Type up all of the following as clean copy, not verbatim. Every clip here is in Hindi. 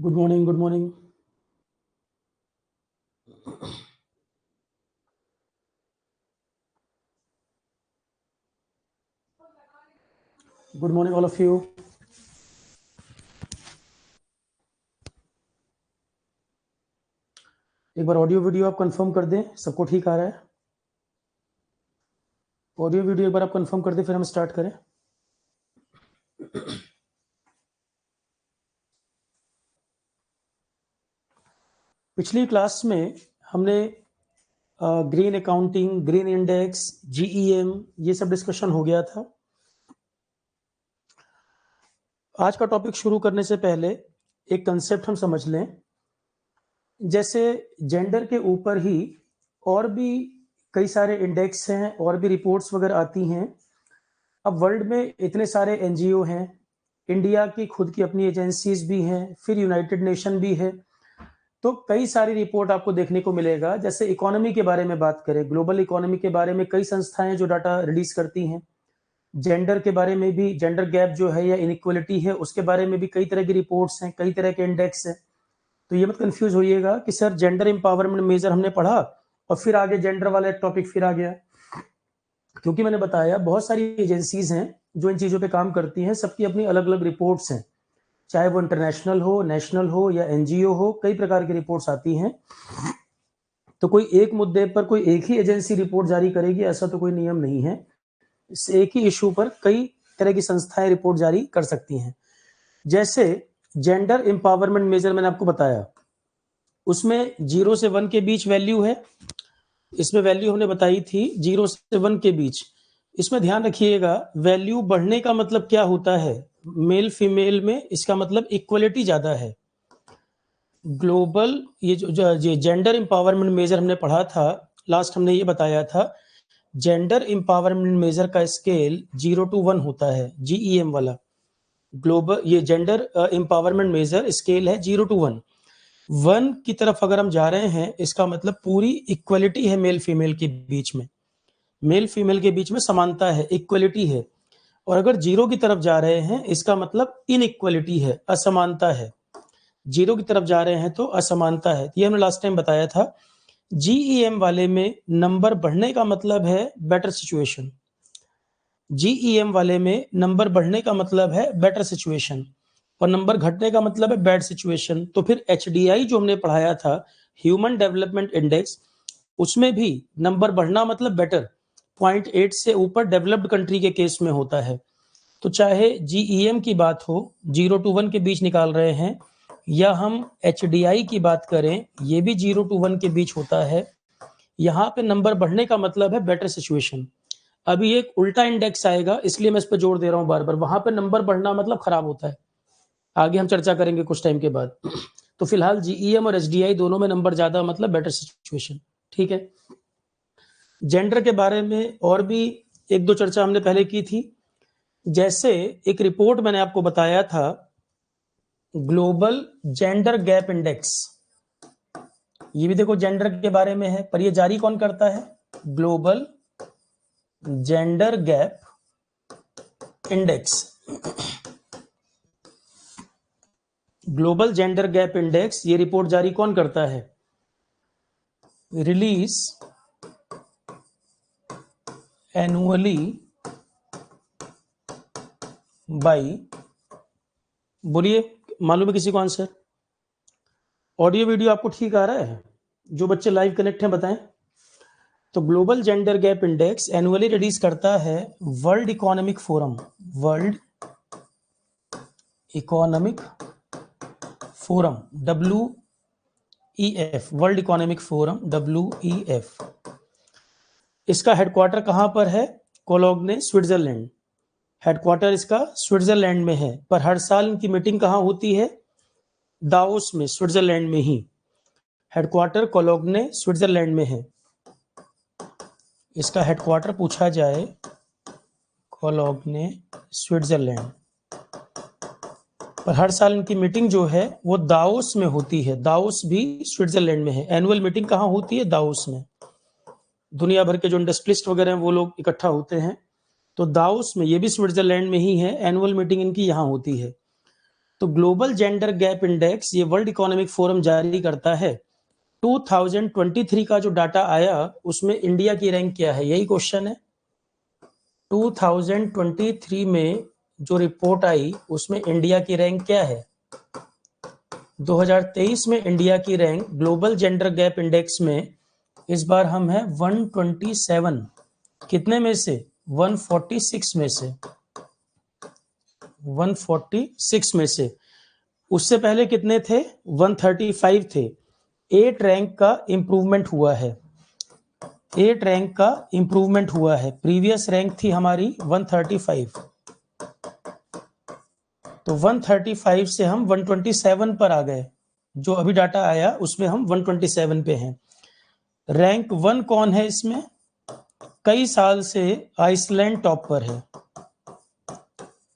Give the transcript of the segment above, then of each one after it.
Good morning, good morning. Good morning all of you. एक बार ऑडियो वीडियो आप कंफर्म कर दें, सबको ठीक आ रहा है? ऑडियो वीडियो एक बार आप कंफर्म कर दें, फिर हम स्टार्ट करें। पिछली क्लास में हमने green accounting, green index, GEM ये सब डिस्कशन हो गया था। आज का टॉपिक शुरू करने से पहले एक कंसेप्ट हम समझ लें। जैसे जेंडर के ऊपर ही और भी कई सारे इंडेक्स हैं और भी रिपोर्ट्स वगैरह आती हैं। अब वर्ल्ड में इतने सारे एनजीओ हैं, इंडिया की खुद की अपनी एजेंसीज भी हैं, फिर यूनाइटेड नेशन भी है, तो कई सारी रिपोर्ट आपको देखने को मिलेगा। जैसे इकोनॉमी के बारे में बात करें, ग्लोबल इकोनॉमी के बारे में कई संस्थाएं जो डाटा रिलीज करती हैं। जेंडर के बारे में भी, जेंडर गैप जो है या इनइक्वलिटी है, उसके बारे में भी कई तरह की रिपोर्ट्स हैं, कई तरह के इंडेक्स हैं। तो ये मत कंफ्यूज होइएगा कि सर जेंडर एम्पावरमेंट मेजर हमने पढ़ा और फिर आगे जेंडर वाला टॉपिक फिर आ गया, क्योंकि मैंने बताया बहुत सारी एजेंसीज हैं जो इन चीजों पे काम करती हैं, सबकी अपनी अलग अलग रिपोर्ट्स हैं, चाहे वो इंटरनेशनल हो, नेशनल हो या एनजीओ हो, कई प्रकार की रिपोर्ट्स आती हैं। तो कोई एक मुद्दे पर कोई एक ही एजेंसी रिपोर्ट जारी करेगी ऐसा तो कोई नियम नहीं है। इस एक ही इशू पर कई तरह की संस्थाएं रिपोर्ट जारी कर सकती हैं। जैसे जेंडर एम्पावरमेंट मेजर मैंने आपको बताया, उसमें 0 से 1 के बीच वैल्यू है। इसमें वैल्यू हमने बताई थी 0 से 1 के बीच। इसमें ध्यान रखिएगा, वैल्यू बढ़ने का मतलब क्या होता है, मेल फीमेल में इसका मतलब इक्वलिटी ज्यादा है। ग्लोबल ये जो जेंडर एम्पावरमेंट मेजर हमने पढ़ा था लास्ट, हमने ये बताया था जेंडर एम्पावरमेंट मेजर का स्केल 0 to 1 होता है, जीईएम वाला। ग्लोबल ये जेंडर एम्पावरमेंट मेजर स्केल है 0 to 1। 1 की तरफ अगर हम जा रहे हैं, इसका मतलब पूरी इक्वलिटी है मेल फीमेल के बीच में, मेल फीमेल के बीच में समानता है, इक्वलिटी है। और अगर 0 की तरफ जा रहे हैं, इसका मतलब इनइक्वलिटी है, असमानता है। 0 की तरफ जा रहे हैं तो असमानता है। ये हमने लास्ट टाइम बताया था। जीईएम वाले में नंबर बढ़ने का मतलब है बेटर सिचुएशन, जीईएम वाले में नंबर बढ़ने का मतलब है बेटर सिचुएशन और नंबर घटने का मतलब है बैड सिचुएशन। तो फिर एचडीआई जो हमने पढ़ाया था, ह्यूमन डेवलपमेंट इंडेक्स, उसमें भी नंबर बढ़ना मतलब बेटर, 0.8 से ऊपर डेवलप्ड कंट्री के केस में होता है। तो चाहे जीईएम की बात हो, 0 to 1 के बीच निकाल रहे हैं, या हम एचडीआई की बात करें, ये भी 0 to 1 के बीच होता है। यहाँ पे नंबर बढ़ने का मतलब है बेटर सिचुएशन। अभी एक उल्टा इंडेक्स आएगा, इसलिए मैं इस पर जोर दे रहा हूँ बार बार, वहां पे नंबर बढ़ना मतलब खराब होता है। आगे हम चर्चा करेंगे कुछ टाइम के बाद। तो फिलहाल जीईएम और एचडीआई दोनों में नंबर ज्यादा मतलब बेटर सिचुएशन। ठीक है। जेंडर के बारे में और भी एक दो चर्चा हमने पहले की थी। जैसे एक रिपोर्ट मैंने आपको बताया था, ग्लोबल जेंडर गैप इंडेक्स, ये भी देखो जेंडर के बारे में है, पर ये जारी कौन करता है, global gender gap index. Global gender gap index, ये रिपोर्ट जारी कौन करता है, रिलीज एनुअली बाई, बोलिए मालूम है किसी को आंसर? ऑडियो वीडियो आपको ठीक आ रहा है? जो बच्चे लाइव कनेक्ट हैं बताएं। तो global gender gap index annually release करता है world economic forum, world economic forum, WEF, world economic forum, WEF। इसका हेडक्वार्टर कहां पर है, कोलोग्ने, स्विट्जरलैंड। हेडक्वार्टर इसका स्विट्जरलैंड में है, पर हर साल इनकी मीटिंग कहां होती है, दाओस में, स्विट्जरलैंड में ही। हेडक्वार्टर कोलोग्ने स्विट्जरलैंड में है। इसका हेडक्वार्टर पूछा जाए, कोलोग्ने स्विट्जरलैंड, पर हर साल इनकी मीटिंग जो है वो दाओस में होती है। दाओस भी स्विट्जरलैंड में है। एनुअल मीटिंग कहाँ होती है, दाओस में। दुनिया भर के जो इंडस्ट्रियलिस्ट वगैरह हैं वो लोग इकट्ठा होते हैं, तो दाओस में, ये भी स्विट्जरलैंड में ही है, एनुअल मीटिंग इनकी यहाँ होती है। तो ग्लोबल जेंडर गैप इंडेक्स ये वर्ल्ड इकोनॉमिक फोरम जारी करता है। 2023 का जो डाटा आया उसमें इंडिया की रैंक क्या है, यही क्वेश्चन है। 2023 में जो रिपोर्ट आई उसमें इंडिया की रैंक क्या है। 2023 में इंडिया की rank global gender gap index में इस बार हम हैं 127, कितने में से, 146 में से, 146 में से। उससे पहले कितने थे, 135 थे। 8 रैंक का इंप्रूवमेंट हुआ है, 8 रैंक का इंप्रूवमेंट हुआ है। प्रीवियस रैंक थी हमारी 135, तो 135 से हम 127 पर आ गए। जो अभी डाटा आया उसमें हम 127 पे हैं। रैंक 1 कौन है इसमें, कई साल से आइसलैंड टॉप पर है,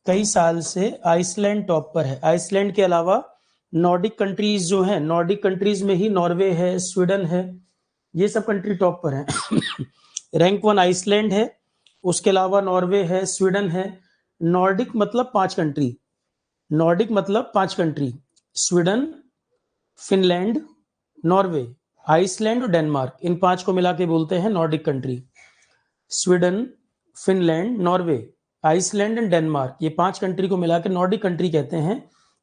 कई साल से आइसलैंड टॉप पर है। आइसलैंड के अलावा नॉर्डिक कंट्रीज जो हैं, नॉर्डिक कंट्रीज में ही नॉर्वे है, स्वीडन है, ये सब कंट्री टॉप पर हैं। रैंक 1 आइसलैंड है, उसके अलावा नॉर्वे है, स्वीडन है। नॉर्डिक मतलब 5 कंट्री, नॉर्डिक मतलब 5 country, Sweden, Finland, Norway, Iceland और डेनमार्क, इन 5 को मिला के बोलते हैं Nordic country. Sweden, Finland, Norway, Iceland and Denmark, ये 5 कंट्री को मिलाकर नॉर्डिक कंट्री कहते हैं।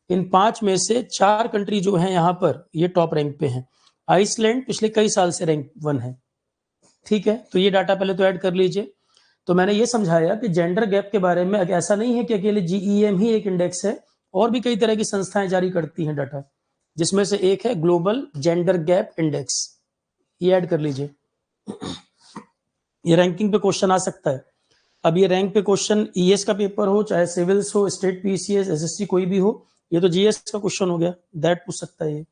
इन 5 में से 4 कंट्री जो हैं यहाँ पर ये टॉप रैंक पे हैं। आइसलैंड पिछले कई साल से रैंक 1 है। ठीक है, तो ये डाटा पहले तो ऐड कर लीजिए। तो मैंने ये समझाया कि जेंडर गैप के बारे में ऐसा नहीं है कि अकेले जीईएम ही एक इंडेक्स है, और भी कई तरह की संस्थाएं जारी करती हैं डाटा, जिसमें से एक है ग्लोबल जेंडर गैप इंडेक्स, ये ऐड कर लीजिए। ये रैंकिंग पे क्वेश्चन आ सकता है। अब ये रैंक पे क्वेश्चन ईएस का पेपर हो, चाहे सिविल्स हो, स्टेट पीसीएस, एसएससी, कोई भी हो, ये तो जीएस का क्वेश्चन हो गया, दैट पूछ सकता है ये।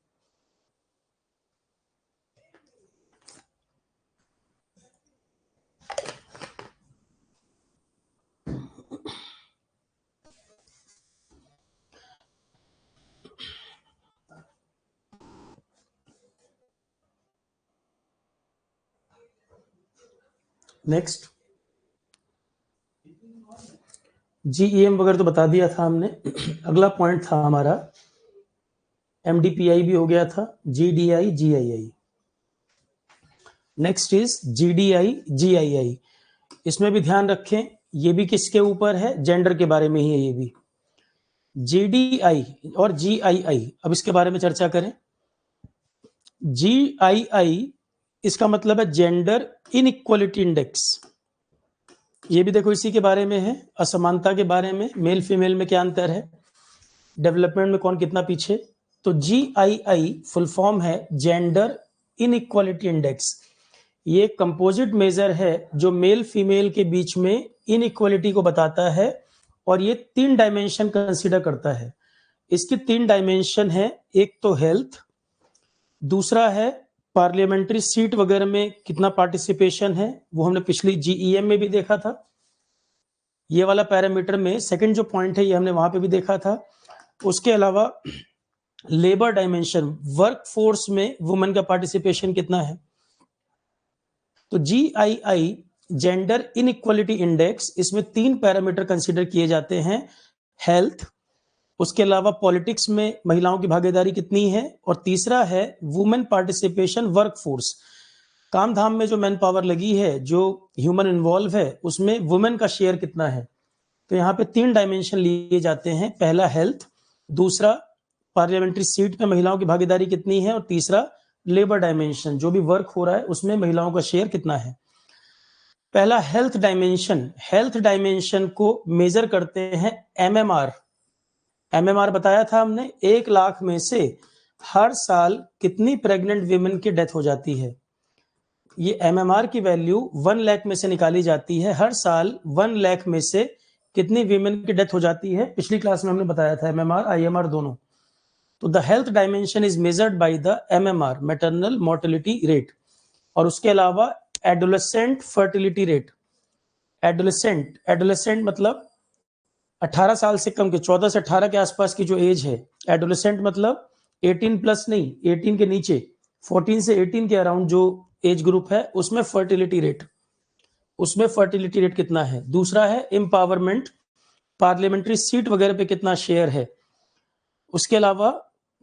नेक्स्ट, जीईएम वगैरह तो बता दिया था हमने। अगला पॉइंट था हमारा, एमडीपीआई भी हो गया था, GDI, GII. Next is GDI, GII. इसमें भी ध्यान रखें, ये भी किसके ऊपर है, जेंडर के बारे में ही है ये भी। जीडीआई और जीआईआई, अब इसके बारे में चर्चा करें। जीआईआई इसका मतलब है जेंडर इनइक्वालिटी इंडेक्स। ये भी देखो इसी के बारे में है, असमानता के बारे में, मेल फीमेल में क्या अंतर है, डेवलपमेंट में कौन कितना पीछे। तो जीआईआई फुल फॉर्म है जेंडर इनइक्वालिटी इंडेक्स। ये कंपोजिट मेजर है जो मेल फीमेल के बीच में इनइक्वालिटी को बताता है, और ये 3 डायमेंशन कंसीडर करता है। इसकी 3 डायमेंशन है, एक तो हेल्थ, दूसरा है पार्लियामेंट्री सीट वगैरह में कितना पार्टिसिपेशन है, वो हमने पिछली जीईएम में भी देखा था। ये वाला पैरामीटर में सेकंड जो पॉइंट है ये हमने वहां पे भी देखा था। उसके अलावा लेबर डायमेंशन, वर्क फोर्स में वुमेन का पार्टिसिपेशन कितना है। तो जीआईआई जेंडर इनइक्वालिटी इंडेक्स, इसमें 3 पैरामीटर कंसीडर किए जाते हैं, हेल्थ, उसके अलावा पॉलिटिक्स में महिलाओं की भागीदारी कितनी है, और तीसरा है वुमेन पार्टिसिपेशन वर्क फोर्स, काम धाम में जो मैन पावर लगी है, जो ह्यूमन इन्वॉल्व है, उसमें वुमेन का शेयर कितना है। तो यहाँ पे 3 डायमेंशन लिए जाते हैं, पहला हेल्थ, दूसरा पार्लियामेंट्री सीट पे महिलाओं की भागीदारी कितनी है, और तीसरा लेबर डायमेंशन, जो भी वर्क हो रहा है उसमें महिलाओं का शेयर कितना है। पहला हेल्थ डायमेंशन, हेल्थ डायमेंशन को मेजर करते हैं एमएमआर। एमएमआर बताया था हमने, 1 लाख में से हर साल कितनी प्रेग्नेंट वीमेन की डेथ हो जाती है। ये एमएमआर की वैल्यू 1 लाख में से निकाली जाती है, हर साल 1 लाख में से कितनी वीमेन की डेथ हो जाती है। पिछली क्लास में हमने बताया था एमएमआर आईएमआर दोनों। तो the health dimension is measured by the MMR, maternal mortality rate, और उसके अलावा एडोलेसेंट फर्टिलिटी रेट। एडोलेसेंट मतलब 18 साल से कम के, 14 से 18 के आसपास की जो एज है। एडोलेसेंट मतलब 18 प्लस नहीं, 18 के नीचे, 14 से 18 के अराउंड जो एज ग्रुप है, उसमें फर्टिलिटी रेट, उसमें फर्टिलिटी रेट कितना है। दूसरा है एम्पावरमेंट, पार्लियामेंट्री सीट वगैरह पे कितना शेयर है। उसके अलावा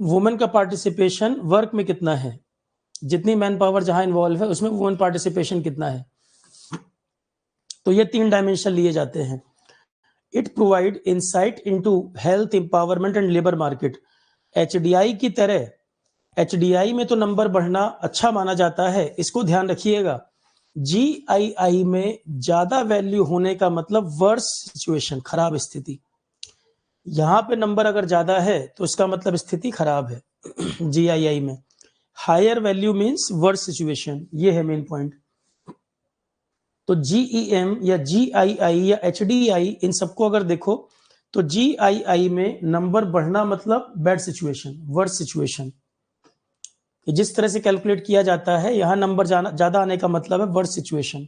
वुमेन का पार्टिसिपेशन वर्क में कितना है, जितनी मैन पावर जहां इन्वॉल्व है उसमें वुमेन पार्टिसिपेशन कितना है। तो ये 3 डायमेंशन लिए जाते हैं। It provide insight into health empowerment and labour market. HDI की तरह, एचडीआई में तो नंबर बढ़ना अच्छा माना जाता है, इसको ध्यान रखिएगा। जीआईआई में ज्यादा वैल्यू होने का मतलब वर्स सिचुएशन, खराब स्थिति। यहां पे नंबर अगर ज्यादा है तो इसका मतलब स्थिति खराब है। जीआईआई में higher value means worse situation, ये है मेन पॉइंट। तो जीईएम या जीआईआई या एचडीआई, इन सबको अगर देखो तो जीआईआई में नंबर बढ़ना मतलब बैड सिचुएशन, वर्स सिचुएशन। जिस तरह से कैलकुलेट किया जाता है, यहां नंबर ज्यादा आने का मतलब है वर्स सिचुएशन।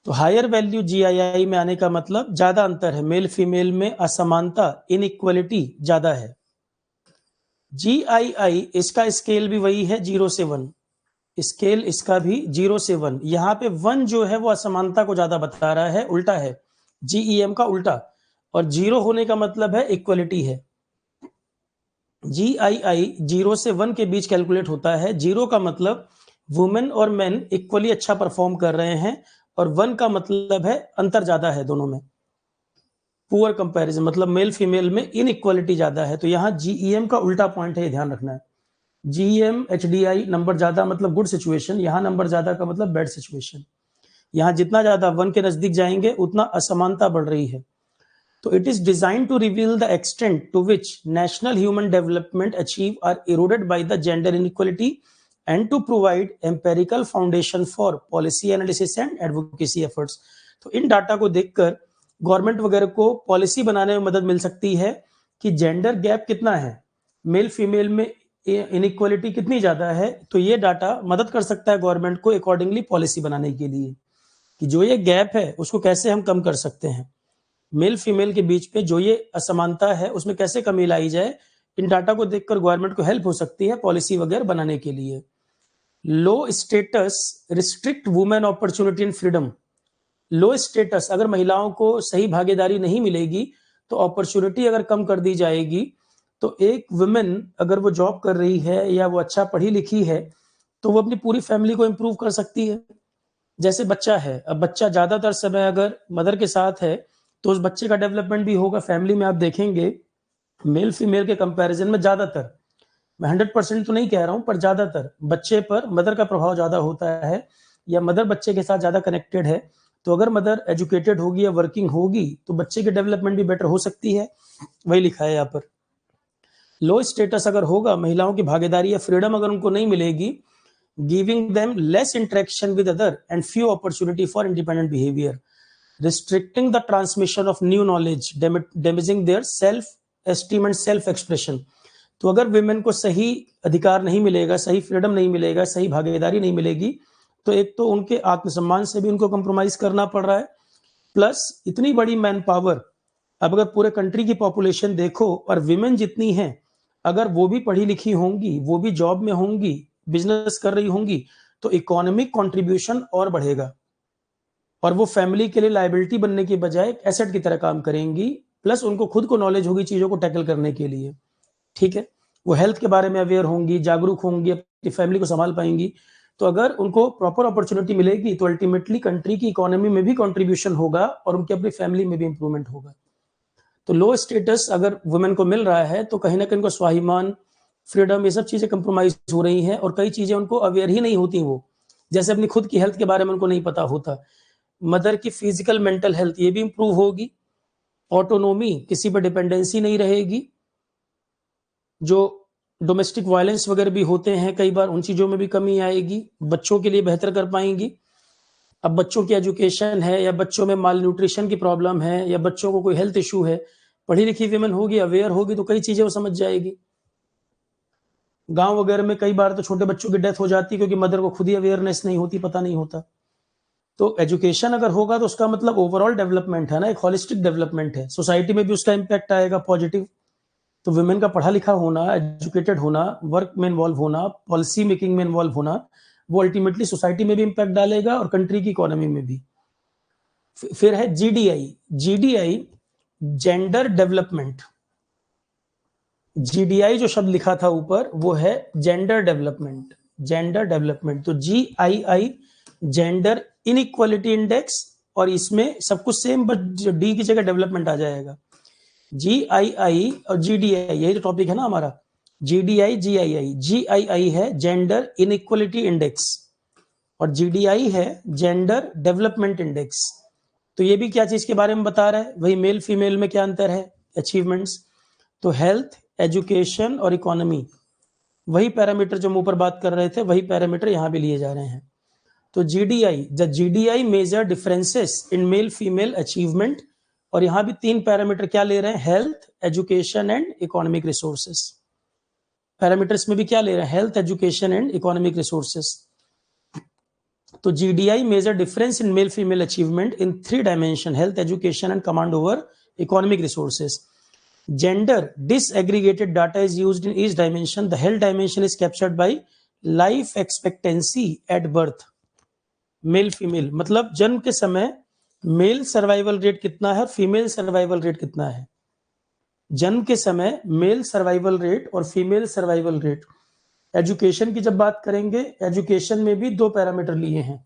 तो हायर वैल्यू जीआईआई में आने का मतलब ज्यादा अंतर है, मेल फीमेल में असमानता, इनइक्वालिटी ज्यादा है। जीआईआई इसका स्केल भी वही है 0 से 1, स्केल इसका भी 0 से 1। यहाँ पे 1 जो है वो असमानता को ज्यादा बता रहा है, उल्टा है, जीईएम का उल्टा। और 0 होने का मतलब है इक्वलिटी है। जीआईआई 0 से 1 के बीच कैलकुलेट होता है। 0 का मतलब वुमेन और मेन इक्वली अच्छा परफॉर्म कर रहे हैं, और 1 का मतलब है अंतर ज्यादा है दोनों में, पुअर कंपैरिजन, मतलब मेल फीमेल में इनइक्वालिटी ज्यादा है। तो यहाँ जीईएम का उल्टा पॉइंट है, ये ध्यान रखना है। जीएम एचडीआई नंबर ज्यादा मतलब गुड सिचुएशन, यहाँ नंबर ज्यादा का मतलब बैड सिचुएशन। यहाँ जितना ज्यादा 1 के नजदीक जाएंगे उतना असमानता बढ़ रही है। तो it is design to reveal the extent to which national human development achieve are eroded by the gender inequality and to provide empirical foundation for policy analysis and advocacy efforts. तो इन डाटा को देखकर गवर्नमेंट वगैरह को पॉलिसी बनाने में मदद मिल सकती है कि जेंडर गैप कितना है, मेल फीमेल में इनइक्वालिटी कितनी ज्यादा है। तो ये डाटा मदद कर सकता है गवर्नमेंट को अकॉर्डिंगली पॉलिसी बनाने के लिए, कि जो ये गैप है उसको कैसे हम कम कर सकते हैं, मेल फीमेल के बीच पे जो ये असमानता है उसमें कैसे कमी लाई जाए। इन डाटा को देखकर गवर्नमेंट को हेल्प हो सकती है पॉलिसी वगैरह बनाने के लिए। लो status restrict women opportunity and freedom. Low status, अगर महिलाओं को सही भागीदारी नहीं मिलेगी तो अपॉर्चुनिटी अगर कम कर दी जाएगी, तो एक वुमेन अगर वो जॉब कर रही है या वो अच्छा पढ़ी लिखी है तो वो अपनी पूरी फैमिली को इंप्रूव कर सकती है। जैसे बच्चा है, अब बच्चा ज्यादातर समय अगर मदर के साथ है तो उस बच्चे का डेवलपमेंट भी होगा। फैमिली में आप देखेंगे मेल फीमेल के कंपैरिजन में ज्यादातर, मैं 100% तो नहीं कह रहा हूं, पर ज्यादातर बच्चे पर मदर का प्रभाव ज्यादा होता है, या मदर बच्चे के साथ ज्यादा कनेक्टेड है। तो अगर मदर एजुकेटेड होगी या वर्किंग होगी तो बच्चे की डेवलपमेंट भी बेटर हो सकती है, वही लिखा है यहाँ पर। लो स्टेटस अगर होगा, महिलाओं की भागीदारी या फ्रीडम अगर उनको नहीं मिलेगी, giving them less interaction with other and few opportunity for independent behaviour, restricting the transmission of new knowledge, damaging their self esteem and self expression. तो अगर विमेन को सही अधिकार नहीं मिलेगा, सही फ्रीडम नहीं मिलेगा, सही भागीदारी नहीं मिलेगी, तो एक तो उनके आत्मसम्मान से भी उनको कंप्रोमाइज करना पड़ रहा है, प्लस इतनी बड़ी मैन पावर, अब अगर पूरे कंट्री की पॉपुलेशन देखो और विमेन जितनी हैं, अगर वो भी पढ़ी लिखी होंगी, वो भी जॉब में होंगी, बिजनेस कर रही होंगी, तो इकोनॉमिक कंट्रीब्यूशन और बढ़ेगा, और वो फैमिली के लिए लायबिलिटी बनने की बजाय एक एसेट की तरह काम करेंगी। प्लस उनको खुद को नॉलेज होगी चीजों को टैकल करने के लिए, ठीक है। वो हेल्थ के बारे में अवेयर होंगी, जागरूक होंगी, अपनी फैमिली को संभाल पाएंगी। तो अगर उनको प्रॉपर अपॉर्चुनिटी मिलेगी तो अल्टीमेटली कंट्री की इकोनॉमी में भी कंट्रीब्यूशन होगा और उनकी अपनी फैमिली में भी इंप्रूवमेंट होगा। तो लो स्टेटस अगर वुमेन को मिल रहा है तो कहीं ना कहीं उनको स्वाभिमान, फ्रीडम, ये सब चीजें कंप्रोमाइज हो रही हैं, और कई चीजें उनको अवेयर ही नहीं होती। वो जैसे अपनी खुद की हेल्थ के बारे में उनको नहीं पता होता, मदर की फिजिकल मेंटल हेल्थ ये भी इंप्रूव होगी, ऑटोनोमी, किसी पर डिपेंडेंसी नहीं रहेगी, जो डोमेस्टिक वायलेंस वगैरह भी होते हैं कई बार उन चीजों में भी कमी आएगी, बच्चों के लिए बेहतर कर पाएंगी। अब बच्चों की एजुकेशन है, या बच्चों में माल न्यूट्रिशन की प्रॉब्लम है, या बच्चों को कोई हेल्थ इशू है, पढ़ी लिखी विमेन होगी, अवेयर होगी, तो कई चीजें वो समझ जाएगी। गांव वगैरह में कई बार तो छोटे बच्चों की डेथ हो जाती है क्योंकि मदर को खुद ही अवेयरनेस नहीं होती, पता नहीं होता। तो एजुकेशन अगर होगा तो उसका मतलब ओवरऑल डेवलपमेंट है ना, एक होलिस्टिक डेवलपमेंट है, सोसाइटी में भी उसका इंपैक्ट आएगा पॉजिटिव। तो वुमेन का पढ़ा लिखा होना, एजुकेटेड होना, वर्क में इन्वॉल्व होना, पॉलिसी मेकिंग में इन्वॉल्व होना, वो अल्टीमेटली सोसाइटी में भी इंपैक्ट डालेगा और कंट्री की इकोनॉमी में भी। फिर है GDI. GDI gender development, GDI जो शब्द लिखा था ऊपर वो है जेंडर डेवलपमेंट, जेंडर डेवलपमेंट। तो GII जेंडर इनइक्वालिटी इंडेक्स, और इसमें सब कुछ सेम बट डी की जगह डेवलपमेंट आ जाएगा। GII और GDI यही तो टॉपिक है ना हमारा। GDI GII, GII है जेंडर इनइक्वालिटी इंडेक्स और GDI है जेंडर डेवलपमेंट इंडेक्स। तो ये भी क्या चीज के बारे में बता रहा है, वही मेल फीमेल में क्या अंतर है, अचीवमेंट्स। तो हेल्थ, एजुकेशन और इकोनॉमी, वही पैरामीटर जो हम ऊपर बात कर रहे थे वही पैरामीटर यहाँ भी लिए जा रहे हैं। तो GDI, the GDI measure differences in male female achievement, और यहाँ भी 3 पैरामीटर क्या ले रहे हैं, health, education and economic resources. Parameters में भी क्या ले रहे हैं, health, education and economic resources. तो GDI measure difference in male female achievement in 3 dimension, health, education and command over economic resources. Gender disaggregated data is used in each dimension. The health dimension is captured by life expectancy at birth. Male female मतलब जन्म के समय मेल सर्वाइवल रेट कितना है और फीमेल सर्वाइवल रेट कितना है। जन्म के समय मेल सर्वाइवल रेट और फीमेल सर्वाइवल रेट। एजुकेशन की जब बात करेंगे, एजुकेशन में भी 2 पैरामीटर लिए हैं।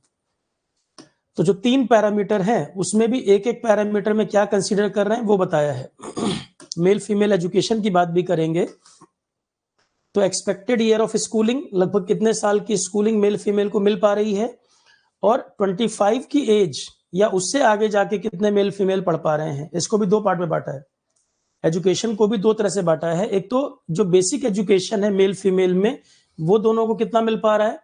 तो जो 3 पैरामीटर हैं उसमें भी एक एक पैरामीटर में क्या कंसीडर कर रहे हैं वो बताया है। मेल फीमेल एजुकेशन की बात भी करेंगे तो एक्सपेक्टेड ईयर ऑफ स्कूलिंग, लगभग कितने साल की स्कूलिंग मेल फीमेल को मिल पा रही है, और 25 की एज या उससे आगे जाके कितने मेल फीमेल पढ़ पा रहे हैं। इसको भी 2 पार्ट में बांटा है, एजुकेशन को भी 2 तरह से बांटा है। एक तो जो बेसिक एजुकेशन है मेल फीमेल में वो दोनों को कितना मिल पा रहा है,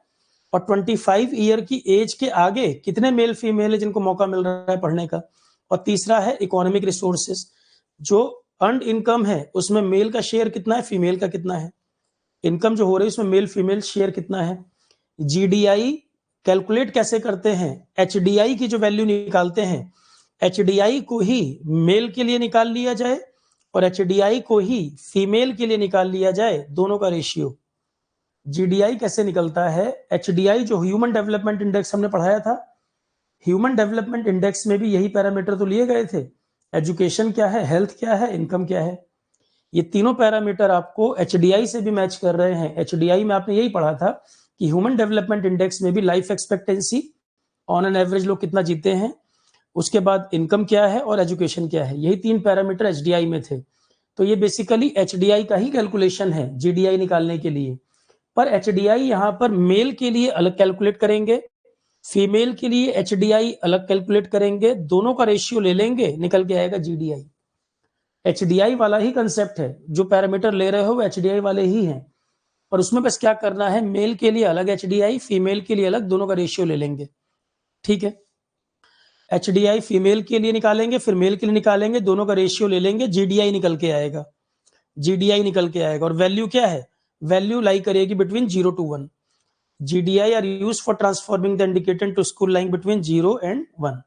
और 25 ईयर की एज के आगे कितने मेल फीमेल है जिनको मौका मिल रहा है पढ़ने का। और तीसरा है इकोनॉमिक रिसोर्सेस, जो अर्नड इनकम है उसमें मेल का शेयर कितना है, फीमेल का कितना है। इनकम जो हो रही है उसमें मेल फीमेल शेयर कितना है। GDI कैलकुलेट कैसे करते हैं, HDI की जो वैल्यू निकालते हैं, HDI को ही मेल के लिए निकाल लिया जाए और HDI को ही फीमेल के लिए निकाल लिया जाए, दोनों का रेशियो। GDI कैसे निकलता है, HDI जो ह्यूमन डेवलपमेंट इंडेक्स हमने पढ़ाया था, ह्यूमन डेवलपमेंट इंडेक्स में भी यही पैरामीटर तो लिए गए थे। एजुकेशन क्या है, हेल्थ क्या है, इनकम क्या है। ये तीनों पैरामीटर आपको HDI से भी मैच कर रहे हैं। HDI में आपने यही पढ़ा था कि ह्यूमन डेवलपमेंट इंडेक्स में भी life expectancy, on an average लोग कितना जीते हैं, उसके बाद इनकम क्या है और एजुकेशन क्या है, यही 3 पैरामीटर HDI में थे। तो ये बेसिकली HDI का ही कैलकुलेशन है GDI निकालने के लिए। पर HDI यहाँ पर मेल के लिए अलग कैलकुलेट करेंगे, फीमेल के लिए HDI अलग कैलकुलेट करेंगे, दोनों का रेशियो ले लेंगे, निकल के आएगा GDI। HDI वाला ही कंसेप्ट है, जो पैरामीटर ले रहे हो वो HDI वाले ही हैं, और उसमें बस क्या करना है, मेल के लिए अलग HDI, फीमेल के लिए अलग, दोनों का रेशियो ले लेंगे। ठीक है, HDI फीमेल के लिए निकालेंगे, फिर मेल के लिए निकालेंगे, दोनों का रेशियो ले लेंगे, GDI निकल के आएगा। GDI निकल के आएगा और वैल्यू क्या है, वैल्यू लाई करेगी between 0 to 1। GDI are used for transforming the indicator to school lying between 0 and 1।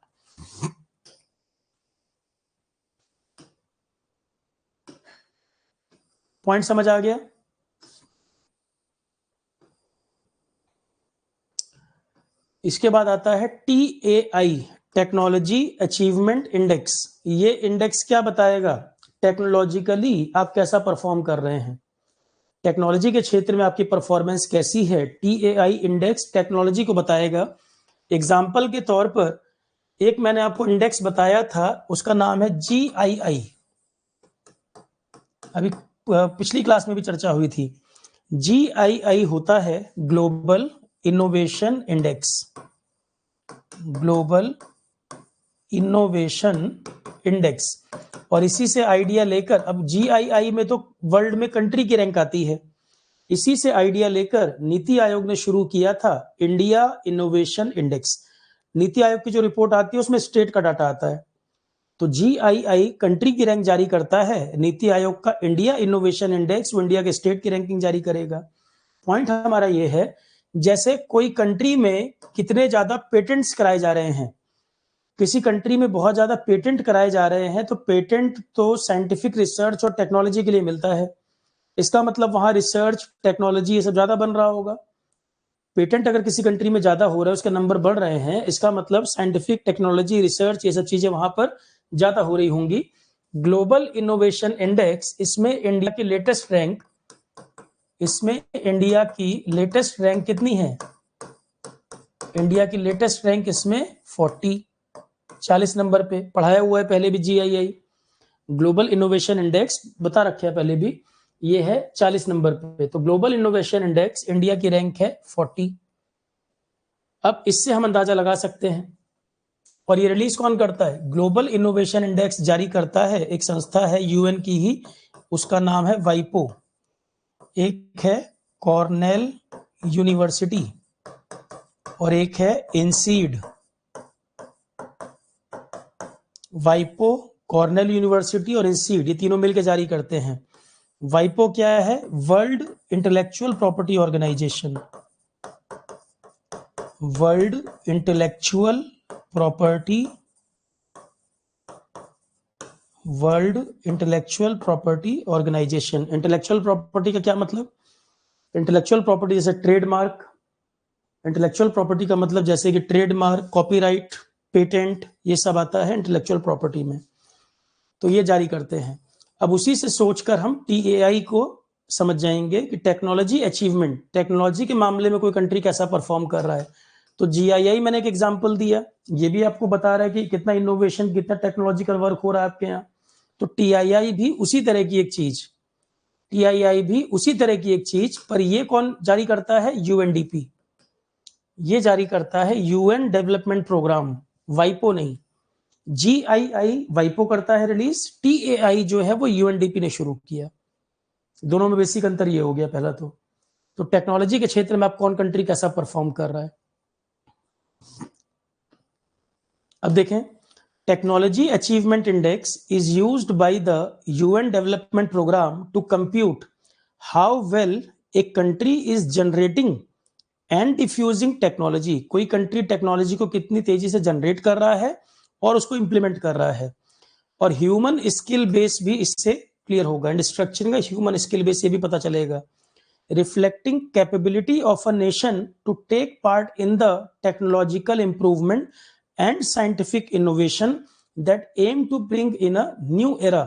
Point समझ आ गया। इसके बाद आता है TAI, टेक्नोलॉजी अचीवमेंट इंडेक्स। ये इंडेक्स क्या बताएगा, टेक्नोलॉजिकली आप कैसा परफॉर्म कर रहे हैं, टेक्नोलॉजी के क्षेत्र में आपकी परफॉर्मेंस कैसी है। TAI इंडेक्स टेक्नोलॉजी को बताएगा। एग्जाम्पल के तौर पर एक मैंने आपको इंडेक्स बताया था, उसका नाम है GII, अभी पिछली क्लास में भी चर्चा हुई थी। GII होता है global innovation index, global innovation index. और इसी से आइडिया लेकर, अब GII में तो वर्ल्ड में कंट्री की रैंक आती है, इसी से आइडिया लेकर नीति आयोग ने शुरू किया था India innovation index. NITI Aayog की जो रिपोर्ट आती है उसमें स्टेट का डाटा आता है, तो GII कंट्री की रैंक जारी करता है, नीति आयोग का इंडिया इनोवेशन इंडेक्स वो इंडिया के स्टेट की रैंकिंग जारी करेगा। पॉइंट हमारा ये है, जैसे कोई कंट्री में कितने ज्यादा पेटेंट्स कराए जा रहे हैं, किसी कंट्री में बहुत ज्यादा पेटेंट कराए जा रहे हैं, तो पेटेंट तो साइंटिफिक रिसर्च और टेक्नोलॉजी के लिए मिलता है, इसका मतलब वहां रिसर्च टेक्नोलॉजी ये सब ज्यादा बन रहा होगा। पेटेंट अगर किसी कंट्री में ज्यादा हो रहा है, उसके नंबर बढ़ रहे हैं, इसका मतलब साइंटिफिक टेक्नोलॉजी रिसर्च ये सब चीजें वहां पर ज्यादा हो रही होंगी, ग्लोबल इनोवेशन इंडेक्स, इसमें इंडिया की लेटेस्ट रैंक, कितनी है? इंडिया की लेटेस्ट रैंक इसमें 40 नंबर पे पढ़ाया हुआ है पहले भी GII। ग्लोबल इनोवेशन इंडेक्स बता रखे है पहले भी, ये है 40 नंबर पे। तो ग्लोबल इनोवेशन इंडेक्स इंडिया की रैंक है 40। अब इससे हम अंदाजा लगा सकते हैं। और ये रिलीज कौन करता है? ग्लोबल इनोवेशन इंडेक्स जारी करता है एक संस्था है UN की ही, उसका नाम है वाइपो। एक है कॉर्नेल यूनिवर्सिटी और एक है इनसीड। वाइपो, कॉर्नेल यूनिवर्सिटी और इंसीड, ये तीनों मिलकर जारी करते हैं। वाइपो क्या है? World intellectual property organisation. World intellectual property organisation. Intellectual property का क्या मतलब? इंटेलेक्चुअल प्रॉपर्टी जैसे ट्रेडमार्क, इंटेलेक्चुअल प्रॉपर्टी का मतलब जैसे कि ट्रेडमार्क, कॉपीराइट, पेटेंट, ये सब आता है इंटेलेक्चुअल प्रॉपर्टी में। तो ये जारी करते हैं। अब उसी से सोचकर हम TAI को समझ जाएंगे कि टेक्नोलॉजी अचीवमेंट, टेक्नोलॉजी के मामले में कोई कंट्री कैसा परफॉर्म कर रहा है। तो GII मैंने एक एग्जांपल दिया, ये भी आपको बता रहा है कि कितना इनोवेशन, कितना टेक्नोलॉजिकल वर्क हो रहा है आपके यहाँ। तो TII भी उसी तरह की एक चीज, पर ये कौन जारी करता है? UNDP। ये जारी करता है UN डेवलपमेंट प्रोग्राम, वाइपो नहीं। GII वाइपो करता है रिलीज, TAI जो है वो UNDP ने शुरू किया। दोनों में बेसिक अंतर ये हो गया पहला। तो टेक्नोलॉजी के क्षेत्र में आप कौन कंट्री कैसा परफॉर्म कर रहा है। अब देखें, technology achievement index is used by the UN development programme to compute how well a country is generating and diffusing technology. कोई कंट्री टेक्नोलॉजी को कितनी तेजी से जनरेट कर रहा है और उसको इंप्लीमेंट कर रहा है। और ह्यूमन स्किल बेस भी इससे क्लियर होगा, and structuring human skill base, ये भी पता चलेगा। Reflecting capability of a nation to take part in the technological improvement and scientific innovation that aim to bring in a new era.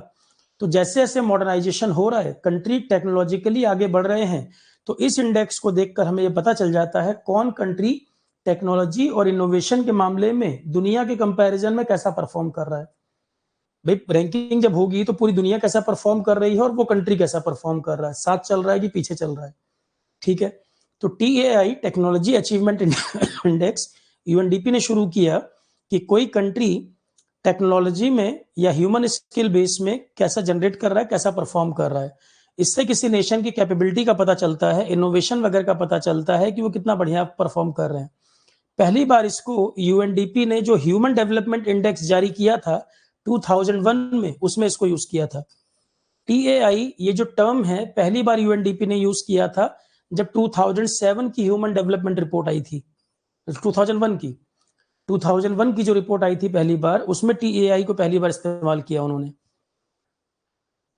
तो जैसे जैसे मॉडर्नाइजेशन हो रहा है, कंट्री टेक्नोलॉजिकली आगे बढ़ रहे हैं, तो इस इंडेक्स को देखकर हमें यह पता चल जाता है कौन कंट्री टेक्नोलॉजी और इनोवेशन के मामले में दुनिया के कंपैरिजन में कैसा परफॉर्म कर रहा है। भाई रैंकिंग जब होगी तो पूरी दुनिया कैसा परफॉर्म कर रही है और वो कंट्री कैसा परफॉर्म कर रहा है, साथ चल रहा है कि पीछे चल रहा है। ठीक है, तो TAI technology achievement index UNDP ने शुरू किया कि कोई कंट्री टेक्नोलॉजी में या ह्यूमन स्किल बेस में कैसा जनरेट कर रहा है, कैसा परफॉर्म कर रहा है। इससे किसी नेशन की कैपेबिलिटी का पता चलता है, इनोवेशन वगैरह का पता चलता है कि वो कितना बढ़िया परफॉर्म कर रहे हैं। पहली बार इसको UNDP ने जो ह्यूमन डेवलपमेंट इंडेक्स जारी किया था 2001 में, उसमें इसको यूज किया था। TAI ये जो टर्म है पहली बार UNDP ने यूज किया था जब 2007 की ह्यूमन डेवलपमेंट रिपोर्ट आई थी। 2001 की जो रिपोर्ट आई थी पहली बार, उसमें TAI को पहली बार इस्तेमाल किया उन्होंने।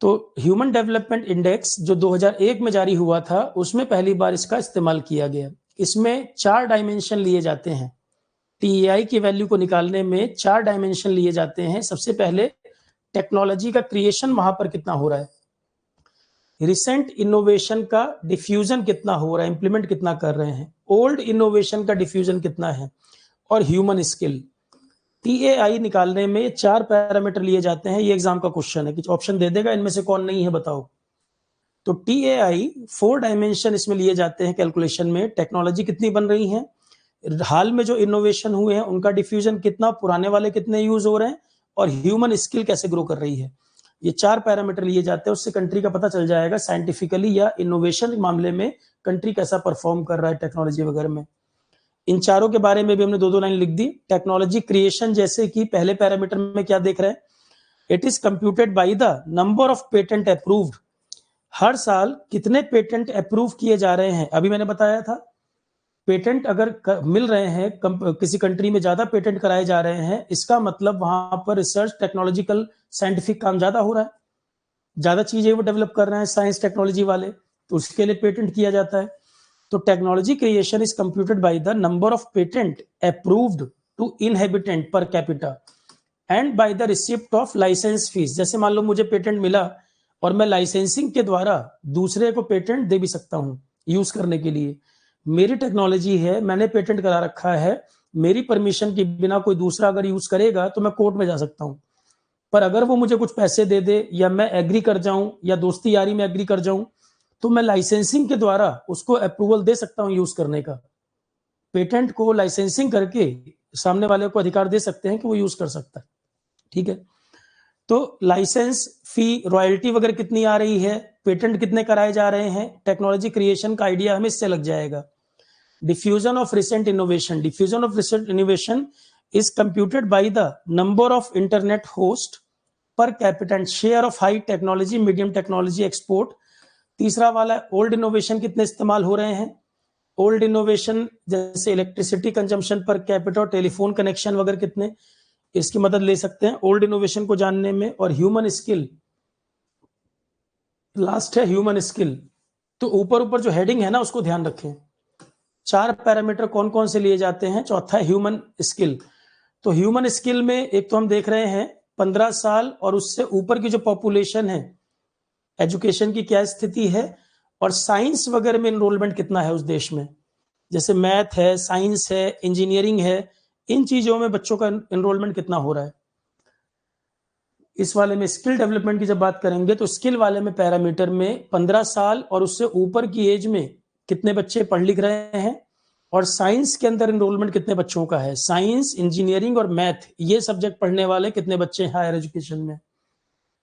तो ह्यूमन डेवलपमेंट इंडेक्स जो 2001 में जारी हुआ था, उसमें पहली बार इसका इस्तेमाल किया गया। इसमें 4 डायमेंशन लिए जाते हैं। TAI की वैल्यू को निकालने में 4 डायमेंशन लिए जाते हैं। सबसे पहले टेक्नोलॉजी का क्रिएशन वहां पर कितना हो रहा है, रिसेंट इनोवेशन का डिफ्यूजन कितना हो रहा है, इंप्लीमेंट कितना कर रहे हैं, ओल्ड इनोवेशन का डिफ्यूजन कितना है, और ह्यूमन स्किल। TAI निकालने में 4 पैरामीटर लिए जाते हैं। ये एग्जाम का क्वेश्चन है कि ऑप्शन दे देगा इनमें से कौन नहीं है बताओ। तो TAI 4 डायमेंशन इसमें लिए जाते हैं कैलकुलेशन में। टेक्नोलॉजी कितनी बन रही है, हाल में जो इनोवेशन हुए हैं उनका डिफ्यूजन कितना, पुराने वाले कितने यूज हो रहे हैं, और ह्यूमन स्किल कैसे ग्रो कर रही है। ये 4 पैरामीटर लिए जाते हैं। उससे कंट्री का पता चल जाएगा साइंटिफिकली या इनोवेशन के मामले में कंट्री कैसा परफॉर्म कर रहा है टेक्नोलॉजी वगैरह में। इन चारों के बारे में भी हमने 2-2 लाइन लिख दी। टेक्नोलॉजी क्रिएशन, जैसे कि पहले पैरामीटर में क्या देख रहे हैं, it is computed by the number of patent approved. हर साल कितने पेटेंट अप्रूव किए जा रहे हैं। अभी मैंने बताया था पेटेंट अगर मिल रहे हैं, किसी कंट्री में ज्यादा पेटेंट कराए जा रहे हैं, इसका मतलब वहां पर रिसर्च, टेक्नोलॉजिकल, साइंटिफिक काम ज्यादा हो रहा है, ज्यादा चीजें वो डेवलप कर रहे हैं साइंस टेक्नोलॉजी वाले, तो उसके लिए पेटेंट किया जाता है। तो technology creation is computed by the number of patent approved to inhabitant per capita. And by the receipt of licence fees. जैसे मान लो मुझे पेटेंट मिला और मैं लाइसेंसिंग के द्वारा दूसरे को पेटेंट दे भी सकता हूं यूज करने के लिए। मेरी टेक्नोलॉजी है, मैंने पेटेंट करा रखा है, मेरी परमिशन के बिना कोई दूसरा अगर यूज करेगा तो मैं कोर्ट में जा सकता हूं। पर अगर वो मुझे कुछ पैसे दे दे या मैं एग्री कर जाऊं या दोस्ती यारी में एग्री कर जाऊं तो मैं लाइसेंसिंग के द्वारा उसको अप्रूवल दे सकता हूं यूज करने का। पेटेंट को लाइसेंसिंग करके सामने वाले को अधिकार दे सकते हैं कि वो यूज कर सकता है। ठीक है, तो लाइसेंस फी, रॉयल्टी वगैरह कितनी आ रही है, पेटेंट कितने कराए जा रहे हैं, टेक्नोलॉजी क्रिएशन का आइडिया हमें इससे लग जाएगा। Diffusion of recent innovation, diffusion of recent innovation is computed by the number of internet host per capita and share of high technology, medium technology export। तीसरा वाला ओल्ड इनोवेशन कितने इस्तेमाल हो रहे हैं। ओल्ड इनोवेशन जैसे electricity consumption per capita, telephone connection वगैरह कितने, इसकी मदद ले सकते हैं ओल्ड इनोवेशन को जानने में। और ह्यूमन स्किल, लास्ट है ह्यूमन स्किल। तो ऊपर ऊपर जो हेडिंग है ना उसको ध्यान रखें। 4 पैरामीटर कौन कौन से लिए जाते हैं। चौथा है ह्यूमन स्किल। तो ह्यूमन स्किल में एक तो हम देख रहे हैं 15 साल और उससे ऊपर की जो पॉपुलेशन है, एजुकेशन की क्या स्थिति है, और साइंस वगैरह में एनरोलमेंट कितना है उस देश में। जैसे मैथ है, साइंस है, इंजीनियरिंग है, इन चीजों में बच्चों का एनरोलमेंट कितना हो रहा है। इस वाले में स्किल डेवलपमेंट की जब बात करेंगे तो स्किल वाले में पैरामीटर में 15 साल और उससे ऊपर की एज में कितने बच्चे पढ़ लिख रहे हैं, और साइंस के अंदर एनरोलमेंट कितने बच्चों का है। साइंस, इंजीनियरिंग और मैथ ये सब्जेक्ट पढ़ने वाले कितने बच्चे हैं हायर एजुकेशन में।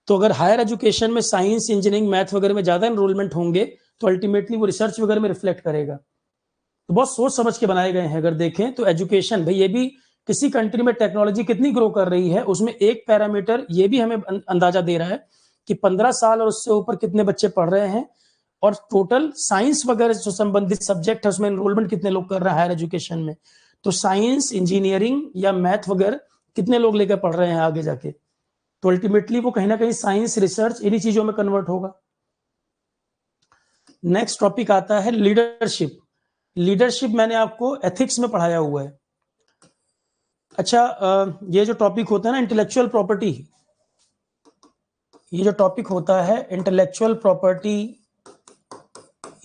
तो अगर हायर एजुकेशन में साइंस, इंजीनियरिंग, मैथ वगैरह में ज्यादा एनरोलमेंट होंगे तो अल्टीमेटली वो रिसर्च वगैरह में रिफ्लेक्ट करेगा। तो बहुत सोच समझ के बनाए गए हैं। अगर देखें तो एजुकेशन भाई, ये भी किसी कंट्री में टेक्नोलॉजी कितनी ग्रो कर रही है उसमें एक पैरामीटर ये भी हमें अंदाजा दे रहा है कि 15 साल और उससे ऊपर कितने बच्चे पढ़ रहे हैं, और टोटल साइंस वगैरह जो संबंधित सब्जेक्ट है उसमें एनरोलमेंट कितने लोग कर रहे हैं हायर एजुकेशन में। तो साइंस, इंजीनियरिंग या मैथ वगैरह कितने लोग लेकर पढ़ रहे हैं आगे जाके, तो अल्टीमेटली वो कहीं ना कहीं साइंस, रिसर्च इन्हीं चीजों में कन्वर्ट होगा। नेक्स्ट टॉपिक आता है लीडरशिप। लीडरशिप मैंने आपको एथिक्स में पढ़ाया हुआ है। अच्छा, ये जो टॉपिक होता है ना इंटेलेक्चुअल प्रॉपर्टी, ये जो टॉपिक होता है इंटेलेक्चुअल प्रॉपर्टी,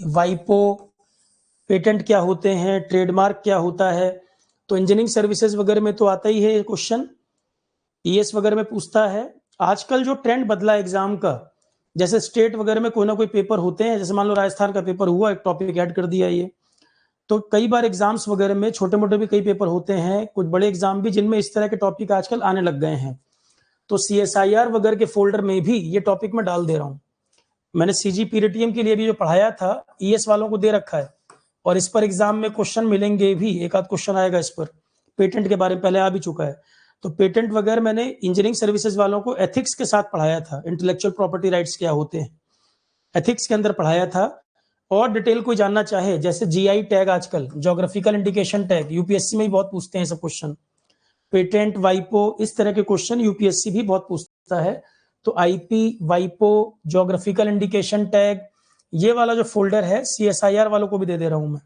वाइपो, पेटेंट क्या होते हैं, ट्रेडमार्क क्या होता है, तो इंजीनियरिंग सर्विसेज वगैरह में तो आता ही है ये क्वेश्चन, ईएस वगैरह में पूछता है। आजकल जो ट्रेंड बदला एग्जाम का, जैसे स्टेट वगैरह में कोई ना कोई पेपर होते हैं, जैसे मान लो राजस्थान का पेपर हुआ, एक टॉपिक ऐड कर दिया ये। तो कई बार एग्जाम्स वगैरह में छोटे मोटे भी कई पेपर होते हैं, कुछ बड़े एग्जाम भी जिनमें इस तरह के टॉपिक आजकल आने लग गए हैं। तो सीएसआईआर वगैरह के फोल्डर में भी ये टॉपिक मैं डाल दे रहा हूँ। मैंने सीजीपीटीएम के लिए भी जो पढ़ाया था ईएस वालों को दे रखा है, और इस पर एग्जाम में क्वेश्चन मिलेंगे भी, एक आध क्वेश्चन आएगा इस पर। पेटेंट के बारे में पहले आ भी चुका है। तो पेटेंट वगैरह मैंने इंजीनियरिंग सर्विसेज वालों को एथिक्स के साथ पढ़ाया था, इंटेलेक्चुअल प्रॉपर्टी राइट्स क्या होते हैं एथिक्स के अंदर पढ़ाया था। और डिटेल कोई जानना चाहे, जैसे जीआई टैग, आजकल ज्योग्राफिकल इंडिकेशन टैग यूपीएससी में भी बहुत पूछते हैं सब क्वेश्चन, पेटेंट, वाइपो, इस तरह के क्वेश्चन यूपीएससी भी बहुत पूछता है। तो आईपी, वाइपो, ज्योग्राफिकल इंडिकेशन टैग, ये वाला जो फोल्डर है सीएसआईआर वालों को भी दे दे रहा हूं मैं।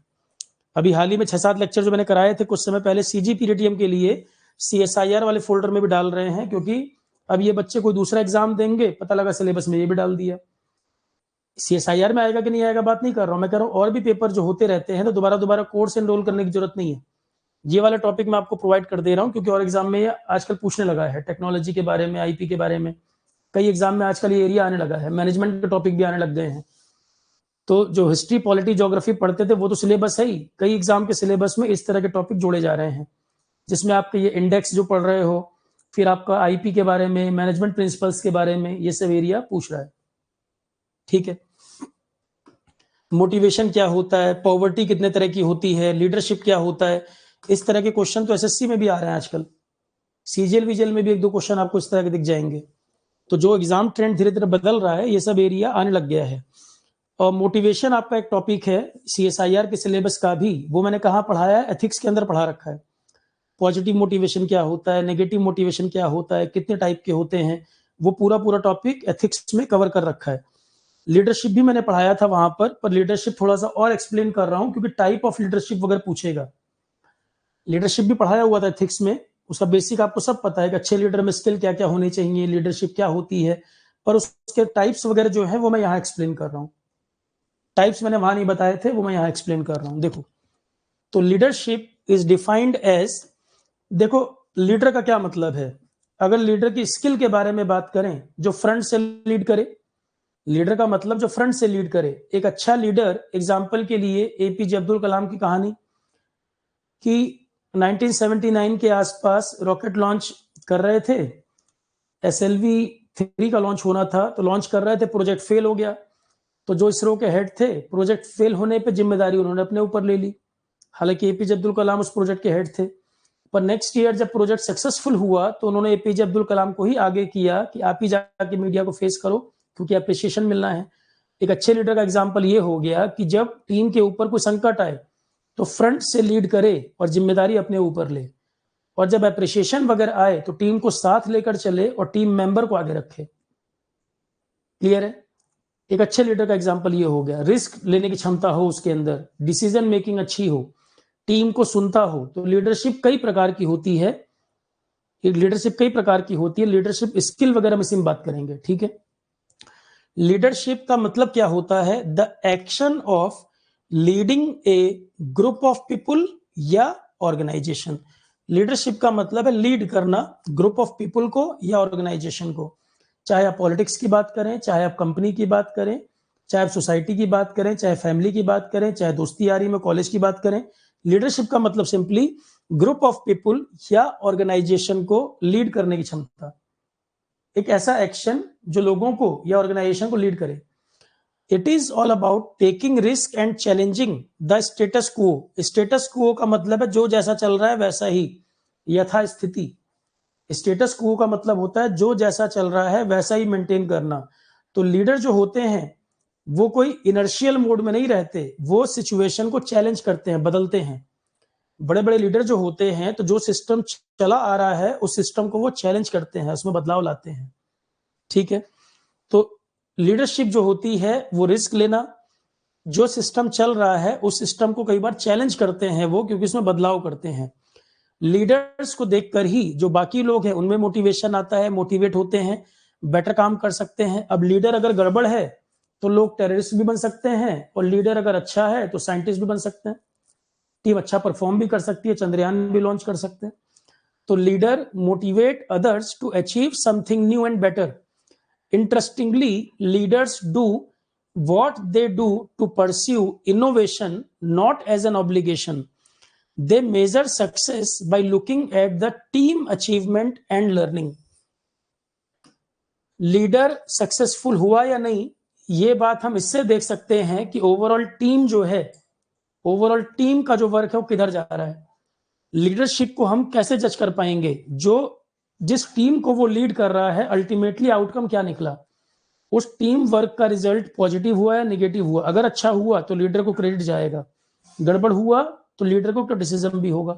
अभी हाल ही में 6-7 लेक्चर जो मैंने कराए थे कुछ समय पहले सीजीपीटीएम के लिए, सीएसआईआर वाले फोल्डर में भी डाल रहे हैं, क्योंकि अब ये बच्चे कोई दूसरा एग्जाम देंगे, पता लगा सिलेबस में ये भी डाल दिया। सीएसआईआर में आएगा कि नहीं आएगा बात नहीं कर रहा हूं, मैं कह रहा हूं और भी पेपर जो होते रहते हैं तो दोबारा कोर्स एनरोल करने की जरूरत नहीं है। ये वाला टॉपिक मैं आपको प्रोवाइड कर दे रहा हूं क्योंकि और एग्जाम में आजकल पूछने लगा है, टेक्नोलॉजी के बारे में, आईपी के बारे में, कई एग्जाम में आजकल ये एरिया आने लगा है, मैनेजमेंट के टॉपिक भी आने लग गए हैं। तो जो हिस्ट्री, पॉलिटी, ज्योग्राफी पढ़ते थे वो तो सिलेबस है ही, कई एग्जाम के सिलेबस में इस तरह के टॉपिक जोड़े जा रहे हैं, जिसमें आपके ये इंडेक्स जो पढ़ रहे हो, फिर आपका आईपी के बारे में, मैनेजमेंट प्रिंसिपल्स के बारे में, ये सब एरिया पूछ रहा है। ठीक है, मोटिवेशन क्या होता है, पॉवर्टी कितने तरह की होती है, लीडरशिप क्या होता है, इस तरह के क्वेश्चन तो एसएससी में भी आ रहे हैं आजकल। सीजीएल विजिएल में भी 1-2 क्वेश्चन आपको इस तरह के दिख जाएंगे। तो जो एग्जाम ट्रेंड धीरे धीरे बदल रहा है, ये सब एरिया आने लग गया है। और मोटिवेशन आपका एक टॉपिक है सीएसआईआर के सिलेबस का भी, वो मैंने कहाँ पढ़ाया है, एथिक्स के अंदर पढ़ा रखा है। पॉजिटिव मोटिवेशन क्या होता है, नेगेटिव मोटिवेशन क्या होता है, कितने टाइप के होते हैं, वो पूरा टॉपिक एथिक्स में कवर कर रखा है। लीडरशिप भी मैंने पढ़ाया था वहां पर लीडरशिप थोड़ा सा और एक्सप्लेन कर रहा हूं क्योंकि टाइप ऑफ लीडरशिप वगैरह पूछेगा। लीडरशिप भी पढ़ाया हुआ था एथिक्स में, उसका बेसिक आपको सब पता है कि अच्छे लीडर में स्किल क्या क्या होनी चाहिए, लीडरशिप क्या होती है, पर उसके टाइप्स वगैरह जो है वो मैं यहाँ एक्सप्लेन कर रहा हूँ। टाइप्स मैंने वहां नहीं बताए थे, वो मैं यहाँ एक्सप्लेन कर रहा हूँ। देखो, तो लीडरशिप इज डिफाइंड एज, देखो लीडर का क्या मतलब है। अगर लीडर की स्किल के बारे में बात करें, जो फ्रंट से लीड करे, लीडर का मतलब जो फ्रंट से लीड करे। एक अच्छा लीडर, एग्जाम्पल के लिए एपीजे अब्दुल कलाम की कहानी, कि 1979 के आसपास रॉकेट लॉन्च कर रहे थे, एसएलवी 3 का लॉन्च होना था, तो लॉन्च कर रहे थे, प्रोजेक्ट फेल हो गया। तो जो इसरो के हेड थे, प्रोजेक्ट फेल होने पे जिम्मेदारी उन्होंने अपने ऊपर ले ली। हालांकि एपीजे अब्दुल कलाम उस प्रोजेक्ट के हेड थे, पर नेक्स्ट ईयर जब प्रोजेक्ट सक्सेसफुल हुआ तो उन्होंने एपीजे अब्दुल कलाम को ही आगे किया कि आप ही जाके मीडिया को फेस करो, क्योंकि अप्रिसिएशन मिलना है। एक अच्छे लीडर का एग्जाम्पल ये हो गया कि जब टीम के ऊपर कोई संकट आए तो फ्रंट से लीड करे और जिम्मेदारी अपने ऊपर ले, और जब अप्रिसिएशन वगैरह आए तो टीम को साथ लेकर चले और टीम मेंबर को आगे रखे। क्लियर है? एक अच्छे लीडर का एग्जाम्पल ये हो गया। रिस्क लेने की क्षमता हो उसके अंदर, डिसीजन मेकिंग अच्छी हो, टीम को सुनता हो। तो लीडरशिप कई प्रकार की होती है, लीडरशिप कई प्रकार की होती है। लीडरशिप स्किल वगैरह में इसी में बात करेंगे, ठीक है। लीडरशिप का मतलब क्या होता है? The action of leading a group of people या ऑर्गेनाइजेशन। लीडरशिप का मतलब है लीड करना ग्रुप ऑफ पीपुल को या ऑर्गेनाइजेशन को। चाहे आप पॉलिटिक्स की बात करें, चाहे आप कंपनी की बात करें, चाहे आप सोसाइटी की बात करें, चाहे फैमिली की बात करें, चाहे दोस्ती यारी में कॉलेज की बात करें। लीडरशिप का मतलब सिंपली ग्रुप ऑफ पीपुल या ऑर्गेनाइजेशन को लीड करने की क्षमता, एक ऐसा एक्शन जो लोगों को या ऑर्गेनाइजेशन को लीड करे। It is all about taking risk and challenging the status quo. Status quo का मतलब है जो जैसा चल रहा है वैसा ही, यथास्थिति। स्टेटस क्वो का मतलब होता है जो जैसा चल रहा है वैसा ही मेंटेन करना। तो लीडर जो होते हैं वो कोई इनर्शियल मोड में नहीं रहते, वो सिचुएशन को चैलेंज करते हैं, बदलते हैं। बड़े बड़े लीडर जो होते हैं, तो जो सिस्टम चला आ रहा है उस सिस्टम को वो चैलेंज करते हैं, उसमें बदलाव लाते हैं, ठीक है। तो लीडरशिप जो होती है वो रिस्क लेना, जो सिस्टम चल रहा है उस सिस्टम को कई बार चैलेंज करते हैं वो, क्योंकि उसमें बदलाव करते हैं। लीडर्स को देखकर ही जो बाकी लोग हैं उनमें मोटिवेशन आता है, मोटिवेट होते हैं, बेटर काम कर सकते हैं। अब लीडर अगर गड़बड़ है तो लोग टेररिस्ट भी बन सकते हैं, और लीडर अगर अच्छा है तो साइंटिस्ट भी बन सकते हैं, टीम अच्छा परफॉर्म भी कर सकती है, चंद्रयान भी लॉन्च कर सकते हैं। तो leader motivate others to achieve something new and better. Interestingly, leaders do what they do to pursue innovation, not as an obligation. They measure success by looking at the team achievement and learning. Leader successful हुआ या नहीं, ये बात हम इससे देख सकते हैं कि ओवरऑल टीम जो है, ओवरऑल टीम का जो वर्क है वो किधर जा रहा है। लीडरशिप को हम कैसे जज कर पाएंगे? जो जिस टीम को वो लीड कर रहा है अल्टीमेटली आउटकम क्या निकला, उस टीम वर्क का रिजल्ट पॉजिटिव हुआ या नेगेटिव हुआ। अगर अच्छा हुआ तो लीडर को क्रेडिट जाएगा, गड़बड़ हुआ तो लीडर को क्रिटिसिज्म भी होगा।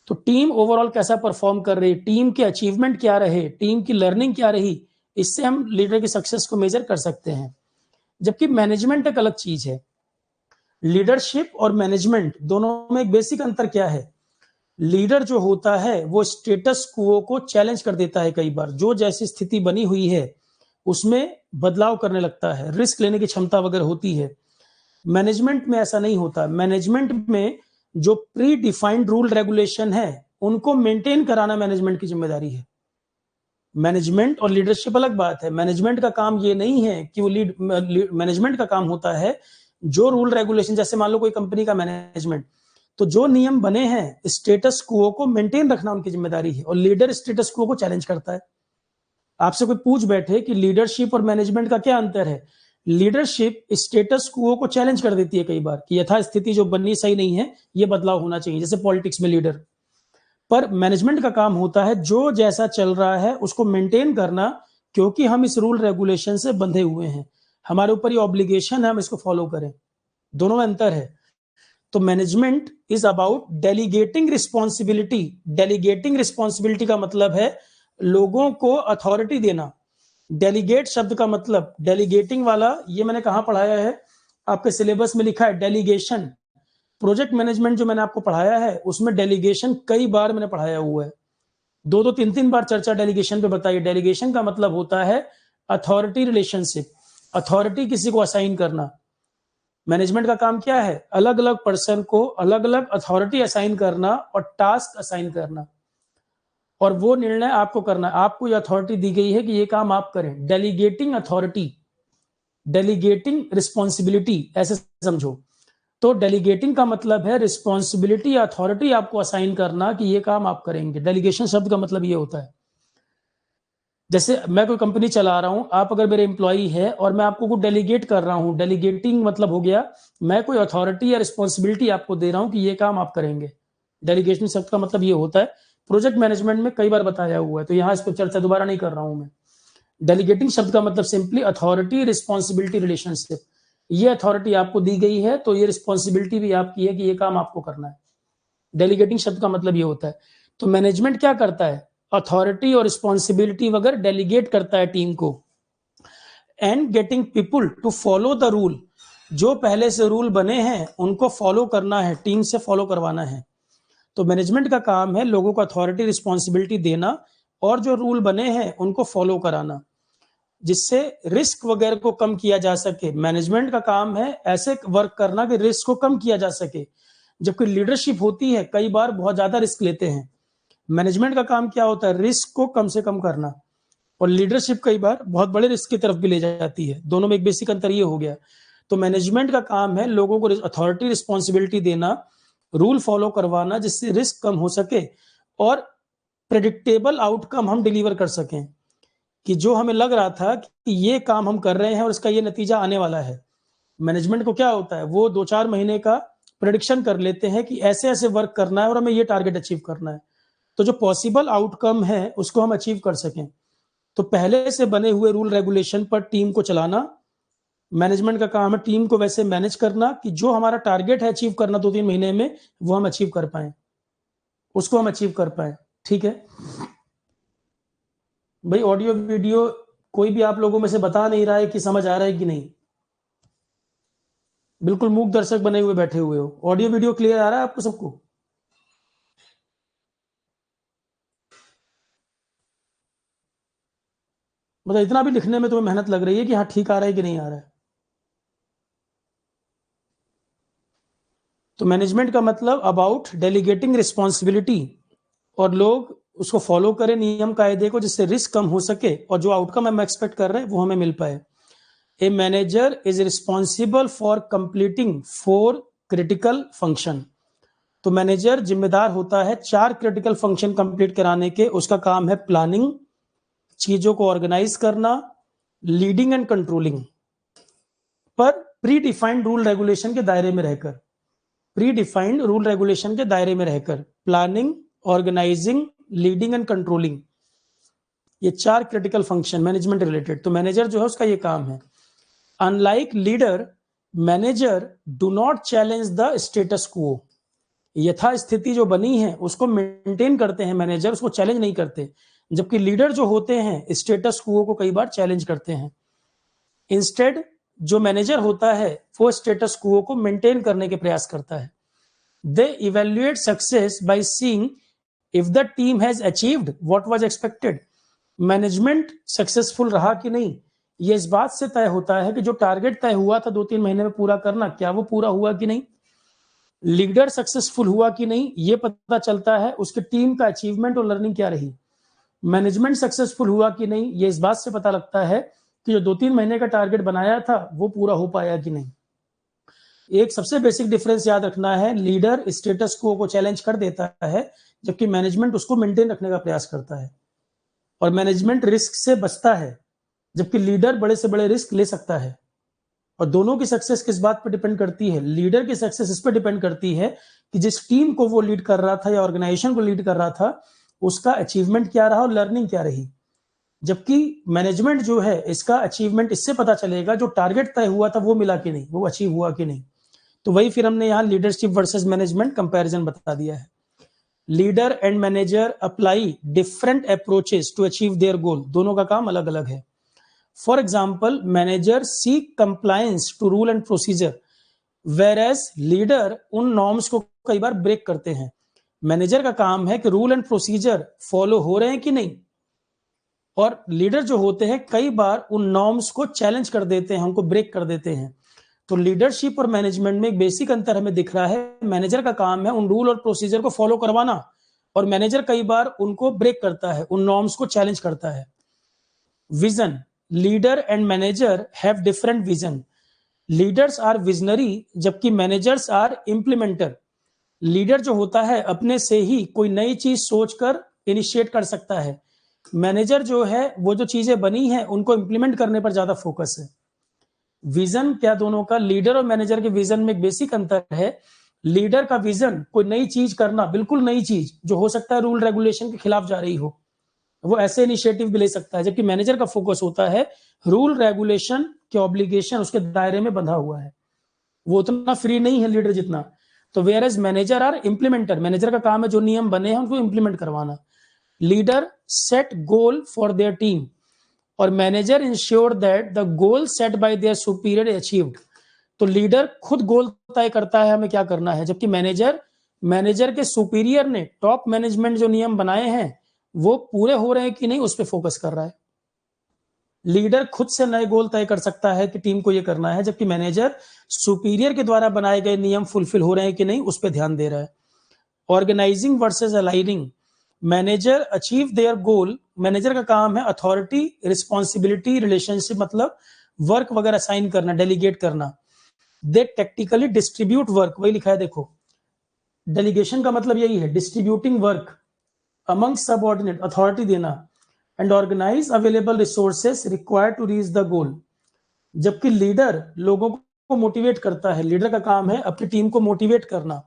तो टीम ओवरऑल कैसा परफॉर्म कर रही, टीम के अचीवमेंट क्या रहे, टीम की लर्निंग क्या रही, इससे हम लीडर की सक्सेस को मेजर कर सकते हैं। जबकि मैनेजमेंट एक अलग चीज है। लीडरशिप और मैनेजमेंट दोनों में एक बेसिक अंतर क्या है? लीडर जो होता है वो स्टेटस क्वो को चैलेंज कर देता है, कई बार जो जैसी स्थिति बनी हुई है उसमें बदलाव करने लगता है, रिस्क लेने की क्षमता वगैरह होती है। मैनेजमेंट में ऐसा नहीं होता। मैनेजमेंट में जो प्री डिफाइंड रूल रेगुलेशन है उनको मेंटेन कराना मैनेजमेंट की जिम्मेदारी है। मैनेजमेंट और लीडरशिप अलग बात है। मैनेजमेंट का काम ये नहीं है कि वो मैनेजमेंट का काम होता है जो रूल रेगुलेशन, जैसे मान लो कोई कंपनी का मैनेजमेंट, तो जो नियम बने हैं स्टेटस क्वो को मेंटेन रखना उनकी जिम्मेदारी है, और लीडर स्टेटस क्वो को चैलेंज करता है। आपसे कोई पूछ बैठे कि लीडरशिप और मैनेजमेंट का क्या अंतर है, लीडरशिप स्टेटस क्वो को चैलेंज कर देती है कई बार कि यथास्थिति जो बननी सही नहीं है, ये बदलाव होना चाहिए, जैसे पॉलिटिक्स में लीडर। पर मैनेजमेंट का काम होता है जो जैसा चल रहा है उसको मेंटेन करना, क्योंकि हम इस रूल रेगुलेशन से बंधे हुए हैं, हमारे ऊपर ये ऑब्लिगेशन है हम इसको फॉलो करें। दोनों में अंतर है। तो management is about delegating responsibility. Delegating responsibility का मतलब है लोगों को अथॉरिटी देना। डेलीगेट शब्द का मतलब, डेलीगेटिंग वाला ये मैंने कहां पढ़ाया है, आपके सिलेबस में लिखा है डेलीगेशन। प्रोजेक्ट मैनेजमेंट जो मैंने आपको पढ़ाया है उसमें डेलीगेशन कई बार मैंने पढ़ाया हुआ है, 2-2 3-3 बार चर्चा डेलीगेशन पे बताई। डेलीगेशन का मतलब होता है अथॉरिटी रिलेशनशिप, अथॉरिटी किसी को असाइन करना। मैनेजमेंट का काम क्या है? अलग अलग पर्सन को अलग अलग अथॉरिटी असाइन करना और टास्क असाइन करना, और वो निर्णय आपको करना है। आपको ये अथॉरिटी दी गई है कि ये काम आप करें। डेलीगेटिंग अथॉरिटी, डेलीगेटिंग रिस्पॉन्सिबिलिटी, ऐसे समझो। तो डेलीगेटिंग का मतलब है रिस्पॉन्सिबिलिटी, अथॉरिटी आपको असाइन करना कि ये काम आप करेंगे। डेलीगेशन शब्द का मतलब ये होता है, जैसे मैं कोई कंपनी चला रहा हूं, आप अगर मेरे एम्प्लॉई है और मैं आपको कुछ डेलीगेट कर रहा हूं, डेलीगेटिंग मतलब हो गया मैं कोई अथॉरिटी या रिस्पॉन्सिबिलिटी आपको दे रहा हूं कि ये काम आप करेंगे। डेलीगेशन शब्द का मतलब ये होता है। प्रोजेक्ट मैनेजमेंट में कई बार बताया हुआ है, तो यहाँ इस पर चर्चा दोबारा नहीं कर रहा हूं मैं। डेलीगेटिंग शब्द का मतलब सिंपली अथॉरिटी रिस्पॉन्सिबिलिटी रिलेशनशिप। ये अथॉरिटी आपको दी गई है तो ये रिस्पॉन्सिबिलिटी भी आपकी है कि ये काम आपको करना है। डेलीगेटिंग शब्द का मतलब ये होता है। तो मैनेजमेंट क्या करता है? अथॉरिटी और रिस्पॉन्सिबिलिटी वगैरह डेलीगेट करता है टीम को। And getting people to follow the rule, जो पहले से रूल बने हैं उनको फॉलो करना है, टीम से फॉलो करवाना है। तो मैनेजमेंट का काम है लोगों को अथॉरिटी रिस्पॉन्सिबिलिटी देना और जो रूल बने हैं उनको फॉलो कराना, जिससे रिस्क वगैरह को कम किया जा सके। मैनेजमेंट का काम है ऐसे वर्क करना कि रिस्क को कम किया जा सके, जबकि लीडरशिप होती है कई बार बहुत ज्यादा रिस्क लेते हैं। मैनेजमेंट का काम क्या होता है? रिस्क को कम से कम करना, और लीडरशिप कई बार बहुत बड़े रिस्क की तरफ भी ले जाती है। दोनों में एक बेसिक अंतर ये हो गया। तो मैनेजमेंट का काम है लोगों को अथॉरिटी रिस्पॉन्सिबिलिटी देना, रूल फॉलो करवाना, जिससे रिस्क कम हो सके और प्रेडिक्टेबल आउटकम हम डिलीवर कर सकें, कि जो हमें लग रहा था कि ये काम हम कर रहे हैं और इसका ये नतीजा आने वाला है। मैनेजमेंट को क्या होता है? वो 2-4 महीने का प्रेडिक्शन कर लेते हैं कि ऐसे ऐसे वर्क करना है और हमें ये टारगेट अचीव करना है, तो जो पॉसिबल आउटकम है उसको हम अचीव कर सकें। तो पहले से बने हुए रूल रेगुलेशन पर टीम को चलाना, मैनेजमेंट का काम है टीम को वैसे मैनेज करना कि जो हमारा टारगेट है अचीव करना 2-3 महीने में, वो हम अचीव कर पाए, उसको हम अचीव कर पाए। ठीक है भाई, ऑडियो वीडियो कोई भी आप लोगों में से बता नहीं रहा है कि समझ आ रहा है कि नहीं? बिल्कुल मूक दर्शक बने हुए बैठे हुए हो। ऑडियो वीडियो क्लियर आ रहा है आपको सबको? मतलब इतना भी लिखने में तुम्हें मेहनत लग रही है कि हाँ ठीक आ रहा है कि नहीं आ रहा है? तो मैनेजमेंट का मतलब अबाउट डेलीगेटिंग रिस्पॉन्सिबिलिटी, और लोग उसको फॉलो करें नियम कायदे को, जिससे रिस्क कम हो सके और जो आउटकम हम एक्सपेक्ट कर रहे हैं वो हमें मिल पाए। A manager is responsible for completing 4 critical function. तो मैनेजर जिम्मेदार होता है 4 क्रिटिकल फंक्शन कंप्लीट कराने के। उसका काम है प्लानिंग, चीजों को ऑर्गेनाइज करना, लीडिंग एंड कंट्रोलिंग, पर प्री डिफाइंड रूल रेगुलेशन के दायरे में रहकर। प्री डिफाइंड रूल रेगुलेशन के दायरे में रहकर planning, organizing, leading and controlling, ये 4 क्रिटिकल फंक्शन मैनेजमेंट रिलेटेड। तो मैनेजर जो है उसका ये काम है। Unlike leader, manager do not challenge the status quo. यथा स्थिति जो बनी है उसको मेंटेन करते हैं मैनेजर, उसको चैलेंज नहीं करते, जबकि लीडर जो होते हैं स्टेटस क्वो को कई बार चैलेंज करते हैं। इंस्टेड जो मैनेजर होता है वो स्टेटस क्वो को मेंटेन करने के प्रयास करता है। They evaluate success by seeing if the team has achieved what was expected. Management successful रहा कि नहीं, ये इस बात से तय होता है कि जो टारगेट तय हुआ था 2-3 महीने में पूरा करना, क्या वो पूरा हुआ कि नहीं। लीडर सक्सेसफुल हुआ कि नहीं ये पता चलता है उसकी टीम का अचीवमेंट और लर्निंग क्या रही। मैनेजमेंट सक्सेसफुल हुआ कि नहीं ये इस बात से पता लगता है कि जो 2-3 महीने का टारगेट बनाया था वो पूरा हो पाया कि नहीं। एक सबसे बेसिक डिफरेंस याद रखना है, लीडर स्टेटस को चैलेंज कर देता है, जबकि मैनेजमेंट उसको मेंटेन रखने का प्रयास करता है। और मैनेजमेंट रिस्क से बचता है, जबकि लीडर बड़े से बड़े रिस्क ले सकता है। और दोनों की सक्सेस किस बात पर डिपेंड करती है? लीडर की सक्सेस इस पर डिपेंड करती है कि जिस टीम को वो लीड कर रहा था या ऑर्गेनाइजेशन को लीड कर रहा था उसका अचीवमेंट क्या रहा और लर्निंग क्या रही। जबकि मैनेजमेंट जो है इसका अचीवमेंट इससे पता चलेगा जो टारगेट तय हुआ था वो मिला कि नहीं, वो अचीव हुआ कि नहीं। तो वही फिर हमने यहाँ लीडरशिप वर्सेस मैनेजमेंट कंपैरिजन बता दिया है। Leader and manager apply different approaches to achieve their goal, दोनों का काम अलग अलग है। For example manager seek compliance to rule and procedure, whereas leader उन नॉर्म्स को कई बार ब्रेक करते हैं। मैनेजर का काम है कि रूल एंड प्रोसीजर फॉलो हो रहे हैं कि नहीं, और लीडर जो होते हैं कई बार उन नॉर्म्स को चैलेंज कर देते हैं, उनको ब्रेक कर देते हैं। तो लीडरशिप और मैनेजमेंट में एक बेसिक अंतर हमें दिख रहा है। मैनेजर का काम है उन रूल और प्रोसीजर को फॉलो करवाना, और मैनेजर कई बार उनको ब्रेक करता है, उन नॉर्म्स को चैलेंज करता है। Vision, leader and manager have different vision. Leaders are visionary जबकि मैनेजर्स आर इम्प्लीमेंटर। लीडर जो होता है अपने से ही कोई नई चीज सोचकर इनिशिएट कर सकता है। मैनेजर जो है वो जो चीजें बनी हैं उनको इंप्लीमेंट करने पर ज्यादा फोकस है। विजन क्या दोनों का, लीडर और मैनेजर के विजन में एक बेसिक अंतर है। लीडर का विजन कोई नई चीज करना, बिल्कुल नई चीज जो हो सकता है रूल रेगुलेशन के खिलाफ जा रही हो, वो ऐसे इनिशिएटिव भी ले सकता है। जबकि मैनेजर का फोकस होता है रूल रेगुलेशन के ऑब्लिगेशन उसके दायरे में बंधा हुआ है, वो उतना फ्री नहीं है लीडर जितना। तो whereas manager are implementer, manager का काम है जो नियम बने हैं उनको इंप्लीमेंट करवाना। Leader set goal for their team और manager ensure that the goal set by their superior achieved. तो लीडर खुद गोल तय करता है हमें क्या करना है, जबकि मैनेजर के सुपीरियर ने, टॉप मैनेजमेंट जो नियम बनाए हैं वो पूरे हो रहे हैं कि नहीं उस पर फोकस कर रहा है। लीडर खुद से नए गोल तय कर सकता है कि टीम को ये करना है, जबकि मैनेजर सुपीरियर के द्वारा बनाए गए नियम फुलफिल हो रहे हैं कि नहीं उस पर ध्यान दे रहा है। Organising versus aligning, manager achieve their goal. Manager का काम है अथॉरिटी, रिस्पॉन्सिबिलिटी, रिलेशनशिप, मतलब वर्क वगैरह साइन करना, डेलीगेट करना। दे टेक्टिकली डिस्ट्रीब्यूट वर्क, वही लिखा है देखो, डेलीगेशन का मतलब यही है, distributing work among subordinate, authority देना, and organize available resources required to reach the goal. जबकि लीडर लोगों को मोटिवेट करता है, लीडर का काम है अपनी टीम को मोटिवेट करना।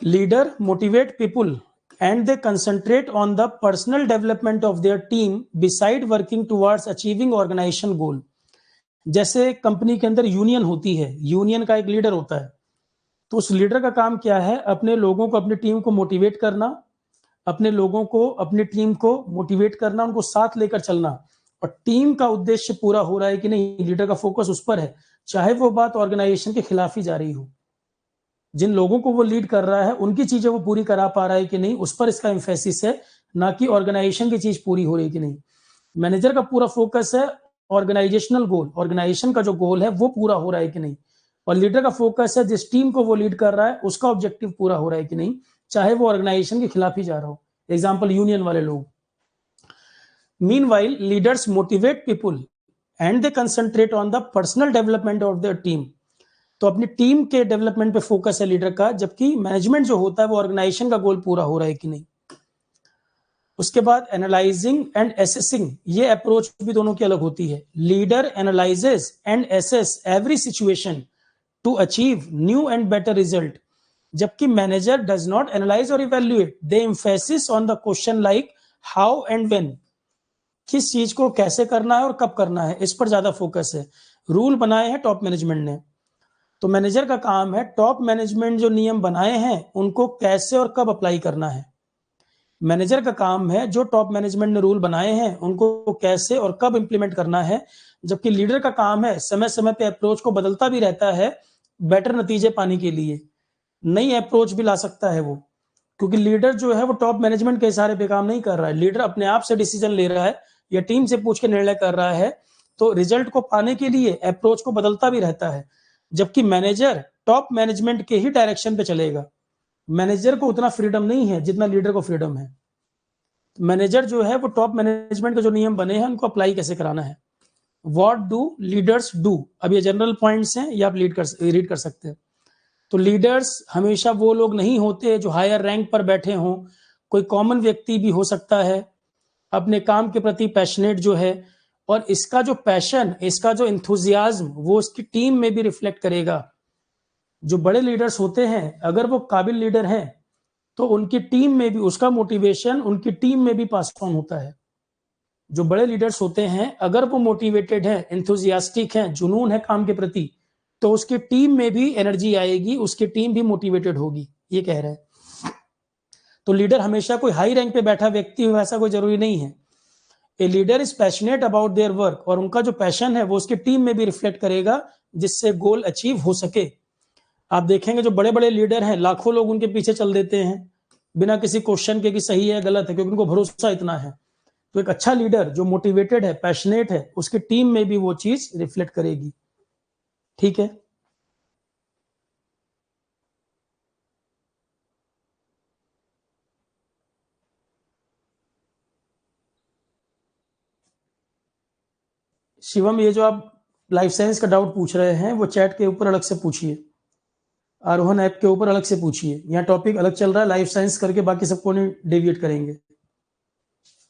Leader motivate people and they concentrate on the personal development of their team beside working towards achieving organization goal। जैसे कंपनी के अंदर यूनियन होती है, यूनियन का एक लीडर होता है, तो उस लीडर का काम क्या है, अपने लोगों को, अपनी टीम को मोटिवेट करना, अपने लोगों को, अपनी टीम को मोटिवेट करना, उनको साथ लेकर चलना, और टीम का उद्देश्य पूरा हो रहा है कि नहीं, लीडर का फोकस उस पर है, चाहे वो बात ऑर्गेनाइजेशन के खिलाफ ही जा रही हो। जिन लोगों को वो लीड कर रहा है उनकी चीजें वो पूरी करा पा रहा है कि नहीं, उस पर इसका एम्फेसिस है, ना कि ऑर्गेनाइजेशन की चीज पूरी हो रही है कि नहीं। मैनेजर का पूरा फोकस है ऑर्गेनाइजेशनल गोल, ऑर्गेनाइजेशन का जो गोल है वो पूरा हो रहा है कि नहीं, और लीडर का फोकस है जिस टीम को वो लीड कर रहा है उसका ऑब्जेक्टिव पूरा हो रहा है कि नहीं, चाहे वो ऑर्गेनाइजेशन के खिलाफ ही जा रहा हो। एग्जाम्पल यूनियन वाले लोग। Meanwhile leaders motivate people and they concentrate on the personal development of their team. तो अपनी टीम के डेवलपमेंट पे फोकस है लीडर का, जबकि मैनेजमेंट जो होता है वो ऑर्गेनाइजेशन का गोल पूरा हो रहा है कि नहीं। उसके बाद एनालाइजिंग एंड एसेसिंग, ये अप्रोच भी दोनों की अलग होती है। Leader analyses and assesses every situation to achieve new and better result, जबकि मैनेजर डज नॉट एनालाइज और evaluate, they emphasis on the question like how and when, किस चीज को कैसे करना है और कब करना है, इस पर ज्यादा फोकस है। रूल बनाए हैं टॉप मैनेजमेंट ने, तो मैनेजर का काम है टॉप मैनेजमेंट जो नियम बनाए हैं उनको कैसे और कब अप्लाई करना है। मैनेजर का काम है जो टॉप मैनेजमेंट ने रूल बनाए हैं उनको कैसे और कब इंप्लीमेंट करना है, जबकि लीडर का काम है समय समय पे अप्रोच को बदलता भी रहता है बेटर नतीजे पाने के लिए, नई अप्रोच भी ला सकता है वो, क्योंकि लीडर जो है वो टॉप मैनेजमेंट के इशारे पे काम नहीं कर रहा है, लीडर अपने आप से डिसीजन ले रहा है या टीम से पूछ के निर्णय कर रहा है, तो रिजल्ट को पाने के लिए अप्रोच को बदलता भी रहता है। जबकि मैनेजर टॉप मैनेजमेंट के ही डायरेक्शन पे चलेगा, मैनेजर को उतना फ्रीडम नहीं है जितना लीडर को फ्रीडम है। मैनेजर जो है वो टॉप मैनेजमेंट के जो नियम बने हैं उनको अप्लाई कैसे कराना है। व्हाट डू लीडर्स डू, अब ये जनरल पॉइंट्स हैं, ये आप रीड कर सकते हैं। तो लीडर्स हमेशा वो लोग नहीं होते जो हायर रैंक पर बैठे हों, कोई कॉमन व्यक्ति भी हो सकता है अपने काम के प्रति पैशनेट जो है, और इसका जो पैशन, इसका जो इंथुजियाज्म वो उसकी टीम में भी रिफ्लेक्ट करेगा। जो बड़े लीडर्स होते हैं अगर वो काबिल लीडर हैं तो उनकी टीम में भी उसका मोटिवेशन उनकी टीम में भी पास ऑन होता है। जो बड़े लीडर्स होते हैं अगर वो मोटिवेटेड हैं, एंथुजियास्टिक हैं, जुनून है काम के प्रति, तो उसकी टीम में भी एनर्जी आएगी, उसकी टीम भी मोटिवेटेड होगी, ये कह रहे हैं। तो लीडर हमेशा कोई हाई रैंक पे बैठा व्यक्ति हो ऐसा कोई जरूरी नहीं है। A leader is passionate about their work, और उनका जो पैशन है वो उसके टीम में भी रिफ्लेक्ट करेगा, जिससे गोल अचीव हो सके। आप देखेंगे जो बड़े बड़े लीडर हैं, लाखों लोग उनके पीछे चल देते हैं बिना किसी क्वेश्चन के कि सही है गलत है, क्योंकि उनको भरोसा इतना है। तो एक अच्छा लीडर जो मोटिवेटेड है, पैशनेट है, उसकी टीम में भी वो चीज रिफ्लेक्ट करेगी। ठीक है, शिवम, ये जो आप लाइफ साइंस का डाउट पूछ रहे हैं वो चैट के ऊपर अलग से पूछिए, आरोहन ऐप के ऊपर अलग से पूछिए। यहाँ टॉपिक अलग चल रहा है, लाइफ साइंस करके बाकी सबको नहीं डेविएट करेंगे।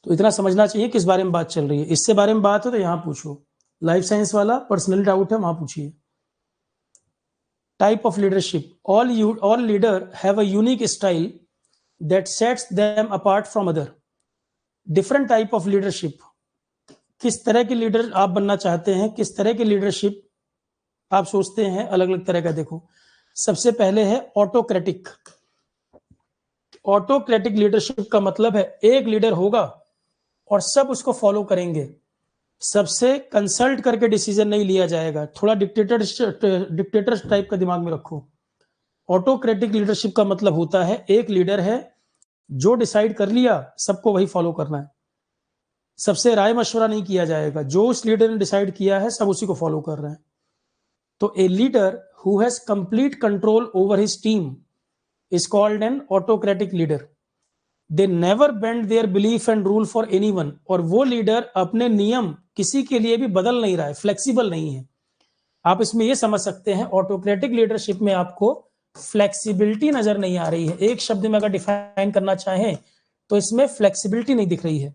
तो इतना समझना चाहिए किस बारे में बात चल रही है। इससे बारे में बात हो तो यहाँ पूछो, लाइफ साइंस वाला पर्सनल डाउट है वहां पूछिए। Type of leadership, all leader have a unique style that sets them apart from other. Different type of leadership, किस तरह के लीडर आप बनना चाहते हैं, किस तरह की लीडरशिप आप सोचते हैं, अलग अलग तरह का। देखो, सबसे पहले है ऑटोक्रेटिक। ऑटोक्रेटिक लीडरशिप का मतलब है एक लीडर होगा और सब उसको फॉलो करेंगे, सबसे कंसल्ट करके डिसीजन नहीं लिया जाएगा। थोड़ा डिक्टेटर टाइप का दिमाग में रखो। ऑटोक्रेटिक लीडरशिप का मतलब होता है एक लीडर है, जो डिसाइड कर लिया सबको वही फॉलो करना है, सबसे राय मशवरा नहीं किया जाएगा, जो उस लीडर ने डिसाइड किया है सब उसी को फॉलो कर रहे हैं। तो a leader who has complete control over his team is called an autocratic leader. They never bend their belief and rule for anyone. और वो लीडर अपने नियम किसी के लिए भी बदल नहीं रहा है, फ्लेक्सिबल नहीं है। आप इसमें ये समझ सकते हैं, ऑटोक्रेटिक लीडरशिप में आपको फ्लेक्सिबिलिटी नजर नहीं आ रही है। एक शब्द में अगर डिफाइन करना चाहें तो इसमें फ्लेक्सिबिलिटी नहीं दिख रही है।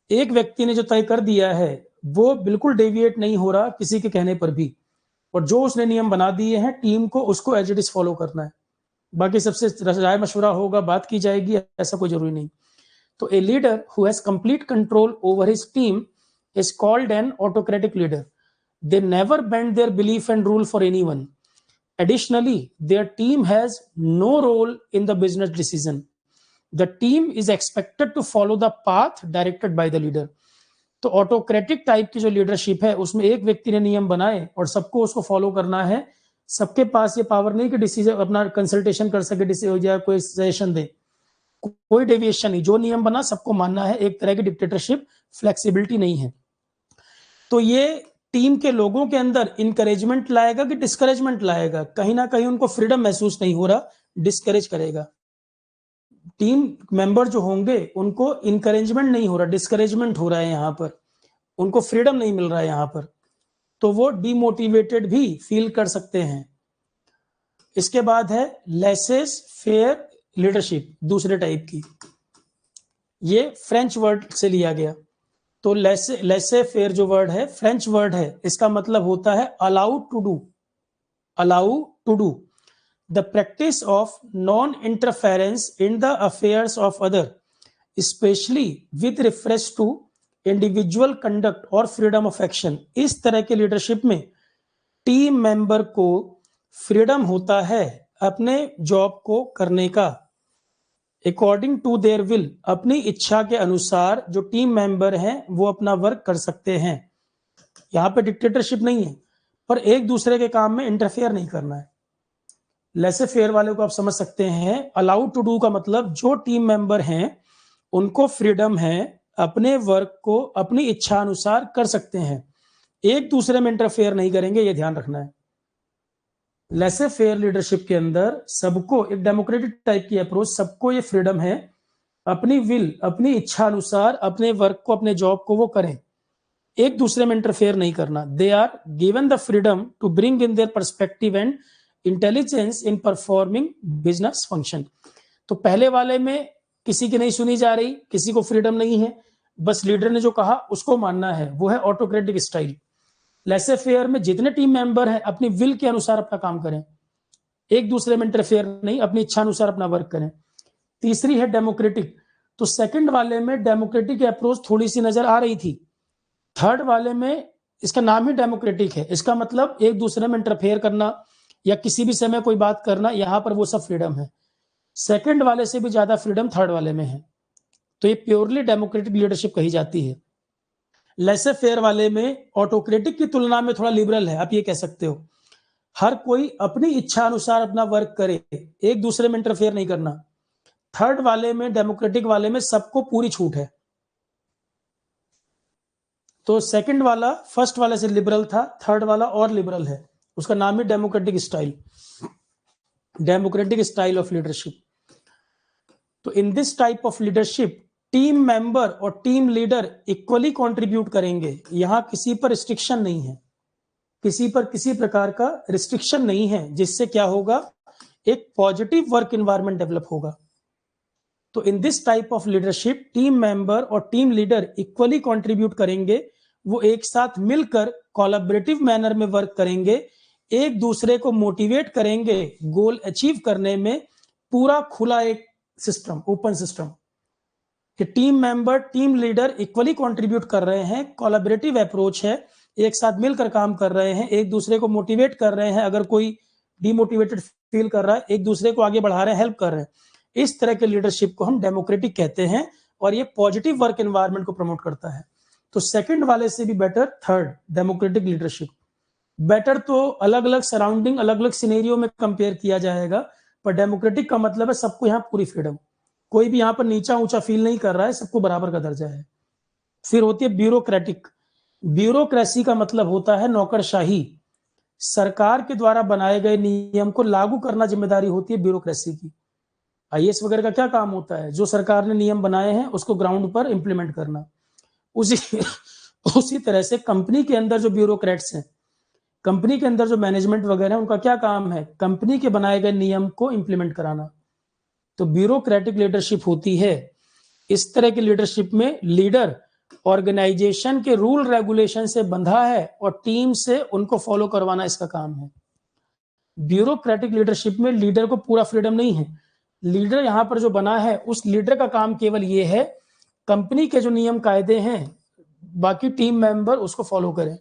एक व्यक्ति ने जो तय कर दिया है वो बिल्कुल डेविएट नहीं हो रहा किसी के कहने पर भी, और जो उसने नियम बना दिए हैं टीम को उसको एज इट इज फॉलो करना है। बाकी सबसे राय मशवरा होगा, बात की जाएगी, ऐसा कोई जरूरी नहीं। तो a leader who has complete control over his team is called an autocratic leader. They never bend their belief and rule for anyone. Additionally, their team has no role in the business decision. The team is expected to follow the path directed by the leader. तो ऑटोक्रेटिक टाइप की जो लीडरशिप है उसमें एक व्यक्ति ने नियम बनाए और सबको उसको फॉलो करना है। सबके पास ये पावर नहीं कि डिसीजन अपना कंसल्टेशन कर सके या कोई सजेशन दे, कोई डेविएशन नहीं, जो नियम बना सबको मानना है। एक तरह की डिक्टेटरशिप, फ्लेक्सिबिलिटी नहीं है। तो ये टीम के लोगों के अंदर इंकरेजमेंट लाएगा कि डिस्करेजमेंट लाएगा? कहीं ना कहीं उनको फ्रीडम महसूस नहीं हो रहा, डिस्करेज करेगा। टीम मेंबर जो होंगे उनको इंकरेजमेंट नहीं हो रहा, डिस्करेजमेंट हो रहा है, यहाँ पर उनको फ्रीडम नहीं मिल रहा है यहाँ पर, तो वो डिमोटिवेटेड भी फील कर सकते हैं। इसके बाद है लेसेस फेयर लीडरशिप, दूसरे टाइप की। ये फ्रेंच वर्ड से लिया गया। तो लेसे फेयर जो वर्ड है फ्रेंच वर्ड है, इसका मतलब होता है allow to do. Allow to do the practice of non interference in the affairs of other, specially with reference to individual conduct और फ्रीडम ऑफ एक्शन। इस तरह के लीडरशिप में टीम मेंबर को फ्रीडम होता है अपने जॉब को करने का, अकॉर्डिंग टू देयर विल, अपनी इच्छा के अनुसार जो टीम मेंबर हैं वो अपना वर्क कर सकते हैं। यहाँ पे डिक्टेटरशिप नहीं है, पर एक दूसरे के काम में इंटरफेयर नहीं करना है। लेसे फेयर वाले को आप समझ सकते हैं। अलाउ टू डू का मतलब जो टीम मेंबर हैं उनको फ्रीडम है, अपने वर्क को अपनी इच्छा अनुसार कर सकते हैं, एक दूसरे में इंटरफेयर नहीं करेंगे, ये ध्यान रखना है। लेसे फेयर लीडरशिप के अंदर सबको, एक डेमोक्रेटिक टाइप की अप्रोच, सबको ये फ्रीडम है अपनी विल, अपनी इच्छा अनुसार अपने वर्क को, अपने जॉब को वो करें, एक दूसरे में इंटरफेयर नहीं करना। They are given the freedom to bring in their perspective and intelligence in performing business function. तो पहले वाले में किसी की नहीं सुनी जा रही, किसी को फ्रीडम नहीं है, बस लीडर ने जो कहा उसको मानना है, वो है ऑटोक्रेटिक स्टाइल। लेसे फेयर में जितने टीम मेंबर हैं अपनी विल के अनुसार अपना काम करें, एक दूसरे में इंटरफेयर नहीं, अपनी इच्छा अनुसार अपना वर्क करें। तीसरी है डेमोक्रेटिक। तो सेकंड वाले में डेमोक्रेटिक अप्रोच थोड़ी सी नजर आ रही थी, थर्ड वाले में इसका नाम ही डेमोक्रेटिक है, इसका मतलब एक दूसरे में इंटरफेयर करना या किसी भी समय कोई बात करना, यहां पर वो सब फ्रीडम है। सेकंड वाले से भी ज्यादा फ्रीडम थर्ड वाले में है, तो ये प्योरली डेमोक्रेटिक लीडरशिप कही जाती है। लेसे फेयर वाले में ऑटोक्रेटिक की तुलना में थोड़ा लिबरल है, आप ये कह सकते हो। हर कोई अपनी इच्छा अनुसार अपना वर्क करे, एक दूसरे में इंटरफेयर नहीं करना। थर्ड वाले में, डेमोक्रेटिक वाले में सबको पूरी छूट है। तो सेकंड वाला फर्स्ट वाले से लिबरल था, थर्ड वाला और लिबरल है, उसका नाम ही democratic style, democratic style of leadership. तो in this type of leadership team member और टीम लीडर इक्वली कंट्रीब्यूट करेंगे। यहां किसी पर रिस्ट्रिक्शन नहीं है, किसी पर किसी प्रकार का रिस्ट्रिक्शन नहीं है, जिससे क्या होगा, एक पॉजिटिव वर्क एनवायरनमेंट डेवलप होगा। तो in this type of leadership team member और टीम लीडर इक्वली कंट्रीब्यूट करेंगे, वो एक साथ मिलकर कोलैबोरेटिव मैनर में वर्क करेंगे, एक दूसरे को मोटिवेट करेंगे गोल अचीव करने में। पूरा खुला एक सिस्टम, ओपन सिस्टम, कि team member team leader equally contribute कर रहे हैं, कोलैबोरेटिव अप्रोच है, एक साथ मिलकर काम कर रहे हैं, एक दूसरे को मोटिवेट कर रहे हैं, अगर कोई डिमोटिवेटेड फील कर रहा है एक दूसरे को आगे बढ़ा रहे हैं, हेल्प कर रहे हैं। इस तरह के लीडरशिप को हम डेमोक्रेटिक कहते हैं, और ये पॉजिटिव वर्क एनवायरनमेंट को प्रमोट करता है। तो सेकंड वाले से भी better third, democratic leadership. Better तो अलग अलग सराउंडिंग, अलग अलग सिनेरियो में कंपेयर किया जाएगा, पर डेमोक्रेटिक का मतलब है सबको यहाँ पूरी फ्रीडम, कोई भी यहाँ पर नीचा ऊंचा फील नहीं कर रहा है, सबको बराबर का दर्जा है। फिर होती है ब्यूरोक्रेटिक। ब्यूरोक्रेसी का मतलब होता है नौकरशाही, सरकार के द्वारा बनाए गए नियम को लागू करना जिम्मेदारी होती है ब्यूरोक्रेसी की। आईएएस वगैरह का क्या काम होता है, जो सरकार ने नियम बनाए हैं उसको ग्राउंड पर इंप्लीमेंट करना। उसी तरह से कंपनी के अंदर जो ब्यूरोक्रेट्स हैं, कंपनी के अंदर जो मैनेजमेंट वगैरह है, उनका क्या काम है, कंपनी के बनाए गए नियम को इंप्लीमेंट कराना। तो ब्यूरोक्रेटिक लीडरशिप होती है। इस तरह की लीडरशिप में लीडर ऑर्गेनाइजेशन के रूल रेगुलेशन से बंधा है और टीम से उनको फॉलो करवाना इसका काम है। ब्यूरोक्रेटिक लीडरशिप में लीडर को पूरा फ्रीडम नहीं है। लीडर यहां पर जो बना है, उस लीडर का काम केवल ये है, कंपनी के जो नियम कायदे हैं बाकी टीम मेंबर उसको फॉलो करें,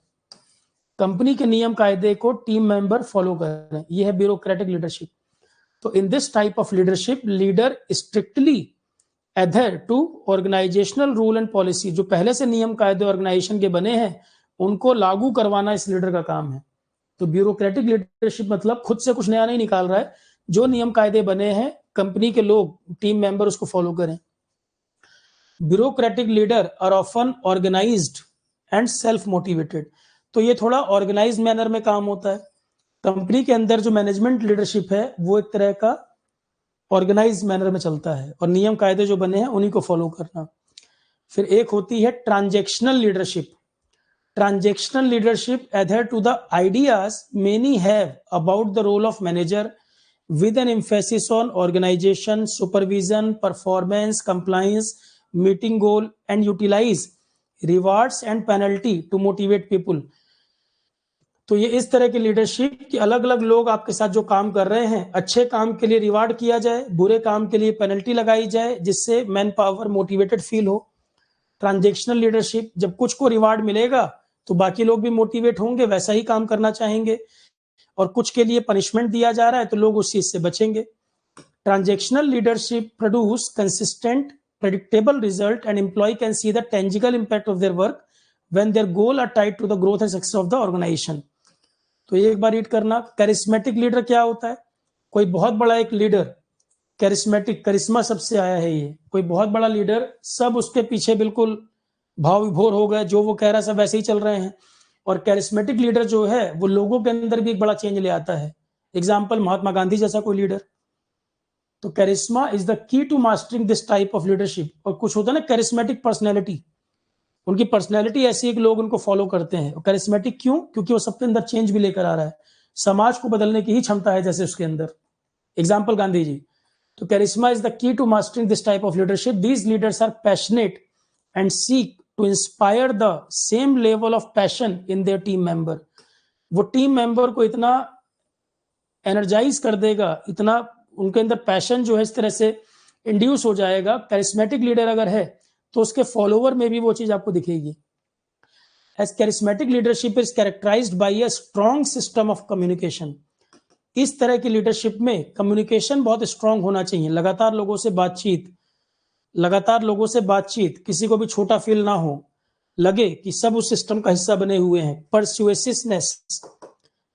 कंपनी के नियम कायदे को टीम मेंबर फॉलो करें। यह है ब्यूरोक्रेटिक लीडरशिप। तो in this type of leadership leader strictly adhere to organisational rule and policy. जो पहले से नियम कायदे ऑर्गेनाइजेशन के बने हैं उनको लागू करवाना इस लीडर का काम है। तो ब्यूरोक्रेटिक लीडरशिप मतलब खुद से कुछ नया नहीं निकाल रहा है, जो नियम कायदे बने हैं कंपनी के लोग, टीम मेंबर उसको फॉलो करें। Bureaucratic leader are often organised and self motivated. तो ये थोड़ा ऑर्गेनाइज मैनर में काम होता है। कंपनी के अंदर जो मैनेजमेंट लीडरशिप है वो एक तरह का ऑर्गेनाइज मैनर में चलता है, और नियम कायदे जो बने हैं उन्हीं को फॉलो करना। फिर एक होती है transactional leadership. Transactional leadership adhere to the ideas many have about the role of manager with an emphasis on organization, supervision, performance, compliance, meeting goal and utilize rewards and penalty to motivate people। तो ये इस तरह की लीडरशिप कि अलग अलग लोग आपके साथ जो काम कर रहे हैं, अच्छे काम के लिए रिवार्ड किया जाए, बुरे काम के लिए पेनल्टी लगाई जाए, जिससे मैन पावर मोटिवेटेड फील हो। ट्रांजैक्शनल लीडरशिप, जब कुछ को रिवार्ड मिलेगा तो बाकी लोग भी मोटिवेट होंगे, वैसा ही काम करना चाहेंगे, और कुछ के लिए पनिशमेंट दिया जा रहा है तो लोग उस चीज से बचेंगे। Transactional leadership produce consistent predictable result and employee can see the tangible impact of their work when their goal are tied to the growth and success of the organization। तो एक बार रीड करना। कैरिस्मेटिक लीडर क्या होता है, कोई बहुत बड़ा एक लीडर, कैरिस्मेटिक, करिश्मा सबसे आया है ये, कोई बहुत बड़ा लीडर, सब उसके पीछे बिल्कुल भाव विभोर हो गए, जो वो कह रहा है सब वैसे ही चल रहे हैं। और कैरिस्मेटिक लीडर जो है वो लोगों के अंदर भी एक बड़ा चेंज ले आता है। एग्जाम्पल महात्मा गांधी जैसा कोई लीडर। तो charisma is the key to mastering this type of leadership. और कुछ होता है ना कैरिस्मेटिक पर्सनैलिटी, उनकी पर्सनैलिटी ऐसी है कि लोग उनको फॉलो करते हैं। कैरिस्मेटिक क्यों? क्योंकि वो सबके अंदर चेंज भी लेकर आ रहा है, समाज को बदलने की ही क्षमता है जैसे उसके अंदर। एग्जाम्पल गांधी जी। तो charisma is the key to mastering this type of leadership. These leaders are passionate and seek to inspire the same level of passion in their team member. वो टीम मेंबर को इतना एनर्जाइज कर देगा, इतना उनके अंदर पैशन जो है इस तरह से इंड्यूस हो जाएगा। कैरिस्मेटिक लीडर अगर है तो उसके फॉलोवर में भी वो चीज आपको दिखेगी। As charismatic leadership is characterised by a strong system of communication. इस तरह की लीडरशिप में कम्युनिकेशन बहुत स्ट्रांग होना चाहिए, लगातार लोगों से बातचीत, किसी को भी छोटा फील ना हो, लगे कि सब उस सिस्टम का हिस्सा बने हुए हैं।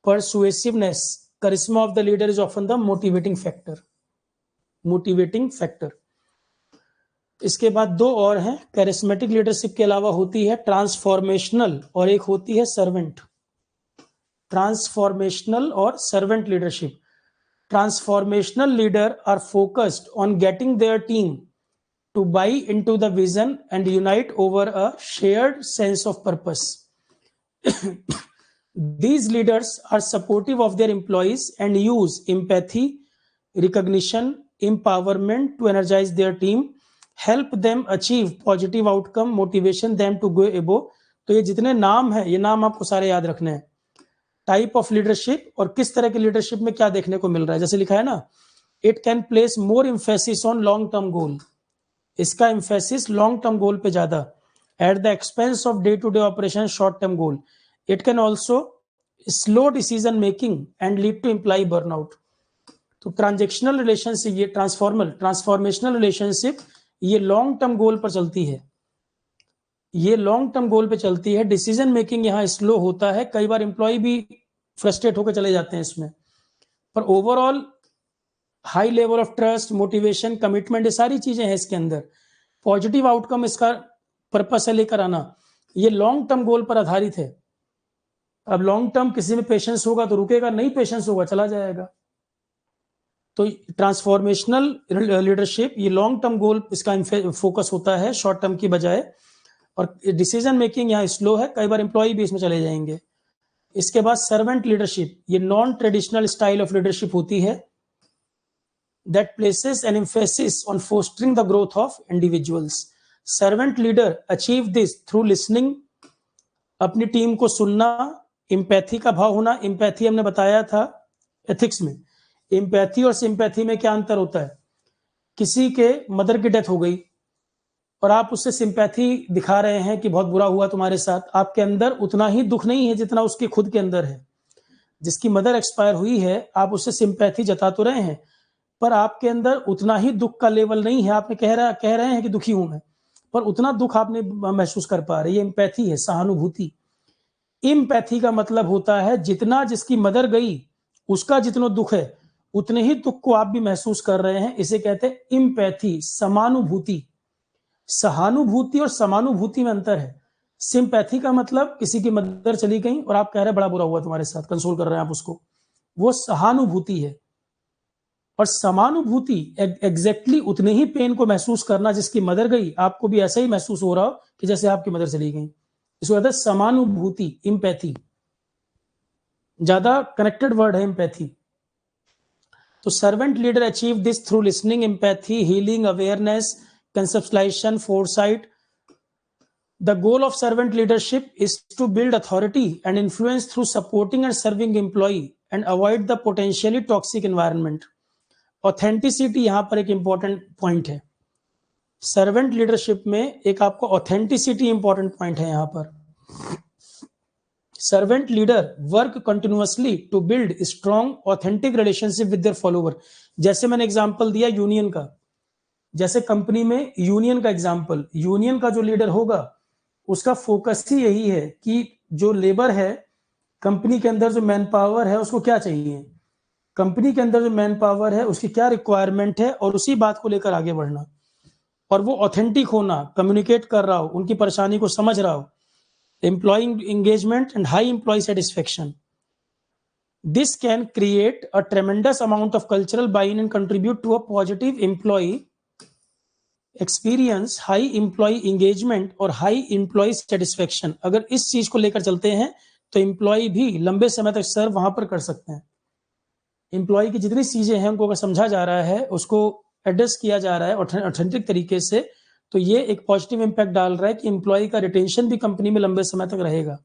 Persuasiveness, charisma of the leader is often the motivating factor. इसके बाद दो और हैं। कैरिस्मेटिक लीडरशिप के अलावा होती है ट्रांसफॉर्मेशनल और एक होती है सर्वेंट। ट्रांसफॉर्मेशनल और servant leadership. Transformational leaders are focused on getting their team to buy into the vision and unite over a shared sense of purpose. These leaders are supportive of their employees and use empathy, recognition, empowerment to energize their team, help them achieve positive outcome, motivation them to go above. तो ये जितने नाम हैं, ये नाम आपको सारे याद रखने हैं। टाइप ऑफ लीडरशिप और किस तरह की लीडरशिप में क्या देखने को मिल रहा है। जैसे लिखा है ना, it can place more emphasis on long term goal. इसका एम्फेसिस लॉन्ग टर्म गोल पे ज्यादा, at the expense of day to day operation short term goal. It can also slow decision making and lead to employee burnout. तो ट्रांजेक्शनल रिलेशनशिप, ये ट्रांसफॉर्मेशनल रिलेशनशिप ये लॉन्ग टर्म गोल पर चलती है, ये लॉन्ग टर्म गोल पे चलती है। डिसीजन मेकिंग यहाँ स्लो होता है, कई बार एम्प्लॉय भी फ्रस्ट्रेट होकर चले जाते हैं इसमें, पर overall high level of trust, motivation, commitment, ये सारी चीजें हैं इसके अंदर। पॉजिटिव आउटकम इसका पर्पस है लेकर आना, ये लॉन्ग टर्म गोल पर आधारित है। अब लॉन्ग टर्म किसी में पेशेंस होगा तो रुकेगा, नहीं पेशेंस होगा चला जाएगा। तो ट्रांसफॉर्मेशनल लीडरशिप ये लॉन्ग टर्म गोल इसका फोकस होता है शॉर्ट टर्म की बजाय, और डिसीजन मेकिंग यहाँ स्लो है, कई बार एम्प्लॉय भी इसमें चले जाएंगे। इसके बाद सर्वेंट लीडरशिप, ये non traditional style of leadership होती है, that places N emphasis on fostering the growth of individuals. Servant leader achieve this through listening, अपनी टीम को सुनना, एम्पैथी का भाव होना। एम्पैथी हमने बताया था एथिक्स में, एम्पैथी और सिंपैथी में क्या अंतर होता है। किसी के मदर की डेथ हो गई और आप उससे सिंपैथी दिखा रहे हैं कि बहुत बुरा हुआ तुम्हारे साथ, आपके अंदर उतना ही दुख नहीं है जितना उसके खुद के अंदर है। जिसकी मदर एक्सपायर हुई है, आप उससे सिंपैथी जता तो रहे हैं, पर आपके अंदर उतना ही दुख का लेवल नहीं है। आपने कह रहे हैं कि दुखी हूं मैं, पर उतना दुख आपने महसूस कर पा रहे। ये एम्पैथी है, सहानुभूति। इम्पैथी का मतलब होता है जितना जिसकी मदर गई उसका जितना दुख है उतने ही दुख को आप भी महसूस कर रहे हैं, इसे कहते हैं इम्पैथी, समानुभूति। सहानुभूति और समानुभूति में अंतर है। सिंपैथी का मतलब किसी की मदर चली गई और आप कह रहे हैं बड़ा बुरा हुआ तुम्हारे साथ, कंसोल कर रहे हैं आप उसको, वो सहानुभूति है। और समानुभूति एग्जैक्टली उतने ही पेन को महसूस करना जिसकी मदर गई, आपको भी ऐसा ही महसूस हो रहा हो कि जैसे आपकी मदर चली गई। इसको कहते हैं समानुभूति, इम्पैथी। ज्यादा कनेक्टेड वर्ड है इम्पैथी। तो servant leader achieve this through listening, empathy, healing, awareness, conceptualization, foresight. The goal of servant leadership is to build authority and influence through supporting and serving employee and avoid the potentially toxic environment. Authenticity यहाँ पर एक important point है। सर्वेंट लीडरशिप में एक आपको ऑथेंटिसिटी इंपॉर्टेंट पॉइंट है यहाँ पर। Servant leader work continuously to build strong authentic relationship with their follower. जैसे मैंने एग्जांपल दिया यूनियन का, जैसे कंपनी में यूनियन का एग्जांपल, यूनियन का जो लीडर होगा उसका फोकस ही यही है कि जो लेबर है, कंपनी के अंदर जो मैन पावर है उसको क्या चाहिए, कंपनी के अंदर जो मैन पावर है उसकी क्या रिक्वायरमेंट है, और उसी बात को लेकर आगे बढ़ना। और वो ऑथेंटिक होना, कम्युनिकेट कर रहा हो, उनकी परेशानी को समझ रहा हो। Employee engagement and high employee satisfaction, this can create a tremendous amount of cultural buy in and contribute to a positive employee experience, high employee engagement और हाई एम्प्लॉय सेटिस्फेक्शन। अगर इस चीज को लेकर चलते हैं तो एम्प्लॉय भी लंबे समय तक सर्व वहां पर कर सकते हैं। एम्प्लॉय की जितनी चीजें हैं उनको अगर समझा जा रहा है, उसको एड्रेस किया जा रहा है ऑथेंटिक तरीके से, तो ये एक पॉजिटिव इंपैक्ट डाल रहा है कि एम्प्लॉय का रिटेंशन भी कंपनी में लंबे समय तक रहेगा।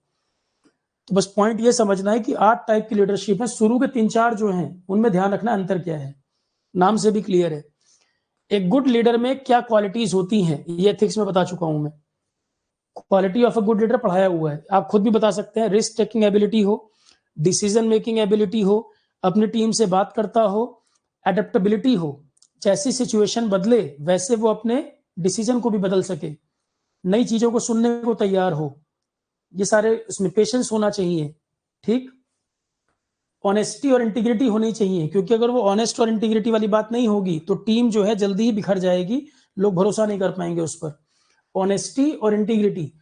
तो बस पॉइंट ये समझना है कि 8 टाइप की लीडरशिप है, शुरू के 3-4 जो हैं उनमें ध्यान रखना अंतर क्या है, नाम से भी क्लियर है। एक गुड लीडर में क्या क्वालिटीज होती हैं ये एथिक्स में बता चुका हूं मैं। Quality of a good leader पढ़ाया हुआ है, आप खुद भी बता सकते हैं। रिस्क टेकिंग एबिलिटी हो, डिसीजन मेकिंग एबिलिटी हो, अपनी टीम से बात करता हो, एडेप्टेबिलिटी हो, जैसी सिचुएशन बदले वैसे वो अपने डिसीजन को भी बदल सके, नई चीजों को सुनने को तैयार हो, ये सारे इसमें पेशेंस होना चाहिए, ठीक। ऑनेस्टी और इंटीग्रिटी होनी चाहिए, क्योंकि अगर वो ऑनेस्ट और इंटीग्रिटी वाली बात नहीं होगी तो टीम जो है जल्दी ही बिखर जाएगी, लोग भरोसा नहीं कर पाएंगे उस पर। ऑनेस्टी और इंटीग्रिटी,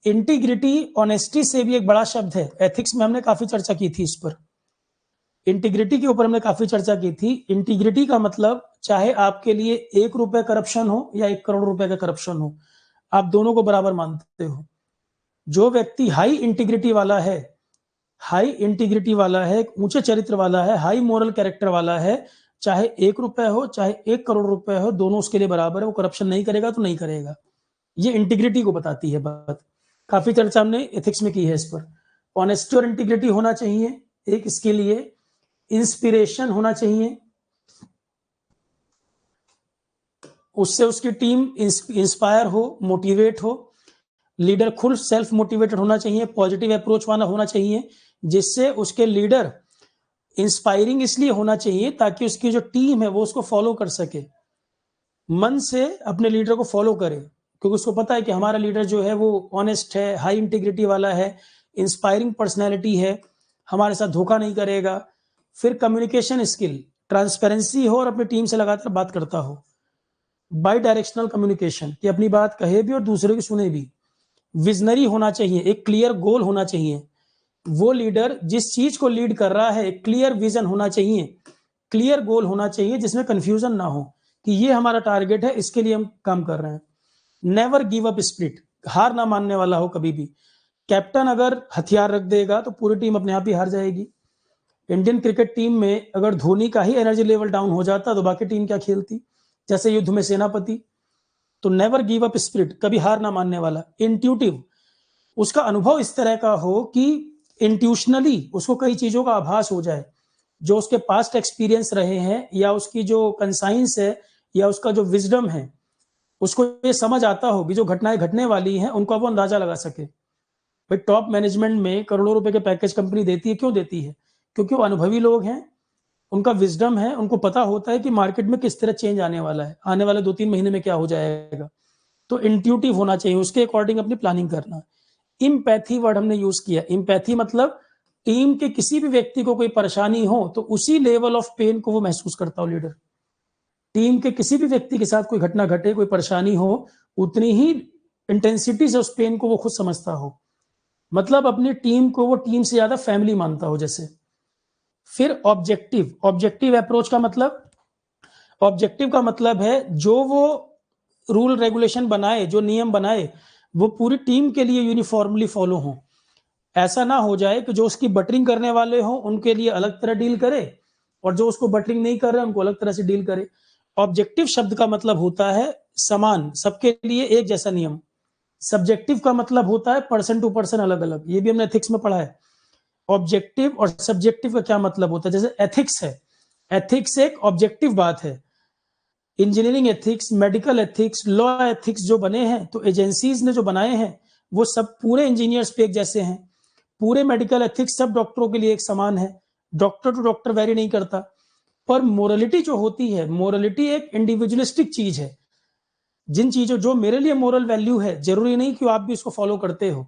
इंटीग्रिटी ऑनेस्टी से भी एक बड़ा शब्द है, एथिक्स में हमने काफी चर्चा की थी इस पर, इंटीग्रिटी के ऊपर हमने काफी चर्चा की थी। इंटीग्रिटी का मतलब चाहे आपके लिए 1 रुपए करप्शन हो या 1 करोड़ रुपए का करप्शन हो, आप दोनों को बराबर मानते हो। जो व्यक्ति हाई इंटीग्रिटी वाला है, हाई इंटीग्रिटी वाला है, ऊंचे चरित्र वाला है, हाई मोरल कैरेक्टर वाला है, चाहे 1 रुपए हो चाहे 1 करोड़ रुपए हो, दोनों उसके लिए बराबर है, वो करप्शन नहीं करेगा तो नहीं करेगा। ये इंटीग्रिटी को बताती है बात। काफी चर्चा हमने एथिक्स में की है इस पर। ऑनेस्टी और इंटीग्रिटी होना चाहिए एक, इसके लिए इंस्पिरेशन होना चाहिए, उससे उसकी टीम इंस्पायर हो, मोटिवेट हो। लीडर खुद सेल्फ मोटिवेटेड होना चाहिए, पॉजिटिव अप्रोच वाला होना चाहिए, जिससे उसके लीडर इंस्पायरिंग इसलिए होना चाहिए ताकि उसकी जो टीम है वो उसको फॉलो कर सके, मन से अपने लीडर को फॉलो करे, क्योंकि उसको पता है कि हमारा लीडर जो है वो ऑनेस्ट है, हाई इंटीग्रिटी वाला है, इंस्पायरिंग पर्सनैलिटी है, हमारे साथ धोखा नहीं करेगा। फिर कम्युनिकेशन स्किल, ट्रांसपेरेंसी हो और अपनी टीम से लगातार बात करता हो। बाई डायरेक्शनल कम्युनिकेशन, कि अपनी बात कहे भी और दूसरे की सुने भी। विजनरी होना चाहिए, एक क्लियर गोल होना चाहिए, वो लीडर जिस चीज को लीड कर रहा है क्लियर विजन होना चाहिए, क्लियर गोल होना चाहिए जिसमें कंफ्यूजन ना हो कि ये हमारा टारगेट है, इसके लिए हम काम कर रहे हैं। नेवर गिव अप स्पिरिट, हार ना मानने वाला हो कभी भी। कैप्टन अगर हथियार रख देगा तो पूरी टीम अपने आप ही हार जाएगी। इंडियन क्रिकेट टीम में अगर धोनी का ही एनर्जी लेवल डाउन हो जाता तो बाकी टीम क्या खेलती, जैसे युद्ध में सेनापति। तो नेवर गिव अप स्पिरिट, कभी हार ना मानने वाला। इंट्यूटिव, उसका अनुभव इस तरह का हो कि इंट्यूशनली उसको कई चीजों का आभास हो जाए, जो उसके पास्ट एक्सपीरियंस रहे हैं या उसकी जो कंसाइंस है या उसका जो विजडम है, उसको ये समझ आता हो कि जो घटनाएं घटने वाली हैं उनको वो अंदाजा लगा सके। भाई टॉप मैनेजमेंट में करोड़ों रुपए के पैकेज कंपनी देती है, क्यों देती है? क्योंकि वो अनुभवी लोग हैं, उनका विजडम है, उनको पता होता है कि मार्केट में किस तरह चेंज आने वाला है, आने वाले 2-3 महीने में क्या हो जाएगा। तो इंट्यूटिव होना चाहिए, उसके अकॉर्डिंग अपनी प्लानिंग करना। इम्पैथी वर्ड हमने यूज किया। इम्पैथी मतलब टीम के किसी भी व्यक्ति को कोई परेशानी हो तो उसी लेवल ऑफ पेन को वो महसूस करता हो लीडर। टीम के किसी भी व्यक्ति के साथ कोई घटना घटे, कोई परेशानी हो, उतनी ही इंटेंसिटी से उस पेन को वो खुद समझता हो, मतलब अपनी टीम को वो टीम से ज्यादा फैमिली मानता हो जैसे। फिर ऑब्जेक्टिव, ऑब्जेक्टिव अप्रोच का मतलब, ऑब्जेक्टिव का मतलब है जो वो रूल रेगुलेशन बनाए, जो नियम बनाए, वो पूरी टीम के लिए यूनिफॉर्मली फॉलो हो। ऐसा ना हो जाए कि जो उसकी बटरिंग करने वाले हो उनके लिए अलग तरह डील करे और जो उसको बटरिंग नहीं कर रहे उनको अलग तरह से डील करे। ऑब्जेक्टिव शब्द का मतलब होता है समान, सबके लिए एक जैसा नियम। सब्जेक्टिव का मतलब होता है पर्सन टू पर्सन अलग अलग, ये भी हमने एथिक्स में पढ़ा है। ऑब्जेक्टिव और सब्जेक्टिव का क्या मतलब होता है? जैसे एथिक्स है, एथिक्स एक ऑब्जेक्टिव बात है। Engineering ethics, medical ethics, law ethics जो बने हैं, तो एजेंसीज ने जो बनाए हैं वो सब पूरे इंजीनियर्स पे एक जैसे हैं। पूरे मेडिकल एथिक्स सब डॉक्टरों के लिए एक समान है, डॉक्टर टू डॉक्टर वेरी नहीं करता। पर मोरलिटी जो होती है, मोरलिटी एक इंडिविजुअलिस्टिक चीज है। जिन चीजों, जो मेरे लिए मोरल वैल्यू है, जरूरी नहीं कि आप भी उसको फॉलो करते हो।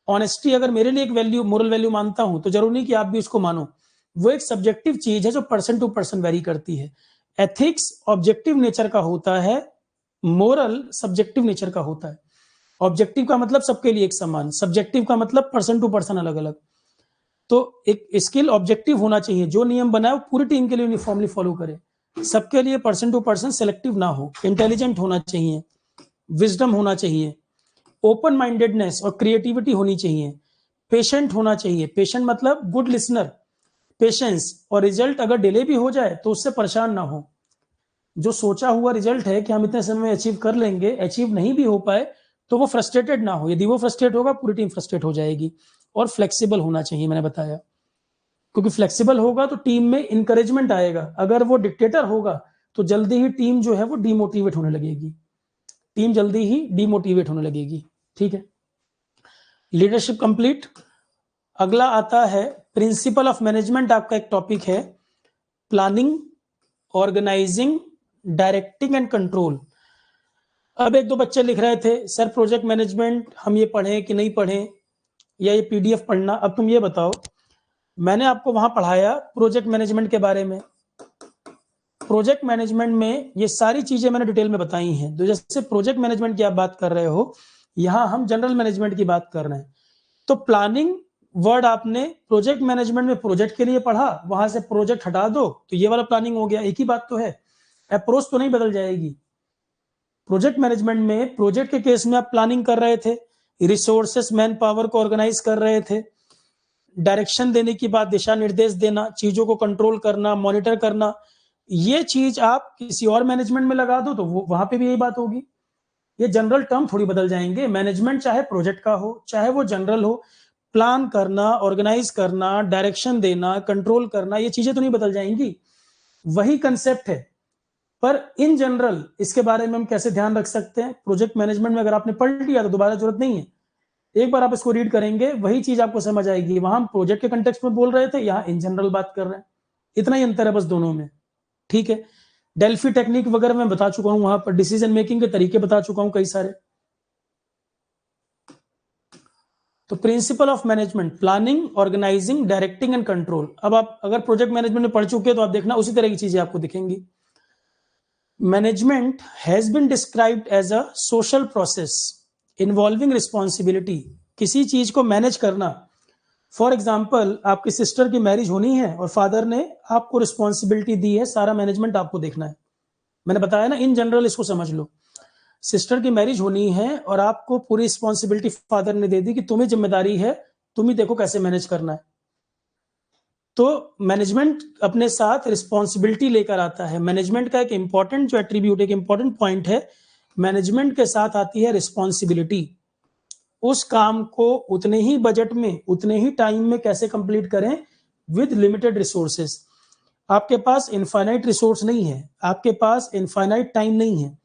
ऑनेस्टी अगर मेरे लिए एक वैल्यू, मोरल वैल्यू मानता हूं, तो जरूरी नहीं कि आप भी उसको मानो। वो एक सब्जेक्टिव चीज है जो पर्सन टू पर्सन वेरी करती है। एथिक्स ऑब्जेक्टिव नेचर का होता है, मोरल सब्जेक्टिव नेचर का होता है। ऑब्जेक्टिव का मतलब सबके लिए एक समान, सब्जेक्टिव का मतलब पर्सन टू पर्सन अलग अलग। तो एक स्किल ऑब्जेक्टिव होना चाहिए, जो नियम बनाए वो पूरी टीम के लिए यूनिफॉर्मली फॉलो करे, सबके लिए पर्सन टू पर्सन सेलेक्टिव ना हो। इंटेलिजेंट होना चाहिए, विजडम होना चाहिए, ओपन माइंडेडनेस और क्रिएटिविटी होनी चाहिए, पेशेंट होना चाहिए। पेशेंट मतलब गुड लिसनर, पेशेंस। और रिजल्ट अगर डिले भी हो जाए तो उससे परेशान ना हो। जो सोचा हुआ रिजल्ट है कि हम इतने समय में अचीव कर लेंगे, अचीव नहीं भी हो पाए तो वो फ्रस्ट्रेटेड ना हो। यदि वो फ्रस्ट्रेट होगा पूरी टीम फ्रस्ट्रेट हो जाएगी। और फ्लेक्सिबल होना चाहिए, मैंने बताया, क्योंकि फ्लेक्सिबल होगा तो टीम में इंकरेजमेंट आएगा। अगर वो डिक्टेटर होगा तो जल्दी ही टीम जो है वो डिमोटिवेट होने लगेगी, टीम जल्दी ही डिमोटिवेट होने लगेगी। ठीक है, लीडरशिप कंप्लीट। अगला आता है प्रिंसिपल ऑफ मैनेजमेंट, आपका एक टॉपिक है। Planning, organising, directing and control. अब एक दो बच्चे लिख रहे थे सर प्रोजेक्ट मैनेजमेंट हम ये पढ़ें कि नहीं पढ़ें, या ये पीडीएफ पढ़ना। अब तुम ये बताओ, मैंने आपको वहां पढ़ाया प्रोजेक्ट मैनेजमेंट के बारे में। प्रोजेक्ट मैनेजमेंट में ये सारी चीजें मैंने डिटेल में बताई हैं। तो जैसे प्रोजेक्ट मैनेजमेंट की आप बात कर रहे हो, यहां हम जनरल मैनेजमेंट की बात कर रहे हैं। तो प्लानिंग वर्ड आपने प्रोजेक्ट मैनेजमेंट में प्रोजेक्ट के लिए पढ़ा, वहां से प्रोजेक्ट हटा दो तो ये वाला प्लानिंग हो गया। एक ही बात तो है, अप्रोच तो नहीं बदल जाएगी। प्रोजेक्ट मैनेजमेंट में प्रोजेक्ट के केस में आप प्लानिंग कर रहे थे, रिसोर्सेस मैन पावर को ऑर्गेनाइज कर रहे थे, डायरेक्शन देने की बात, दिशा निर्देश देना, चीजों को कंट्रोल करना, मॉनिटर करना। ये चीज आप किसी और मैनेजमेंट में लगा दो तो वहां पे भी यही बात होगी। ये जनरल टर्म थोड़ी बदल जाएंगे। मैनेजमेंट चाहे प्रोजेक्ट का हो चाहे वो जनरल हो, प्लान करना, ऑर्गेनाइज करना, डायरेक्शन देना, कंट्रोल करना, ये चीजें तो नहीं बदल जाएंगी, वही कंसेप्ट है। पर इन जनरल इसके बारे में हम कैसे ध्यान रख सकते हैं, प्रोजेक्ट मैनेजमेंट में अगर आपने पढ़ लिया तो दोबारा जरूरत नहीं है। एक बार आप इसको रीड करेंगे वही चीज आपको समझ आएगी। वहां हम प्रोजेक्ट के कंटेक्स्ट में बोल रहे थे, यहाँ इन जनरल बात कर रहे हैं। इतना ही अंतर है बस दोनों में, ठीक है। डेल्फी टेक्निक वगैरह मैं बता चुका हूं, वहां पर डिसीजन मेकिंग के तरीके बता चुका हूं कई सारे। तो principle of management, planning, organising, directing and control. अब आप अगर प्रोजेक्ट मैनेजमेंट में पढ़ चुके हैं तो आप देखना उसी तरह की चीजें आपको दिखेंगी। Management has been described as a social process involving responsibility. किसी चीज को मैनेज करना, फॉर एग्जाम्पल आपकी सिस्टर की मैरिज होनी है और फादर ने आपको रिस्पॉन्सिबिलिटी दी है, सारा मैनेजमेंट आपको देखना है। मैंने बताया ना, इन जनरल इसको समझ लो। सिस्टर की मैरिज होनी है और आपको पूरी रिस्पॉन्सिबिलिटी फादर ने दे दी कि तुम्हें जिम्मेदारी है, तुम ही देखो कैसे मैनेज करना है। तो मैनेजमेंट अपने साथ रिस्पॉन्सिबिलिटी लेकर आता है। मैनेजमेंट का एक इंपॉर्टेंट जो एट्रीब्यूट, एक इंपॉर्टेंट पॉइंट है, मैनेजमेंट के साथ आती है रिस्पॉन्सिबिलिटी। उस काम को उतने ही बजट में, उतने ही टाइम में कैसे कंप्लीट करें विद लिमिटेड रिसोर्सेस। आपके पास इनफाइनाइट रिसोर्स नहीं है, आपके पास इनफाइनाइट टाइम नहीं है।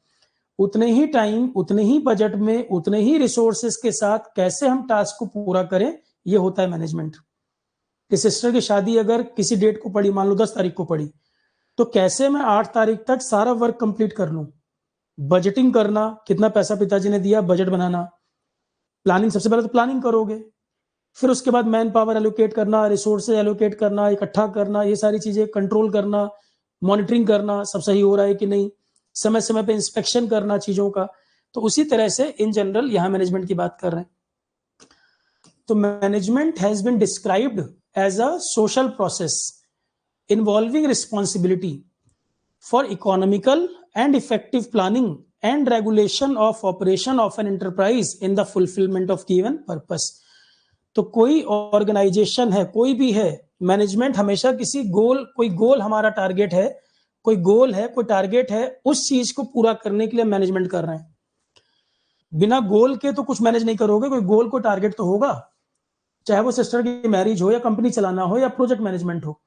उतने ही टाइम, उतने ही बजट में, उतने ही रिसोर्सेस के साथ कैसे हम टास्क को पूरा करें, ये होता है मैनेजमेंट। कि सिस्टर की शादी अगर किसी डेट को पड़ी, मान लो 10 तारीख को पड़ी, तो कैसे मैं 8 तारीख तक सारा वर्क कंप्लीट कर लूं। बजटिंग करना, कितना पैसा पिताजी ने दिया, बजट बनाना। प्लानिंग, सबसे पहले तो प्लानिंग करोगे, फिर उसके बाद मैन पावर एलोकेट करना, रिसोर्सेज एलोकेट करना, इकट्ठा करना, ये सारी चीजें कंट्रोल करना, मॉनिटरिंग करना सब सही हो रहा है कि नहीं, समय समय पे इंस्पेक्शन करना चीजों का। तो उसी तरह से इन जनरल यहां मैनेजमेंट की बात कर रहे हैं। तो management has been described as a social process involving responsibility for economical and effective planning and regulation of operation of an enterprise in the fulfilment of given purpose. तो कोई ऑर्गेनाइजेशन है, कोई भी है, मैनेजमेंट हमेशा किसी गोल, कोई गोल हमारा टारगेट है, कोई गोल है, कोई टारगेट है, उस चीज को पूरा करने के लिए मैनेजमेंट कर रहे हैं। बिना गोल के तो कुछ मैनेज नहीं करोगे, कोई गोल को टारगेट तो होगा, चाहे वो सिस्टर की मैरिज हो या कंपनी चलाना हो या प्रोजेक्ट मैनेजमेंट हो।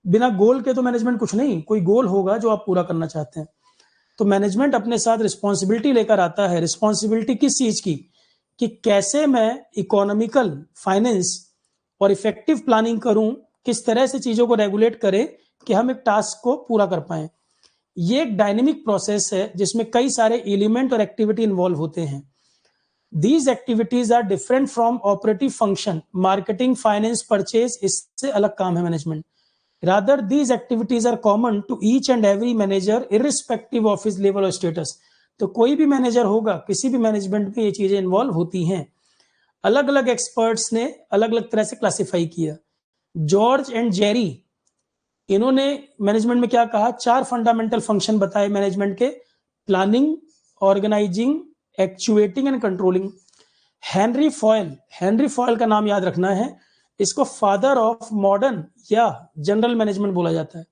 बिना गोल के तो मैनेजमेंट कुछ नहीं, कोई गोल होगा जो आप पूरा करना चाहते हैं। तो मैनेजमेंट अपने साथ रिस्पॉन्सिबिलिटी लेकर आता है। रिस्पॉन्सिबिलिटी किस चीज की, कि कैसे मैं इकोनॉमिकल, फाइनेंस और इफेक्टिव प्लानिंग करूं, किस तरह से चीजों को रेगुलेट करें कि हम एक टास्क को पूरा कर पाए। ये एक डायनेमिक प्रोसेस है जिसमें कई सारे एलिमेंट और एक्टिविटी इन्वॉल्व होते हैं। These activities are different from operative function, marketing, finance, purchase, इससे अलग काम है management. Rather, these activities are common to each and every manager irrespective of his level or status. तो कोई भी मैनेजर होगा, किसी भी मैनेजमेंट में ये चीजें इन्वॉल्व होती हैं। अलग अलग एक्सपर्ट्स ने अलग अलग तरह से क्लासिफाई किया। जॉर्ज एंड जेरी, इन्होंने मैनेजमेंट में क्या कहा, 4 फंडामेंटल फंक्शन बताए मैनेजमेंट के: planning, organising, actuating and controlling. Henry Fayol, Henry Fayol का नाम याद रखना है, इसको फादर ऑफ मॉडर्न या जनरल मैनेजमेंट बोला जाता है।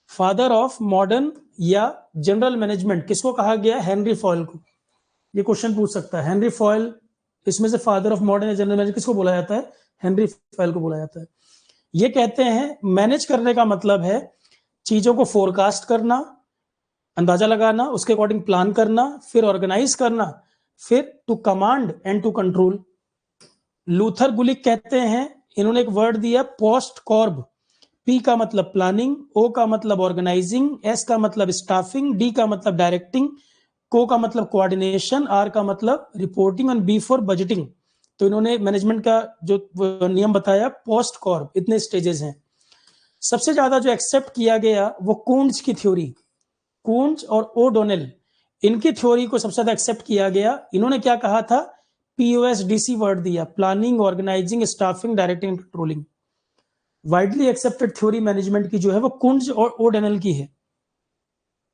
फादर ऑफ मॉडर्न या जनरल मैनेजमेंट किसको कहा गया, हेनरी फॉयल को। ये क्वेश्चन पूछ सकता है, हेनरी फॉयल इसमें से फादर ऑफ मॉडर्न या जनरल मैनेजमेंट किसको बोला जाता है, हेनरी फॉयल को बोला जाता है। ये कहते हैं मैनेज करने का मतलब है चीजों को फोरकास्ट करना, अंदाजा लगाना, उसके अकॉर्डिंग प्लान करना, फिर ऑर्गेनाइज करना, फिर to command and to control. Luther Gulick कहते हैं, इन्होंने एक वर्ड दिया पोस्ट कॉर्ब। पी का मतलब प्लानिंग, ओ का मतलब ऑर्गेनाइजिंग, एस का मतलब स्टाफिंग, डी का मतलब डायरेक्टिंग, को का मतलब कोऑर्डिनेशन, आर का मतलब रिपोर्टिंग, और बी फॉर बजटिंग। तो इन्होंने मैनेजमेंट का जो नियम बताया, पोस्ट कॉर्प, इतने स्टेजेस हैं। सबसे ज्यादा जो एक्सेप्ट किया गया वो कुंज की थ्योरी, कुंज और ओडोनेल, इनकी थ्योरी को सबसे ज्यादा एक्सेप्ट किया गया। इन्होंने क्या कहा था, पीओएसडीसी वर्ड दिया, planning, organising, staffing, directing, controlling. Widely accepted theory management की जो है वो कुंज और ओडोनेल की है।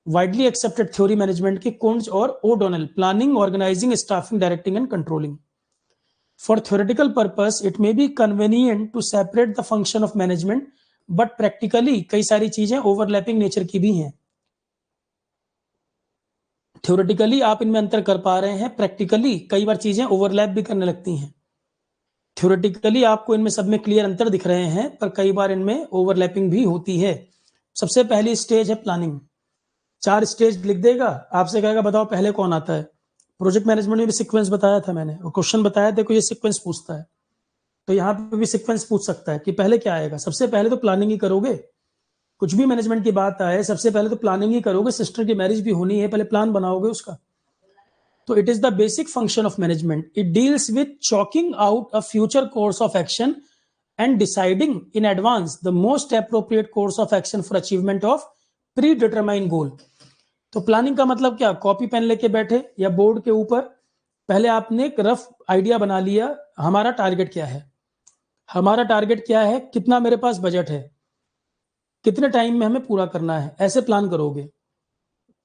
वाइडली एक्सेप्टेड थ्योरी मैनेजमेंट की कुंज और O'Donnell, planning, organising, staffing, directing and controlling. For theoretical purpose, it may be convenient to separate the function of management, but practically कई सारी चीजें overlapping nature की भी हैं। Theoretically आप इनमें अंतर कर पा रहे हैं, practically कई बार चीजें overlap भी करने लगती हैं। Theoretically आपको इनमें सब में क्लियर अंतर दिख रहे हैं, पर कई बार इनमें overlapping भी होती है। सबसे पहली स्टेज है प्लानिंग। 4 स्टेज लिख देगा, आपसे कहेगा बताओ पहले कौन आता है। प्रोजेक्ट मैनेजमेंट में भी सीक्वेंस बताया था मैंने, और क्वेश्चन बताया था कि ये सीक्वेंस पूछता है, तो यहाँ पे भी सीक्वेंस पूछ सकता है कि पहले क्या आएगा। सबसे पहले तो प्लानिंग ही करोगे, कुछ भी मैनेजमेंट की बात आए सबसे पहले तो प्लानिंग ही करोगे। सिस्टर की मैरिज भी होनी है, पहले प्लान बनाओगे उसका। तो it is the basic function of management. It deals with chalking out a future course of action and deciding in advance the most appropriate course of action for achievement of predetermined goal. तो प्लानिंग का मतलब क्या, कॉपी पेन लेके बैठे या बोर्ड के ऊपर पहले आपने एक रफ आइडिया बना लिया, हमारा टारगेट क्या है, हमारा टारगेट क्या है, कितना मेरे पास बजट है, कितने टाइम में हमें पूरा करना है, ऐसे प्लान करोगे।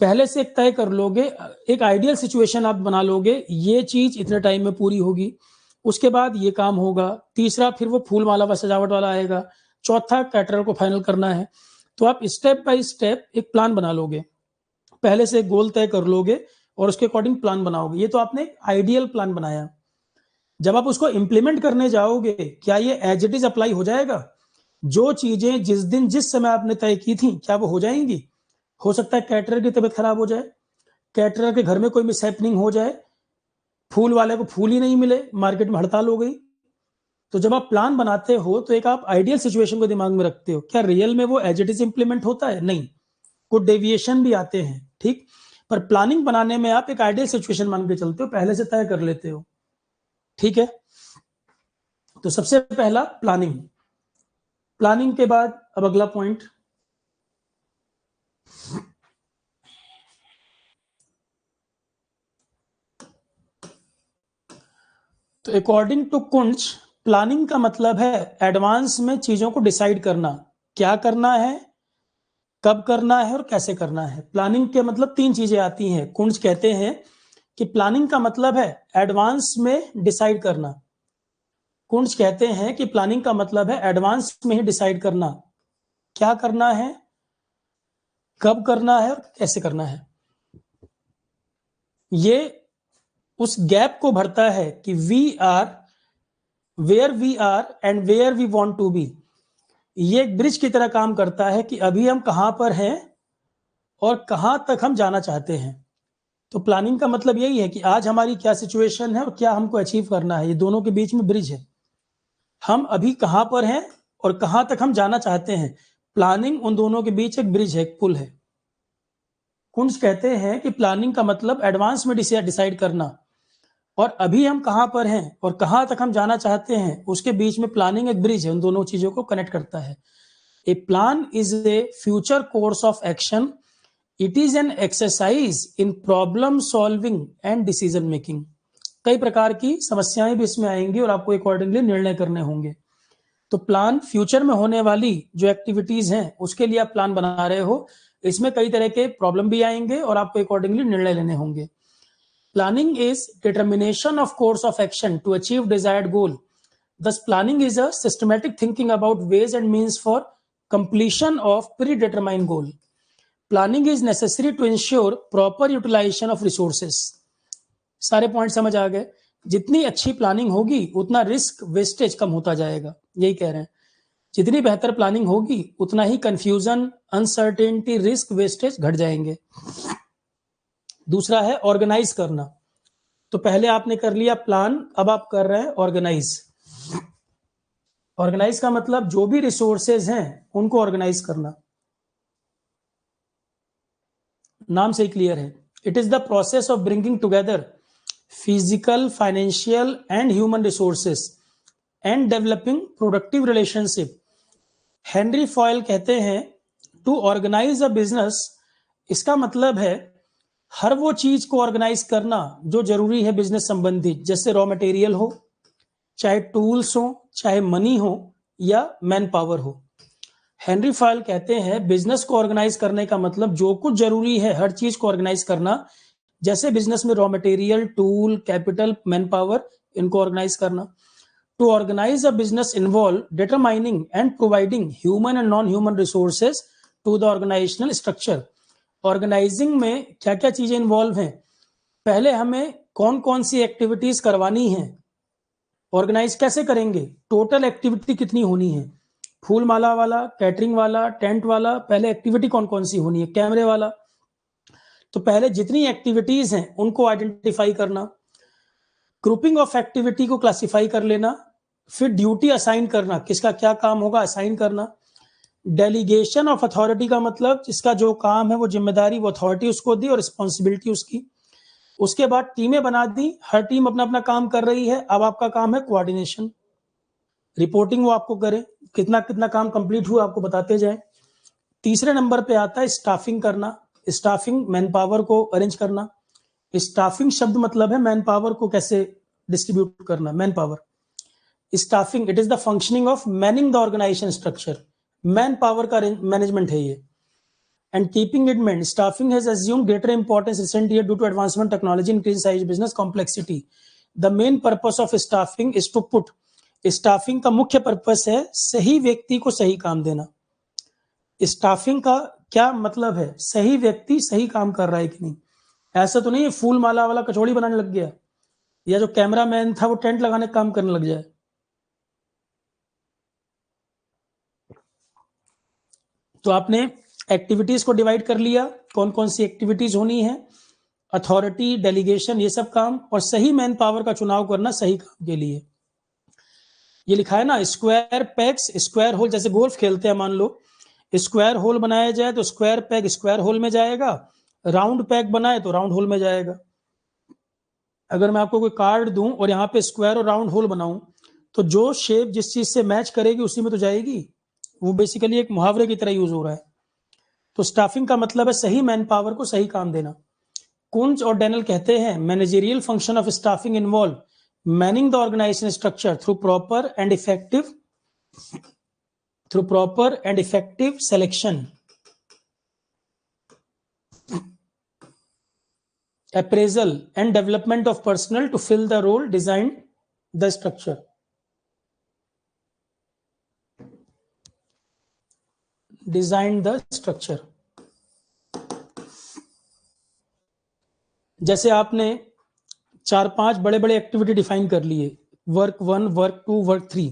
पहले से एक तय कर लोगे, एक आइडियल सिचुएशन आप बना लोगे, ये चीज इतने टाइम में पूरी होगी, उसके बाद ये काम होगा, तीसरा फिर वो फूल माला व सजावट वाला आएगा, चौथा कैटरर को फाइनल करना है। तो आप स्टेप बाय स्टेप एक प्लान बना लोगे, पहले से एक गोल तय कर लोगे और उसके अकॉर्डिंग प्लान बनाओगे। ये तो आपने एक आइडियल प्लान बनाया। जब आप उसको इंप्लीमेंट करने जाओगे, क्या ये एज इट इज अप्लाई हो जाएगा? जो चीजें जिस दिन जिस समय आपने तय की थी, क्या वो हो जाएंगी? हो सकता है कैटरर की तबीयत खराब हो जाए, कैटरर के घर में कोई मिसहैपनिंग हो जाए, फूल वाले को फूल ही नहीं मिले, मार्केट में हड़ताल हो गई। तो जब आप प्लान बनाते हो तो एक आप आइडियल सिचुएशन को दिमाग में रखते हो। क्या रियल में वो एज इट इज इंप्लीमेंट होता है? नहीं, कुछ डेविएशन भी आते हैं, ठीक। पर प्लानिंग बनाने में आप एक आइडियल सिचुएशन मान के चलते हो, पहले से तय कर लेते हो, ठीक है। तो सबसे पहला प्लानिंग। प्लानिंग के बाद अब अगला पॉइंट, तो अकॉर्डिंग टू कुंज, प्लानिंग का मतलब है एडवांस में चीजों को डिसाइड करना, क्या करना है, कब करना है और कैसे करना है। प्लानिंग के मतलब 3 चीजें आती हैं। कुंज कहते हैं कि प्लानिंग का मतलब है एडवांस में डिसाइड करना। कुंज कहते हैं कि प्लानिंग का मतलब है एडवांस में ही डिसाइड करना, क्या करना है, कब करना है और कैसे करना है। ये उस गैप को भरता है कि we are where we are and where we want to be. ये एक ब्रिज की तरह काम करता है कि अभी हम कहां पर हैं और कहां तक हम जाना चाहते हैं। तो प्लानिंग का मतलब यही है कि आज हमारी क्या सिचुएशन है और क्या हमको अचीव करना है, ये दोनों के बीच में ब्रिज है। हम अभी कहां पर हैं और कहां तक हम जाना चाहते हैं, प्लानिंग उन दोनों के बीच एक ब्रिज है, एक पुल है। कुंज कहते हैं कि प्लानिंग का मतलब एडवांस में डिसाइड करना, और अभी हम कहां पर हैं और कहां तक हम जाना चाहते हैं, उसके बीच में प्लानिंग एक ब्रिज है, उन दोनों चीजों को कनेक्ट करता है। A plan is a future course of action, it is an exercise in problem solving and decision making. कई प्रकार की समस्याएं भी इसमें आएंगी और आपको अकॉर्डिंगली निर्णय करने होंगे। तो प्लान फ्यूचर में होने वाली जो एक्टिविटीज हैं उसके लिए आप प्लान बना रहे हो, इसमें कई तरह के प्रॉब्लम भी आएंगे और आपको अकॉर्डिंगली निर्णय लेने होंगे। Planning is determination of course of action to achieve desired goal. Thus, planning is a systematic thinking about ways and means for completion of predetermined goal. Planning is necessary to ensure proper utilization of resources. सारे पॉइंट समझ आ गए? जितनी अच्छी प्लानिंग होगी उतना रिस्क वेस्टेज कम होता जाएगा, यही कह रहे हैं। जितनी बेहतर प्लानिंग होगी उतना ही कंफ्यूजन, अनसर्टेनिटी, रिस्क वेस्टेज घट जाएंगे। दूसरा है ऑर्गेनाइज करना। तो पहले आपने कर लिया प्लान, अब आप कर रहे हैं ऑर्गेनाइज। ऑर्गेनाइज का मतलब जो भी रिसोर्सेज हैं उनको ऑर्गेनाइज करना, नाम से ही क्लियर है। It is the process of bringing together physical, financial and human resources and developing productive relationship. Henry foil कहते हैं टू ऑर्गेनाइज अ बिजनेस, इसका मतलब है हर वो चीज को ऑर्गेनाइज करना जो जरूरी है बिजनेस संबंधित, जैसे रॉ मटेरियल हो, चाहे टूल्स हो, चाहे मनी हो या मैन पावर हो। हेनरी फॉयल कहते हैं बिजनेस को ऑर्गेनाइज करने का मतलब जो कुछ जरूरी है हर चीज को ऑर्गेनाइज करना, जैसे बिजनेस में raw material, tool, capital, man power, इनको ऑर्गेनाइज करना। To organise a business involve determining and providing human and non human resources to the organisational structure. Organising में क्या क्या चीजें इन्वॉल्व हैं, पहले हमें कौन कौन सी एक्टिविटीज करवानी है, ऑर्गेनाइज कैसे करेंगे, टोटल एक्टिविटी कितनी होनी है, फूल माला वाला, कैटरिंग वाला, टेंट वाला, पहले एक्टिविटी कौन कौन सी होनी है, कैमरे वाला। तो पहले जितनी एक्टिविटीज हैं उनको आइडेंटिफाई करना, ग्रुपिंग ऑफ एक्टिविटी को क्लासिफाई कर लेना, फिर ड्यूटी असाइन करना, किसका क्या काम होगा असाइन करना। डेलीगेशन ऑफ अथॉरिटी का मतलब जिसका जो काम है वो जिम्मेदारी वो अथॉरिटी उसको दी और रिस्पॉन्सिबिलिटी उसकी। उसके बाद टीमें बना दी, हर टीम अपना अपना काम कर रही है, अब आपका काम है कोऑर्डिनेशन, रिपोर्टिंग वो आपको करे, कितना कितना काम कंप्लीट हुआ आपको बताते जाए। तीसरे नंबर पे आता है स्टाफिंग करना, स्टाफिंग मैन पावर को अरेंज करना। स्टाफिंग शब्द मतलब है मैन पावर को कैसे डिस्ट्रीब्यूट करना, man power. Staffing it is the functioning of manning the organisation structure, man power का मैनेजमेंट है ये। And keeping it manned, staffing has assumed greater importance recent year due to advancement technology, increased size business complexity. The main purpose of staffing is to put, staffing का मुख्य पर्पस है सही व्यक्ति को सही काम देना। स्टाफिंग का क्या मतलब है, सही व्यक्ति सही काम कर रहा है कि नहीं। ऐसा तो नहीं है फूल माला वाला कचौड़ी बनाने लग गया या जो कैमरा मैन था वो टेंट लगाने का काम करने लग जाए। तो आपने एक्टिविटीज को डिवाइड कर लिया, कौन कौन सी एक्टिविटीज होनी है, अथॉरिटी, डेलीगेशन, ये सब काम, और सही मैन पावर का चुनाव करना सही काम के लिए। ये लिखा है ना स्क्वायर पेग्स स्क्वायर होल, जैसे गोल्फ खेलते हैं मान लो स्क्वायर होल बनाया जाए तो स्क्वायर पेग स्क्वायर होल में जाएगा, राउंड पेग बनाए तो राउंड होल में जाएगा। अगर मैं आपको कोई कार्ड दूं और यहाँ पे स्क्वायर और राउंड होल बनाऊं तो जो शेप जिस चीज से मैच करेगी उसी में तो जाएगी, वो बेसिकली एक मुहावरे की तरह यूज हो रहा है। तो स्टाफिंग का मतलब है सही मैन पावर को सही काम देना। कुंज और डैनल कहते हैं managerial function of staffing involve manning the organisation structure through proper and effective selection, appraisal and development of personnel to fill the role, design the structure. Design the structure. जैसे आपने 4-5 बड़े बड़े एक्टिविटी डिफाइन कर लिए, वर्क 1, वर्क 2, वर्क 3।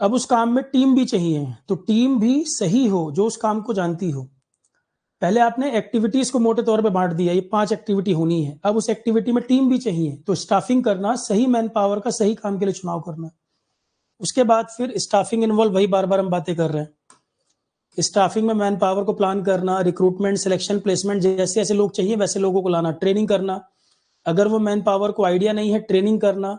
अब उस काम में टीम भी चाहिए, तो टीम भी सही हो जो उस काम को जानती हो। पहले आपने एक्टिविटीज को मोटे तौर पे बांट दिया, ये 5 एक्टिविटी होनी है, अब उस एक्टिविटी में टीम भी चाहिए, तो स्टाफिंग करना, सही मैन पावर का सही काम के लिए चुनाव करना। उसके बाद फिर स्टाफिंग इन्वॉल्व, वही बार बार हम बातें कर रहे हैं। स्टाफिंग में मैन पावर को प्लान करना, रिक्रूटमेंट, सिलेक्शन, प्लेसमेंट, जैसे ऐसे लोग चाहिए वैसे लोगों को लाना, ट्रेनिंग करना, अगर वो मैन पावर को आइडिया नहीं है ट्रेनिंग करना,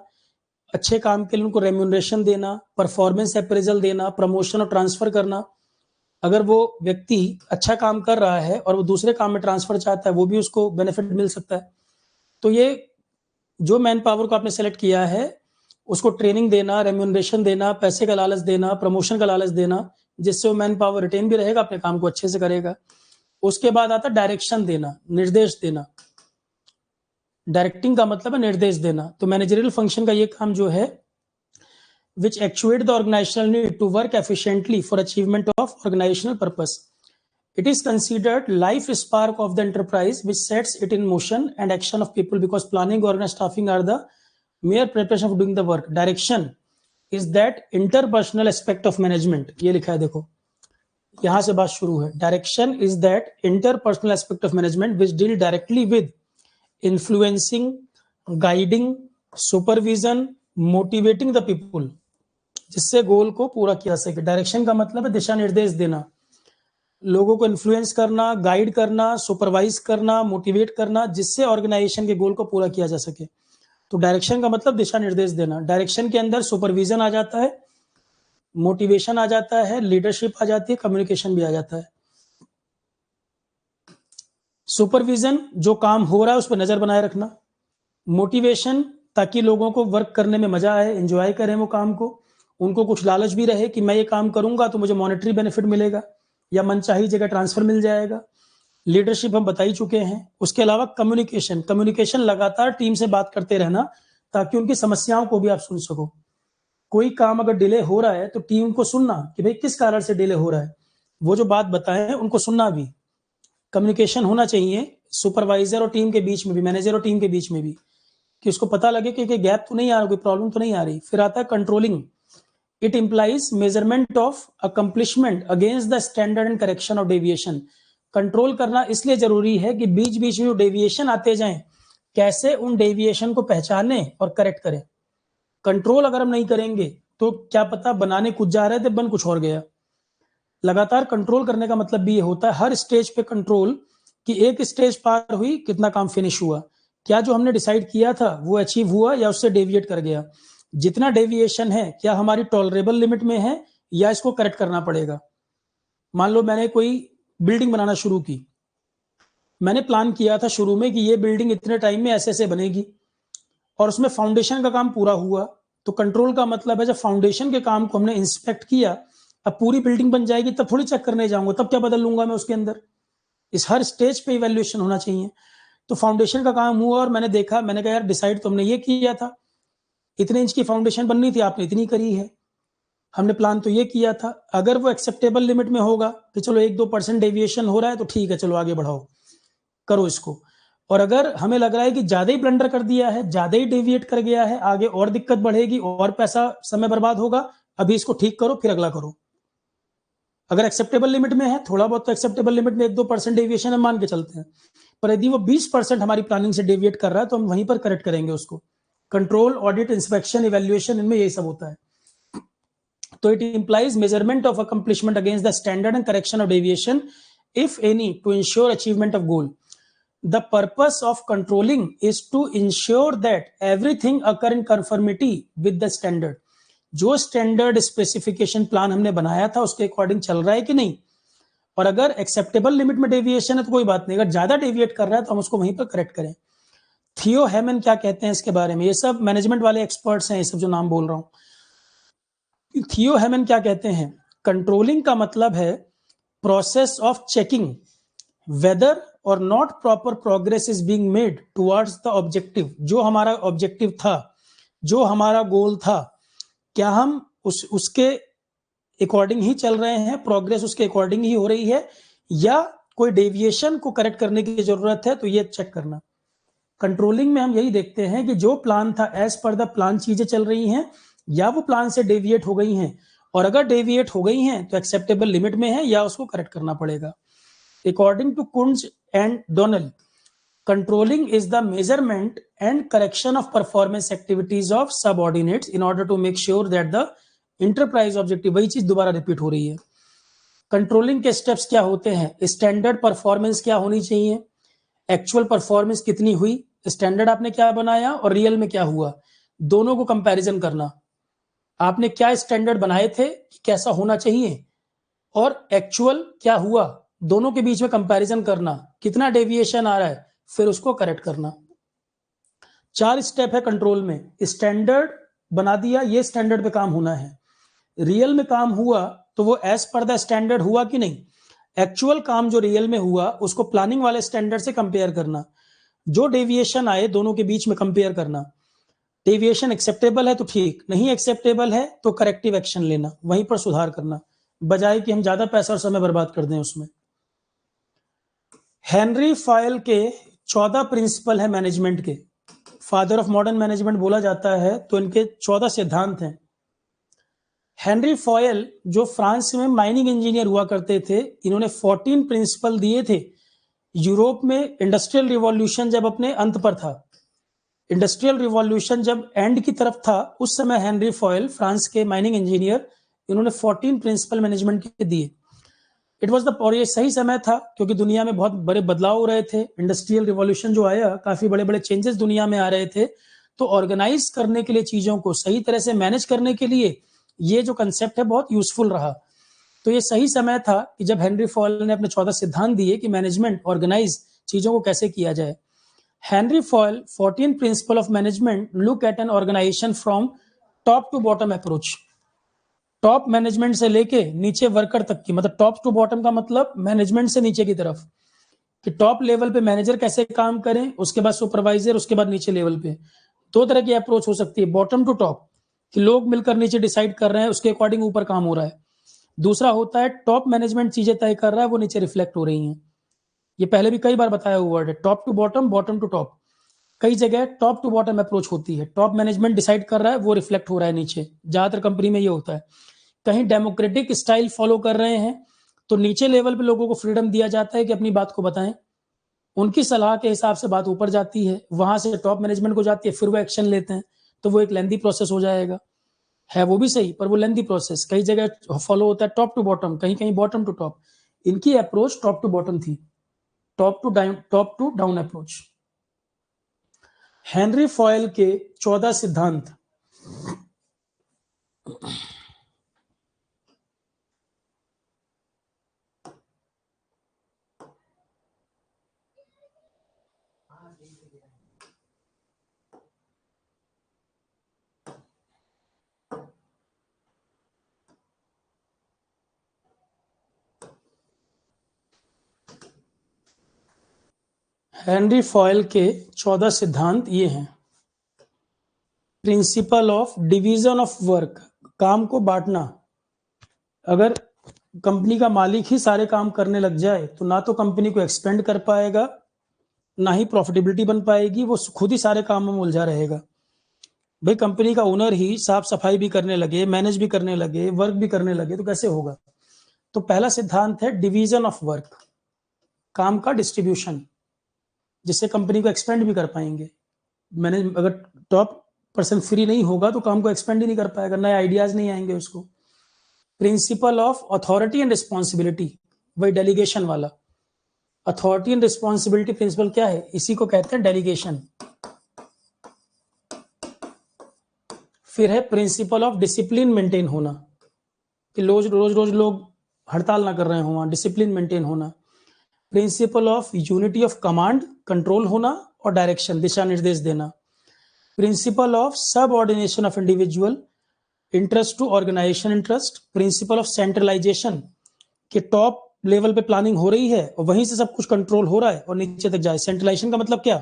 अच्छे काम के लिए उनको रेम्यूनरेशन देना, परफॉर्मेंस अप्रेजल देना, प्रमोशन और ट्रांसफर करना। अगर वो व्यक्ति अच्छा काम कर रहा है और वो दूसरे काम में ट्रांसफर चाहता है वो भी उसको बेनिफिट मिल सकता है। तो ये जो मैन पावर को आपने सेलेक्ट किया है उसको ट्रेनिंग देना, रेम्यूनरेशन देना, पैसे का लालच देना, प्रमोशन का लालच देना, जिससे वो मैन पावर रिटेन भी रहेगा, अपने काम को अच्छे से करेगा। उसके बाद आता है डायरेक्शन देना, निर्देश देना। डायरेक्टिंग का मतलब है निर्देश देना। तो मैनेजरियल फंक्शन का ये काम जो है which actuate the organizational need to work efficiently for achievement of organizational purpose. It is considered life spark of the enterprise which sets it in motion and action of people, because planning, organization, staffing are the mere preparation of doing the work. Direction is that interpersonal aspect of management. ये लिखा है देखो, यहाँ से बात शुरू है। Direction is that interpersonal aspect of management which deal directly with influencing, guiding, supervision, motivating the people, जिससे गोल को पूरा किया सके। डायरेक्शन का मतलब है दिशा निर्देश देना, लोगों को इन्फ्लुएंस करना, गाइड करना, सुपरवाइज करना, मोटिवेट करना, जिससे ऑर्गेनाइजेशन के गोल को पूरा किया जा सके। तो डायरेक्शन का मतलब दिशा निर्देश देना। डायरेक्शन के अंदर सुपरविजन आ जाता है, मोटिवेशन आ जाता है, लीडरशिप आ जाती है, कम्युनिकेशन भी आ जाता है। सुपरविजन, जो काम हो रहा है उस पर नजर बनाए रखना। मोटिवेशन, ताकि लोगों को वर्क करने में मजा आए, एंजॉय करें वो काम को, उनको कुछ लालच भी रहे कि मैं ये काम करूंगा तो मुझे मॉनेटरी बेनिफिट मिलेगा या मनचाही जगह ट्रांसफर मिल जाएगा। लीडरशिप हम बता ही चुके हैं। उसके अलावा कम्युनिकेशन, कम्युनिकेशन लगातार टीम से बात करते रहना ताकि उनकी समस्याओं को भी आप सुन सको। कोई काम अगर डिले हो रहा है तो टीम को सुनना कि भाई किस कारण से डिले हो रहा है, वो जो बात बताए हैं उनको सुनना भी। कम्युनिकेशन होना चाहिए सुपरवाइजर और टीम के बीच में भी, मैनेजर और टीम के बीच में भी, कि उसको पता लगे कि गैप तो नहीं आ रहा, कोई प्रॉब्लम तो नहीं आ रही। फिर आता है controlling. It implies measurement of accomplishment against the standard and correction of deviation. Control करना इसलिए जरूरी है कि बीच बीच में जो डेविएशन आते जाएं, कैसे उन डेविएशन को पहचाने और करेक्ट करें। कंट्रोल अगर हम नहीं करेंगे तो क्या पता बनाने कुछ जा रहे थे, बन कुछ और गया। लगातार कंट्रोल करने का मतलब भी ये होता है हर स्टेज पे कंट्रोल, कि एक स्टेज पार हुई, कितना काम फिनिश हुआ, क्या जो हमने डिसाइड किया था वो अचीव हुआ या उससे डेविएट कर गया। जितना डेविएशन है क्या हमारी टॉलरेबल लिमिट में है या इसको करेक्ट करना पड़ेगा। मान लो मैंने कोई बिल्डिंग बनाना शुरू की, मैंने प्लान किया था शुरू में कि ये बिल्डिंग इतने टाइम में ऐसे ऐसे बनेगी, और उसमें फाउंडेशन का काम पूरा हुआ। तो कंट्रोल का मतलब है जब फाउंडेशन के काम को हमने इंस्पेक्ट किया, अब पूरी बिल्डिंग बन जाएगी तब थोड़ी चेक करने जाऊंगा, तब क्या बदल लूंगा मैं उसके अंदर। इस हर स्टेज पे इवैल्यूएशन होना चाहिए। तो फाउंडेशन का काम हुआ और मैंने देखा, मैंने कहा यार डिसाइड तो हमने ये किया था, इतने इंच की फाउंडेशन बननी थी, आपने इतनी करी है। हमने प्लान तो ये किया था, अगर वो एक्सेप्टेबल लिमिट में होगा कि चलो 1-2% डेविएशन हो रहा है तो ठीक है, चलो आगे बढ़ाओ, करो इसको। और अगर हमें लग रहा है कि ज्यादा ही ब्लंडर कर दिया है, ज्यादा ही डेविएट कर गया है, आगे और दिक्कत बढ़ेगी और पैसा समय बर्बाद होगा, अभी इसको ठीक करो फिर अगला करो। अगर एक्सेप्टेबल लिमिट में है, थोड़ा बहुत तो एक्सेप्टेबल लिमिट में 1-2% डेविएशन हम मान के चलते हैं, पर यदि वो 20% हमारी प्लानिंग से डेविएट कर रहा है तो हम वहीं पर करेक्ट करेंगे उसको। कंट्रोल, ऑडिट, इंस्पेक्शन, इवैल्यूएशन, इनमें यही सब होता है। तो it implies measurement of accomplishment against the standard and correction of deviation if any two ensure achievement of goal. The purpose of controlling is to ensure that everything occur in conformity with the standard. जो स्टैंडर्ड स्पेसिफिकेशन प्लान हमने बनाया था उसके अकॉर्डिंग चल रहा है कि नहीं, और अगर एक्सेप्टेबल लिमिट में डेविएशन है तो कोई बात नहीं, अगर ज्यादा डेविएट कर रहा है तो हम उसको वहीं पर करेक्ट करें। थियो हेमन क्या कहते हैं इसके बारे में, ये सब मैनेजमेंट वाले एक्सपर्ट्स हैं, ये सब जो नाम बोल रहा हूं। थियो हेमन क्या कहते हैं, कंट्रोलिंग का मतलब है प्रोसेस ऑफ चेकिंग वेदर और not proper progress is being made towards the objective. जो हमारा ऑब्जेक्टिव था, जो हमारा गोल था, क्या हम उसके अकॉर्डिंग ही चल रहे हैं, प्रोग्रेस उसके अकॉर्डिंग ही हो रही है, या कोई डेविएशन को करेक्ट करने की जरूरत है, तो ये चेक करना। कंट्रोलिंग में हम यही देखते हैं कि जो प्लान था एज पर द प्लान चीजें चल रही हैं या वो प्लान से डेविएट हो गई हैं, और अगर डेविएट हो गई हैं तो एक्सेप्टेबल लिमिट में है या उसको करेक्ट करना पड़ेगा। According to Kunz and Donnell, controlling is the measurement and correction of performance activities of subordinates in order to make sure that the enterprise objective, वही चीज दोबारा रिपीट हो रही है। कंट्रोलिंग के स्टेप्स क्या होते हैं, स्टैंडर्ड परफॉर्मेंस क्या होनी चाहिए, एक्चुअल परफॉर्मेंस कितनी हुई, स्टैंडर्ड आपने क्या बनाया और रियल में क्या हुआ, दोनों को कंपैरिजन करना। आपने क्या स्टैंडर्ड बनाए थे कि कैसा होना चाहिए, और एक्चुअल क्या हुआ, दोनों के बीच में कंपैरिजन करना, कितना डेविएशन आ रहा है, फिर उसको करेक्ट करना। 4 स्टेप है कंट्रोल में। स्टैंडर्ड बना दिया, ये स्टैंडर्ड पे काम होना है, रियल में काम हुआ तो वो एज पर द स्टैंडर्ड हुआ कि नहीं, एक्चुअल काम जो रियल में हुआ उसको प्लानिंग वाले स्टैंडर्ड से कंपेयर करना, जो डेविएशन आए दोनों के बीच में कंपेयर करना। डेविएशन एक्सेप्टेबल है तो ठीक, नहीं एक्सेप्टेबल है तो करेक्टिव एक्शन लेना, वहीं पर सुधार करना, बजाय कि हम ज्यादा पैसा और समय बर्बाद कर दें उसमें। हेनरी फॉयल के 14 प्रिंसिपल है मैनेजमेंट के, फादर ऑफ मॉडर्न मैनेजमेंट बोला जाता है, तो इनके 14 सिद्धांत हैं। हेनरी फॉयल जो फ्रांस में माइनिंग इंजीनियर हुआ करते थे, इन्होंने 14 प्रिंसिपल दिए थे। यूरोप में इंडस्ट्रियल रिवॉल्यूशन जब अपने अंत पर था, इंडस्ट्रियल रिवॉल्यूशन जब एंड की तरफ था, उस समय हेनरी फॉयल फ्रांस के माइनिंग इंजीनियर, इन्होंने 14 प्रिंसिपल मैनेजमेंट के दिए। इट वॉज द, और ये सही समय था क्योंकि दुनिया में बहुत बड़े बदलाव हो रहे थे। इंडस्ट्रियल रिवॉल्यूशन जो आया, काफी बड़े बड़े चेंजेस दुनिया में आ रहे थे। तो ऑर्गेनाइज करने के लिए, चीजों को सही तरह से मैनेज करने के लिए ये जो कंसेप्ट है बहुत यूजफुल रहा। तो ये सही समय था कि जब हेनरी फॉयल ने अपने 14 सिद्धांत दिए कि मैनेजमेंट, ऑर्गेनाइज चीजों को कैसे किया जाए। Henry Fayol 14 principle of management look at an organisation from top to bottom approach. Top management से लेके नीचे वर्कर तक की, मतलब टॉप टू बॉटम का मतलब मैनेजमेंट से नीचे की तरफ, कि टॉप लेवल पे मैनेजर कैसे काम करें, उसके बाद सुपरवाइजर, उसके बाद नीचे लेवल पे। दो तरह की अप्रोच हो सकती है, बॉटम टू टॉप कि लोग मिलकर नीचे डिसाइड कर रहे हैं, उसके अकॉर्डिंग ऊपर काम हो रहा है। दूसरा होता है टॉप मैनेजमेंट चीजें तय कर रहा है, वो नीचे रिफ्लेक्ट हो रही हैं। ये पहले भी कई बार बताया हुआ वर्ड है, top to bottom, bottom to top. कई जगह टॉप टू बॉटम अप्रोच होती है, टॉप मैनेजमेंट डिसाइड कर रहा है, वो रिफ्लेक्ट हो रहा है नीचे। ज्यादातर कंपनी में ये होता है। कहीं डेमोक्रेटिक स्टाइल फॉलो कर रहे हैं तो नीचे लेवल पे लोगों को फ्रीडम दिया जाता है कि अपनी बात को बताएं, उनकी सलाह के हिसाब से बात ऊपर जाती है, वहां से टॉप मैनेजमेंट को जाती है, फिर वो एक्शन लेते हैं। तो वो एक लेंदी प्रोसेस हो जाएगा, है वो भी सही, पर वो लेंदी प्रोसेस। कई जगह फॉलो होता है टॉप टू बॉटम, कहीं कहीं बॉटम टू टॉप। इनकी अप्रोच टॉप टू बॉटम थी, top to down approach. Henry Fayol के 14 सिद्धांत। हेनरी फॉयल के 14 सिद्धांत ये हैं। Principle of division of work, काम को बांटना। अगर कंपनी का मालिक ही सारे काम करने लग जाए तो ना तो कंपनी को एक्सपेंड कर पाएगा, ना ही प्रॉफिटेबिलिटी बन पाएगी, वो खुद ही सारे कामों में उलझा रहेगा। भाई कंपनी का ओनर ही साफ सफाई भी करने लगे, मैनेज भी करने लगे, वर्क भी करने लगे, तो कैसे होगा। तो पहला सिद्धांत है डिवीजन ऑफ वर्क, काम का डिस्ट्रीब्यूशन, जिससे कंपनी को एक्सपेंड भी कर पाएंगे। मैंने, अगर टॉप पर्सन फ्री नहीं होगा तो काम को एक्सपेंड ही नहीं कर पाएगा, नए आइडियाज नहीं आएंगे उसको। Principle of authority and responsibility, वही डेलीगेशन वाला। अथॉरिटी एंड रिस्पॉन्सिबिलिटी प्रिंसिपल क्या है, इसी को कहते हैं डेलीगेशन। फिर है प्रिंसिपल ऑफ डिसिप्लिन मेंटेन होना, कि रोज रोज रोज लोग हड़ताल ना कर रहे हो, डिसिप्लिन मेंटेन होना। Principle of unity of command, control होना और डायरेक्शन, दिशा निर्देश देना। Principle of subordination of individual interest to organisation interest. Principle of centralisation, कि टॉप लेवल पे प्लानिंग हो रही है और वहीं से सब कुछ कंट्रोल हो रहा है और नीचे तक जाए। सेंट्रलाइजेशन का मतलब क्या,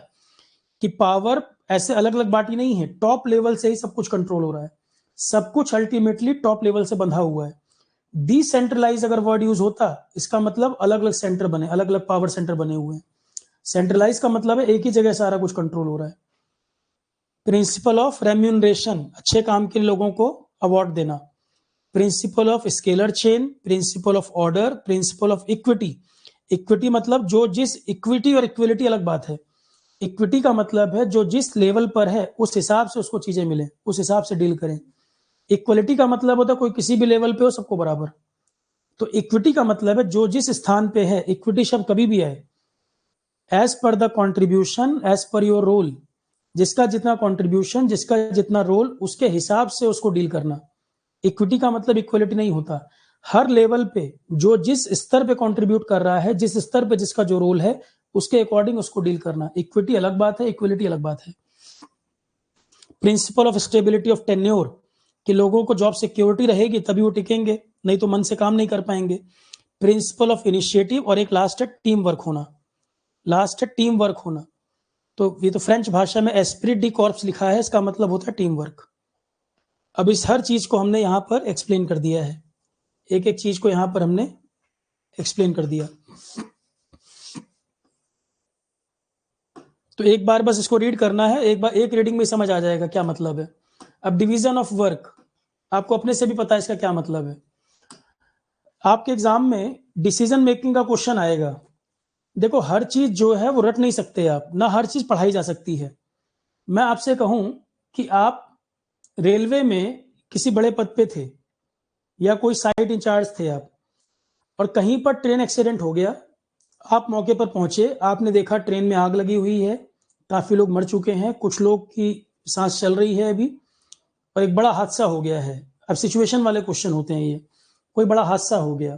कि पावर ऐसे अलग अलग बांटी नहीं है, टॉप लेवल से ही सब कुछ कंट्रोल हो रहा है, सब कुछ अल्टीमेटली टॉप लेवल से बंधा हुआ है। डिसेंट्रलाइज अगर वर्ड यूज होता, इसका मतलब अलग अलग सेंटर बने, अलग अलग पावर सेंटर बने हुए हैं। सेंट्रलाइज का मतलब है एक ही जगह सारा कुछ कंट्रोल हो रहा है। प्रिंसिपल ऑफ रेम्यूनरेशन, अच्छे काम के लोगों को अवार्ड देना। Principle of scalar chain, principle of order, principle of equity. Equity मतलब जो जिस, इक्विटी और इक्विलिटी अलग बात है। इक्विटी का मतलब है जो जिस लेवल पर है उस हिसाब से उसको चीजें मिले, उस हिसाब से डील करें। इक्वलिटी का मतलब होता है कोई किसी भी लेवल पे हो, सबको बराबर। तो इक्विटी का मतलब है जो जिस स्थान पे है, इक्विटी शब्द कभी भी आए, as per the contribution as per your role, जिसका जितना कॉन्ट्रीब्यूशन, जिसका जितना रोल, उसके हिसाब से उसको डील करना। इक्विटी का मतलब इक्वलिटी नहीं होता, हर लेवल पे जो जिस स्तर पे कंट्रीब्यूट कर रहा है, जिस स्तर पे जिसका जो रोल है, उसके अकॉर्डिंग उसको डील करना। इक्विटी अलग बात है, इक्वलिटी अलग बात है। Principle of stability of tenure, कि लोगों को जॉब सिक्योरिटी रहेगी तभी वो टिकेंगे, नहीं तो मन से काम नहीं कर पाएंगे। प्रिंसिपल ऑफ इनिशिएटिव, और एक लास्ट है टीम वर्क होना। लास्ट है टीम वर्क होना। तो ये तो फ्रेंच भाषा में एस्प्रिट डी कॉर्प्स लिखा है, इसका मतलब होता है टीम वर्क। अब इस हर चीज को हमने यहाँ पर एक्सप्लेन कर दिया है, एक एक चीज को यहाँ पर हमने एक्सप्लेन कर दिया। तो एक बार बस इसको रीड करना है, एक बार एक रीडिंग में समझ आ जाएगा क्या मतलब है। अब डिवीजन ऑफ वर्क, आपको अपने से भी पता है इसका क्या मतलब है। आपके एग्जाम में डिसीजन मेकिंग का क्वेश्चन आएगा। देखो हर चीज जो है वो रट नहीं सकते आप, ना हर चीज पढ़ाई जा सकती है। मैं आपसे कहूं कि आप रेलवे में किसी बड़े पद पे थे या कोई साइट इंचार्ज थे आप, और कहीं पर ट्रेन एक्सीडेंट हो गया, आप मौके पर पहुंचे, आपने देखा ट्रेन में आग लगी हुई है, काफी लोग मर चुके हैं, कुछ लोग की सांस चल रही है अभी, और एक बड़ा हादसा हो गया है। अब सिचुएशन वाले क्वेश्चन होते हैं ये, कोई बड़ा हादसा हो गया,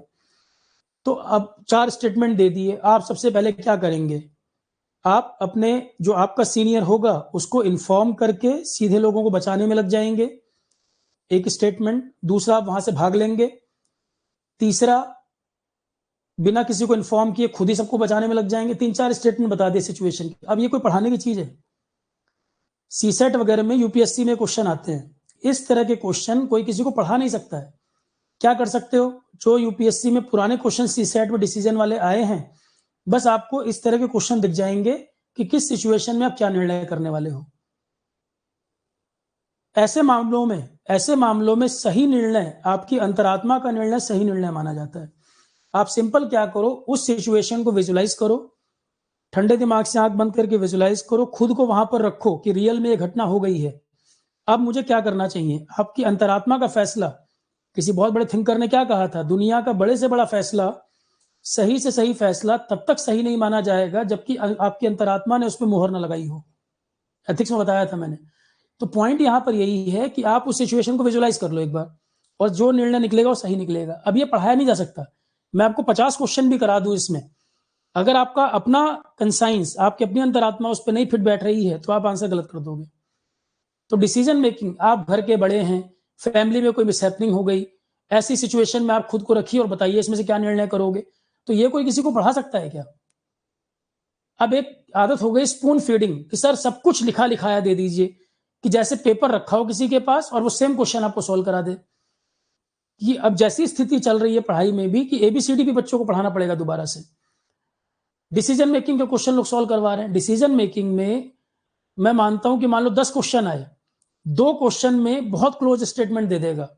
तो अब 4 स्टेटमेंट दे दिए, आप सबसे पहले क्या करेंगे? आप अपने जो आपका सीनियर होगा उसको इन्फॉर्म करके सीधे लोगों को बचाने में लग जाएंगे, एक स्टेटमेंट। दूसरा, आप वहां से भाग लेंगे। तीसरा, बिना किसी को इन्फॉर्म किए खुद ही सबको बचाने में लग जाएंगे। 3-4 स्टेटमेंट बता दिए सिचुएशन की। अब ये कोई पढ़ाने की चीज है? सीसेट वगैरह में, यूपीएससी में क्वेश्चन आते हैं, इस तरह के क्वेश्चन कोई किसी को पढ़ा नहीं सकता है। क्या कर सकते हो? जो यूपीएससी में पुराने क्वेश्चन सीसेट में डिसीजन वाले आए हैं, बस आपको इस तरह के क्वेश्चन दिख जाएंगे कि किस सिचुएशन में आप क्या निर्णय करने वाले हो। ऐसे मामलों में सही निर्णय, आपकी अंतरात्मा का निर्णय सही निर्णय माना जाता है। आप सिंपल क्या करो, उस सिचुएशन को विजुलाइज करो, ठंडे दिमाग से आंख बंद करके विजुलाइज करो, खुद को वहां पर रखो कि रियल में ये घटना हो गई है, अब मुझे क्या करना चाहिए। आपकी अंतरात्मा का फैसला, किसी बहुत बड़े थिंकर ने क्या कहा था, दुनिया का बड़े से बड़ा फैसला, सही से सही फैसला तब तक सही नहीं माना जाएगा जबकि आपकी अंतरात्मा ने उस पर मोहर न लगाई हो। एथिक्स में बताया था मैंने। तो पॉइंट यहां पर यही है कि आप उस सिचुएशन को विजुलाइज कर लो एक बार, और जो निर्णय निकलेगा वो सही निकलेगा। अब ये पढ़ाया नहीं जा सकता। मैं आपको 50 क्वेश्चन भी करा दूं इसमें, अगर आपका अपना कंसाइंस, आपकी अपनी अंतरात्मा उस पर नहीं फिट बैठ रही है, तो आप आंसर गलत कर दोगे। तो डिसीजन मेकिंग, आप घर के बड़े हैं, फैमिली में कोई मिसहैपनिंग हो गई, ऐसी सिचुएशन में आप खुद को रखिए और बताइए इसमें से क्या निर्णय करोगे। तो ये कोई किसी को पढ़ा सकता है क्या? अब एक आदत हो गई स्पून फीडिंग, कि सर सब कुछ लिखा लिखाया दे दीजिए, कि जैसे पेपर रखा हो किसी के पास और वो सेम क्वेश्चन आपको सोल्व करा दे। कि अब जैसी स्थिति चल रही है पढ़ाई में भी, कि एबीसीडी भी बच्चों को पढ़ाना पड़ेगा दोबारा से। डिसीजन मेकिंग के क्वेश्चन लोग सॉल्व करवा रहे हैं। डिसीजन मेकिंग में मैं मानता हूं कि मान लो 10 क्वेश्चन आए, 2 क्वेश्चन में बहुत क्लोज स्टेटमेंट दे देगा,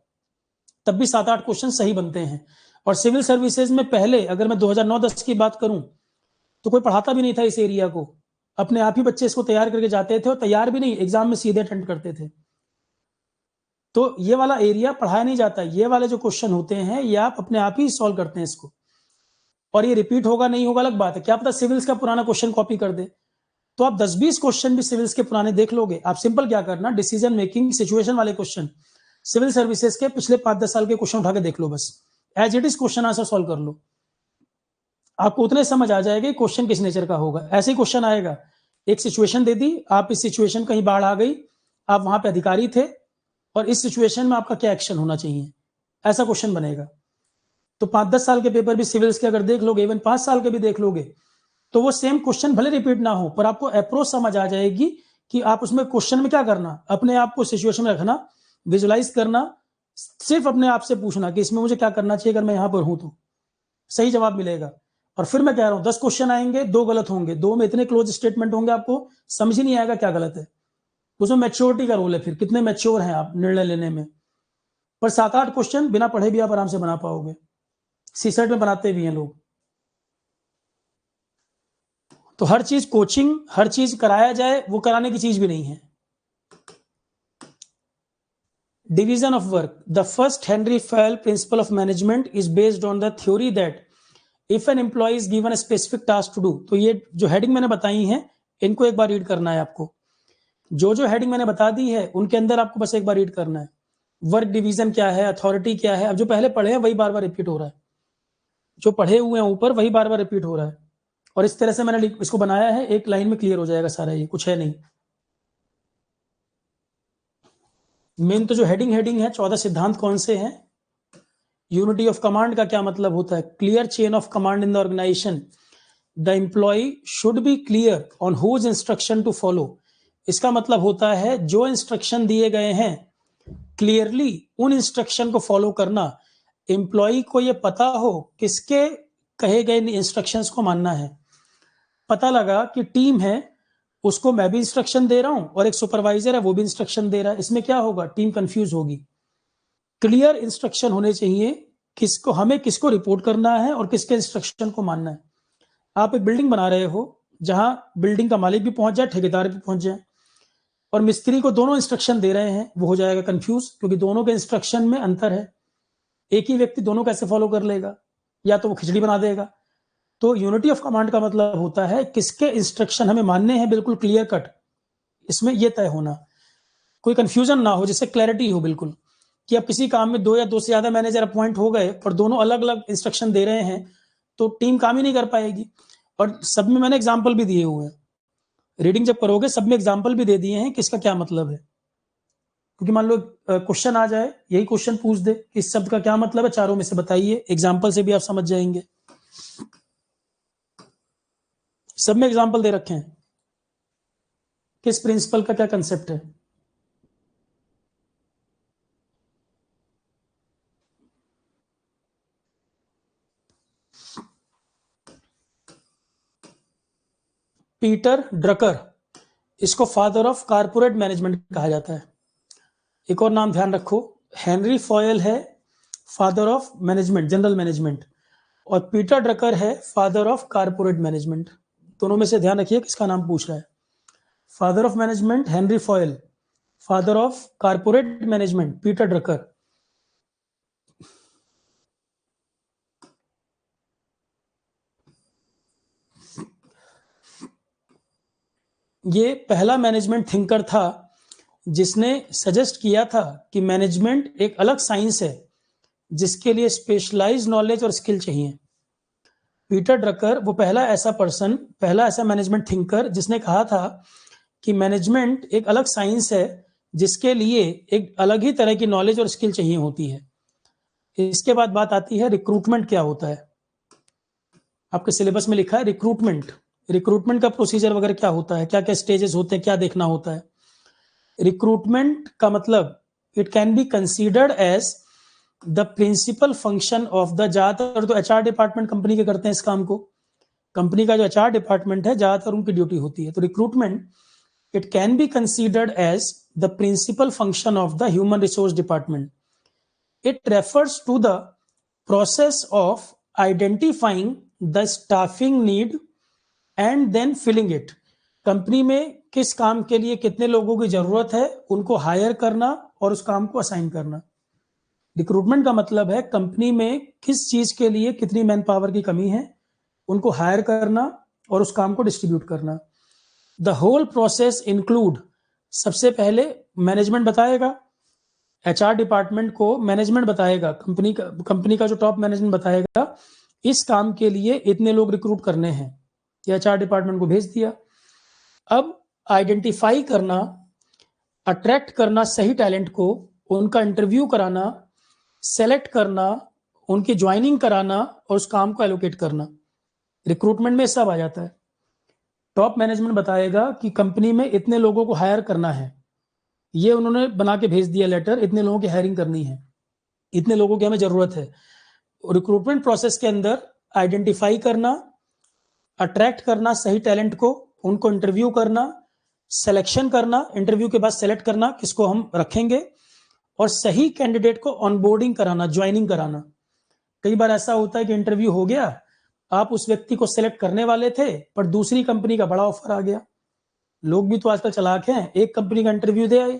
तब भी 7-8 क्वेश्चन सही बनते हैं। और सिविल सर्विसेज में पहले, अगर मैं 2009-10 की बात करूं, तो कोई पढ़ाता भी नहीं था इस एरिया को, अपने आप ही बच्चे इसको तैयार करके जाते थे, और तैयार भी नहीं, एग्जाम में सीधे अटेंड करते थे। तो ये वाला एरिया पढ़ाया नहीं जाता। ये वाले जो क्वेश्चन होते हैं, ये आप अपने आप ही सॉल्व करते हैं इसको, और ये रिपीट होगा नहीं होगा अलग बात है, क्या पता सिविल्स का पुराना क्वेश्चन कॉपी कर दे। तो आप 10-20 क्वेश्चन भी सिविल्स के पुराने देख लोगे। आप सिंपल क्या करना, डिसीजन मेकिंग सिचुएशन वाले क्वेश्चन सिविल सर्विसेज के पिछले 5-10 साल के क्वेश्चन उठा के देख लो, बस as it is question answer solve कर लो, आपको उतने समझ आ जाएगा क्वेश्चन किस नेचर का होगा। ऐसे ही क्वेश्चन आएगा, एक सिचुएशन दे दी, आप इस सिचुएशन, कहीं बाढ़ आ गई, आप वहां पे अधिकारी थे, और इस सिचुएशन में आपका क्या एक्शन होना चाहिए, ऐसा क्वेश्चन बनेगा। तो 5-10 साल के पेपर भी सिविल्स के अगर देख लोगे, इवन 5 साल के भी देख लोगे, तो वो सेम क्वेश्चन भले रिपीट ना हो, पर आपको अप्रोच समझ आ जाएगी कि आप उसमें क्वेश्चन में क्या करना, अपने आप को सिचुएशन में रखना, विजुलाइज करना, सिर्फ अपने आप से पूछना कि इसमें मुझे क्या करना चाहिए, अगर मैं यहां पर हूं तो सही जवाब मिलेगा। और फिर मैं कह रहा हूं 10 क्वेश्चन आएंगे, 2 गलत होंगे, 2 में इतने क्लोज स्टेटमेंट होंगे आपको समझ ही नहीं आएगा क्या गलत है। उसमें मैच्योरिटी का रोल है, फिर कितने मैच्योर हैं आप निर्णय लेने में। पर 7-8 क्वेश्चन बिना पढ़े भी आप आराम से बना पाओगे, सीसेट में बनाते भी हैं लोग। तो हर चीज कोचिंग, हर चीज कराया जाए, वो कराने की चीज भी नहीं है। Division of work, the first Henri Fayol principle of management is based on the theory that if an employee is given a specific task to do. तो ये जो हेडिंग मैंने बताई है, इनको एक बार रीड करना है आपको। जो हेडिंग मैंने बता दी है उनके अंदर आपको बस एक बार रीड करना है। वर्क डिवीजन क्या है, अथॉरिटी क्या है, अब जो पहले पढ़े हैं वही बार बार रिपीट हो रहा है, जो पढ़े हुए हैं ऊपर वही बार बार रिपीट हो रहा है। और इस तरह से मैंने इसको बनाया है, एक लाइन में क्लियर हो जाएगा सारा, ये कुछ है नहीं। मेन तो जो हेडिंग है, 14 सिद्धांत कौन से हैं, यूनिटी ऑफ कमांड का क्या मतलब होता है, clear chain of command in the organisation, the employee should be clear on whose instruction to follow. इसका मतलब होता है जो इंस्ट्रक्शन दिए गए हैं, क्लियरली उन इंस्ट्रक्शन को फॉलो करना, एम्प्लॉय को ये पता हो किसके कहे गए इंस्ट्रक्शंस को मानना है। पता लगा कि टीम है, उसको मैं भी इंस्ट्रक्शन दे रहा हूं और एक सुपरवाइजर है वो भी इंस्ट्रक्शन दे रहा है, इसमें क्या होगा, टीम कंफ्यूज होगी। क्लियर इंस्ट्रक्शन होने चाहिए, किसको, हमें किसको रिपोर्ट करना है और किसके इंस्ट्रक्शन को मानना है। आप एक बिल्डिंग बना रहे हो, जहां बिल्डिंग का मालिक भी पहुंच जाए, ठेकेदार भी पहुंच जाए, और मिस्त्री को दोनों इंस्ट्रक्शन दे रहे हैं, वो हो जाएगा कंफ्यूज, क्योंकि दोनों के इंस्ट्रक्शन में अंतर है, एक ही व्यक्ति दोनों कैसे फॉलो कर लेगा। या तो वो खिचड़ी बना देगा। तो यूनिटी ऑफ कमांड का मतलब होता है किसके इंस्ट्रक्शन हमें मानने हैं, बिल्कुल क्लियर कट, इसमें यह तय होना, कोई कंफ्यूजन ना हो, जिससे क्लैरिटी हो बिल्कुल कि अब किसी काम में 2 या 2 से ज्यादा मैनेजर अपॉइंट हो गए और दोनों अलग अलग इंस्ट्रक्शन दे रहे हैं तो टीम काम ही नहीं कर पाएगी। और सब में मैंने एग्जाम्पल भी दिए हुए हैं, रीडिंग जब करोगे सब में एग्जाम्पल भी दे दिए हैं कि इसका क्या मतलब है। क्योंकि मान लो क्वेश्चन आ जाए, यही क्वेश्चन पूछ दे कि इस शब्द का क्या मतलब है, चारों में से बताइए, एग्जाम्पल से भी आप समझ जाएंगे। सब में एग्जाम्पल दे रखे हैं, किस प्रिंसिपल का क्या कंसेप्ट है। पीटर ड्रकर, इसको फादर ऑफ कारपोरेट मैनेजमेंट कहा जाता है। एक और नाम ध्यान रखो, हेनरी फॉयल है father of management, general management, और पीटर ड्रकर है फादर ऑफ कारपोरेट मैनेजमेंट। दोनों में से ध्यान रखिए किसका नाम पूछ रहा है। Father of management Henry foil, father of corporate management Peter Drucker. ये पहला मैनेजमेंट थिंकर था जिसने सजेस्ट किया था कि मैनेजमेंट एक अलग साइंस है जिसके लिए स्पेशलाइज्ड नॉलेज और स्किल चाहिए। पीटर ड्रकर वो पहला ऐसा मैनेजमेंट थिंकर जिसने कहा था कि मैनेजमेंट एक अलग साइंस है जिसके लिए एक अलग ही तरह की नॉलेज और स्किल चाहिए होती है। इसके बाद बात आती है रिक्रूटमेंट क्या होता है। आपके सिलेबस में लिखा है रिक्रूटमेंट, रिक्रूटमेंट का प्रोसीजर वगैरह क्या होता है, क्या क्या स्टेजेस होते हैं, क्या देखना होता है। रिक्रूटमेंट का मतलब it can be considered as the principal function of the, ज्यादातर तो एचआर डिपार्टमेंट कंपनी के करते हैं इस काम को, कंपनी का जो एचआर डिपार्टमेंट है ज्यादातर उनकी ड्यूटी होती है। तो recruitment it can be considered as the principal function of the human resource department. It refers to the process of identifying the staffing need and then filling it. Company में किस काम के लिए कितने लोगों की जरूरत है उनको हायर करना और उस काम को असाइन करना। रिक्रूटमेंट का मतलब है कंपनी में किस चीज के लिए कितनी मैन पावर की कमी है उनको हायर करना और उस काम को डिस्ट्रीब्यूट करना। द होल प्रोसेस इंक्लूड, सबसे पहले मैनेजमेंट बताएगा, एचआर डिपार्टमेंट को मैनेजमेंट बताएगा, कंपनी का जो टॉप मैनेजमेंट बताएगा इस काम के लिए इतने लोग रिक्रूट करने हैं, ये एचआर डिपार्टमेंट को भेज दिया। अब आइडेंटिफाई करना, अट्रैक्ट करना सही टैलेंट को, उनका इंटरव्यू कराना, सेलेक्ट करना, उनकी ज्वाइनिंग कराना और उस काम को एलोकेट करना, रिक्रूटमेंट में सब आ जाता है। टॉप मैनेजमेंट बताएगा कि कंपनी में इतने लोगों को हायर करना है, ये उन्होंने बना के भेज दिया लेटर, इतने लोगों की हायरिंग करनी है, इतने लोगों की हमें जरूरत है। रिक्रूटमेंट प्रोसेस के अंदर आइडेंटिफाई करना, अट्रैक्ट करना सही टैलेंट को, उनको इंटरव्यू करना, सिलेक्शन करना, इंटरव्यू के बाद सेलेक्ट करना किसको हम रखेंगे, और सही कैंडिडेट को ऑनबोर्डिंग कराना, ज्वाइनिंग कराना। कई बार ऐसा होता है कि इंटरव्यू हो गया, आप उस व्यक्ति को सेलेक्ट करने वाले थे पर दूसरी कंपनी का बड़ा ऑफर आ गया। लोग भी तो आजकल चालाक हैं, एक कंपनी का इंटरव्यू दे आए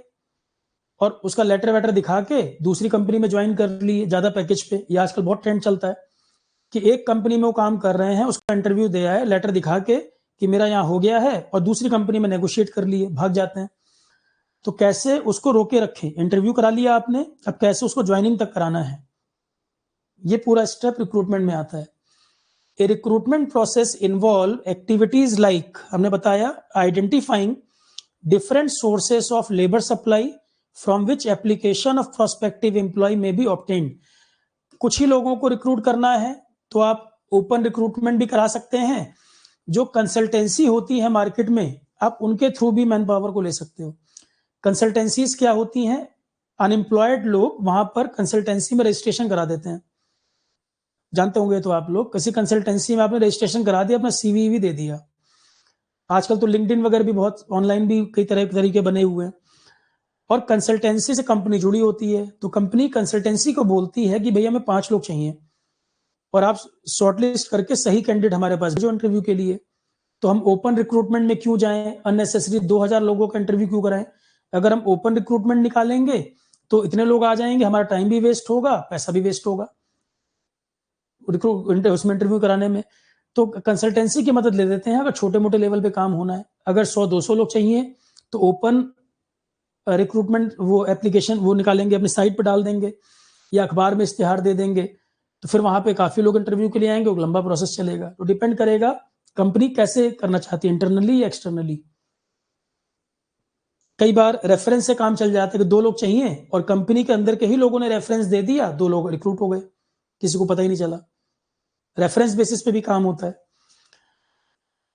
और उसका लेटर वेटर दिखा के दूसरी कंपनी में ज्वाइन कर लिए ज्यादा पैकेज पे। ये आजकल बहुत ट्रेंड चलता है कि एक कंपनी में वो काम कर रहे हैं, उसका इंटरव्यू दे आए, लेटर दिखा के कि मेरा यहाँ हो गया है, और दूसरी कंपनी में नेगोशिएट कर लिए, भाग जाते हैं। तो कैसे उसको रोके रखें, इंटरव्यू करा लिया आपने, अब कैसे उसको ज्वाइनिंग तक कराना है, ये पूरा स्टेप रिक्रूटमेंट में आता है। A recruitment process involve activities like, हमने बताया, identifying different sources of labour supply from which application of prospective employee may be obtained. कुछ ही लोगों को रिक्रूट करना है तो आप ओपन रिक्रूटमेंट भी करा सकते हैं, जो कंसल्टेंसी होती है मार्केट में आप उनके थ्रू भी मैन पावर को ले सकते हो। कंसल्टेंसीज क्या होती हैं, अनएम्प्लॉयड लोग वहां पर कंसल्टेंसी में रजिस्ट्रेशन करा देते हैं, जानते होंगे तो आप लोग, किसी कंसल्टेंसी में आपने रजिस्ट्रेशन करा दिया, अपना सीवी भी दे दिया। आजकल तो लिंक्डइन वगैरह भी बहुत, ऑनलाइन भी कई तरह के तरीके बने हुए हैं, और कंसल्टेंसी से कंपनी जुड़ी होती है, तो कंपनी कंसल्टेंसी को बोलती है कि भैया हमें 5 लोग चाहिए और आप शॉर्टलिस्ट करके सही कैंडिडेट हमारे पास भेजो इंटरव्यू के लिए। तो हम ओपन रिक्रूटमेंट में क्यों जाएं, अननेसेसरी 2000 लोगों का इंटरव्यू क्यों कराएं। अगर हम ओपन रिक्रूटमेंट निकालेंगे तो इतने लोग आ जाएंगे, हमारा टाइम भी वेस्ट होगा, पैसा भी वेस्ट होगा। उसमें इंटरव्यू कराने में, तो कंसल्टेंसी की मदद ले लेते हैं अगर छोटे मोटे लेवल पे काम होना है। अगर 100-200 लोग चाहिए तो ओपन रिक्रूटमेंट वो एप्लीकेशन वो निकालेंगे, अपनी साइट पर डाल देंगे या अखबार में इश्तिहार दे देंगे, तो फिर वहां पे काफी लोग इंटरव्यू के लिए आएंगे, वो लंबा प्रोसेस चलेगा। तो डिपेंड करेगा कंपनी कैसे करना चाहती है, इंटरनली या एक्सटर्नली। कई बार रेफरेंस से काम चल जाता है कि 2 लोग चाहिए और कंपनी के अंदर के ही लोगों ने रेफरेंस दे दिया, 2 लोग रिक्रूट हो गए, किसी को पता ही नहीं चला। रेफरेंस बेसिस पे भी काम होता है।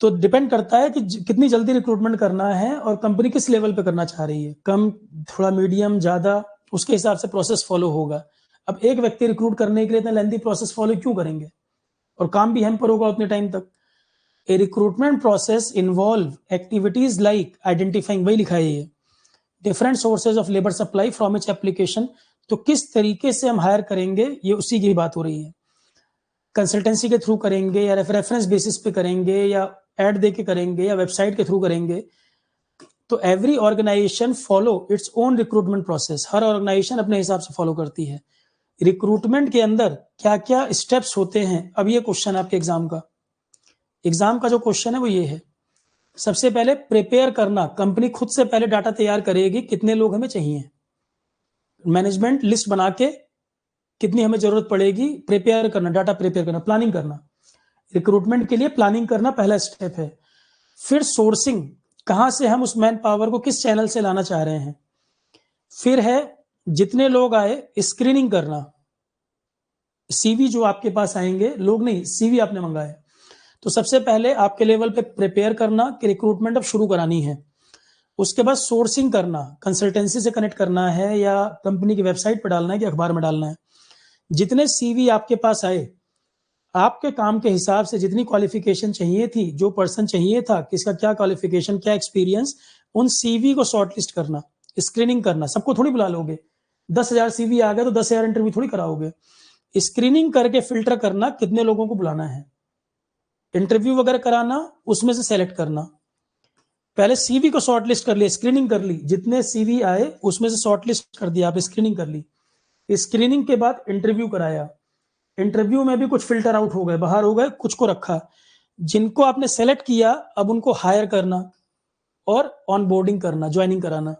तो डिपेंड करता है कि कितनी जल्दी रिक्रूटमेंट करना है और कंपनी किस लेवल पे करना चाह रही है, कम, थोड़ा मीडियम, ज्यादा, उसके हिसाब से प्रोसेस फॉलो होगा। अब एक व्यक्ति रिक्रूट करने के लिए इतना लेंथी प्रोसेस फॉलो क्यों करेंगे, और काम भी हैम्पर होगा उतने टाइम तक। A recruitment process involve activities like identifying, वही लिखा है ये, different sources of labour supply from each application. तो किस तरीके से हम हायर करेंगे, ये उसी की बात हो रही है। कंसल्टेंसी के थ्रू करेंगे या रेफरेंस बेसिस पे करेंगे या एड दे के करेंगे या वेबसाइट के थ्रू करेंगे। तो every organisation follow its own recruitment process, हर ऑर्गेनाइजेशन अपने हिसाब से फॉलो करती है। रिक्रूटमेंट के अंदर क्या क्या स्टेप्स होते हैं, अब ये क्वेश्चन आपके एग्जाम का जो क्वेश्चन है वो ये है। सबसे पहले प्रिपेयर करना, कंपनी खुद से पहले डाटा तैयार करेगी कितने लोग हमें चाहिए, मैनेजमेंट लिस्ट बना के कितनी हमें जरूरत पड़ेगी, प्रिपेयर करना, डाटा प्रिपेयर करना, प्लानिंग करना। रिक्रूटमेंट के लिए प्लानिंग करना पहला स्टेप है। फिर सोर्सिंग, कहां से हम उस मैन पावर को किस चैनल से लाना चाह रहे हैं। फिर है जितने लोग आए स्क्रीनिंग करना, सीवी जो आपके पास आएंगे, लोग नहीं, सीवी आपने मंगाए, तो सबसे पहले आपके लेवल पे प्रिपेयर करना कि रिक्रूटमेंट अब शुरू करानी है। उसके बाद सोर्सिंग करना, कंसल्टेंसी से कनेक्ट करना है या कंपनी की वेबसाइट पर डालना है कि अखबार में डालना है। जितने सीवी आपके पास आए, आपके काम के हिसाब से जितनी क्वालिफिकेशन चाहिए थी, जो पर्सन चाहिए था, किसका क्या क्वालिफिकेशन, क्या एक्सपीरियंस, उन सीवी को शॉर्टलिस्ट करना, स्क्रीनिंग करना। सबको थोड़ी बुला लोगे, 10,000 सीवी आ गए तो 10,000 इंटरव्यू थोड़ी कराओगे। स्क्रीनिंग करके फिल्टर करना कितने लोगों को बुलाना है, इंटरव्यू वगैरह कराना, उसमें से सेलेक्ट करना। पहले सीवी को शॉर्टलिस्ट कर लिया, स्क्रीनिंग कर ली, जितने सीवी आए उसमें से शॉर्टलिस्ट कर दिया, आप स्क्रीनिंग कर ली। स्क्रीनिंग के बाद इंटरव्यू कराया, इंटरव्यू में भी कुछ फिल्टर आउट हो गए, बाहर हो गए, कुछ को रखा। जिनको आपने सेलेक्ट किया अब उनको हायर करना और ऑनबोर्डिंग करना, ज्वाइनिंग कराना।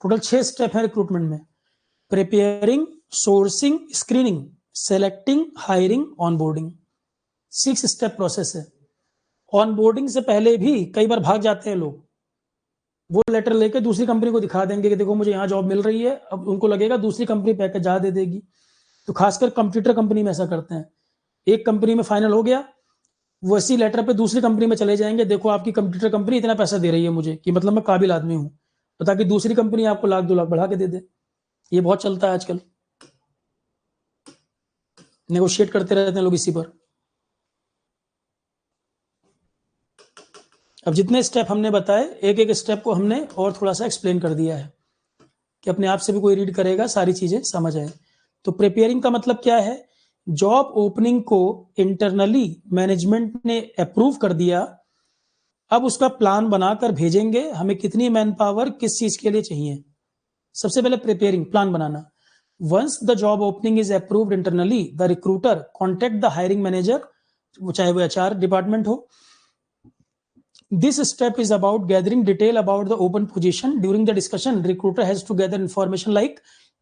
टोटल 6 स्टेप है रिक्रूटमेंट में, preparing, sourcing, screening, selecting, hiring, onboarding. 6 step process है। ऑनबोर्डिंग से पहले भी कई बार भाग जाते हैं लोग, वो लेटर लेके दूसरी कंपनी को दिखा देंगे कि देखो मुझे यहाँ जॉब मिल रही है, अब उनको लगेगा दूसरी कंपनी पैकेज ज्यादा दे देगी। तो खासकर कंप्यूटर कंपनी में ऐसा करते हैं, एक कंपनी में फाइनल हो गया, वो इसी लेटर पे दूसरी कंपनी में चले जाएंगे, देखो आपकी कंप्यूटर कंपनी इतना पैसा दे रही है मुझे कि मतलब मैं काबिल आदमी हूँ, तो ताकि दूसरी कंपनी आपको 1,00,000-2,00,000 बढ़ा के दे दे। ये बहुत चलता है आजकल, नेगोशिएट करते रहते हैं लोग इसी पर। अब जितने स्टेप हमने बताए, एक एक स्टेप को हमने और थोड़ा सा एक्सप्लेन कर दिया है कि अपने आप से भी कोई रीड करेगा सारी चीजें समझ आए। तो प्रिपेयरिंग का मतलब क्या है, जॉब ओपनिंग को इंटरनली मैनेजमेंट ने अप्रूव कर दिया, अब उसका प्लान बनाकर भेजेंगे, हमें कितनी मैन पावर किस चीज के लिए चाहिए। सबसे पहले प्रिपेयरिंग, प्लान बनाना। Once the job opening is approved internally, the recruiter contact the hiring manager, चाहे वो एचआर डिपार्टमेंट हो। This step is about gathering detail about the open position. During the discussion, recruiter has to gather information like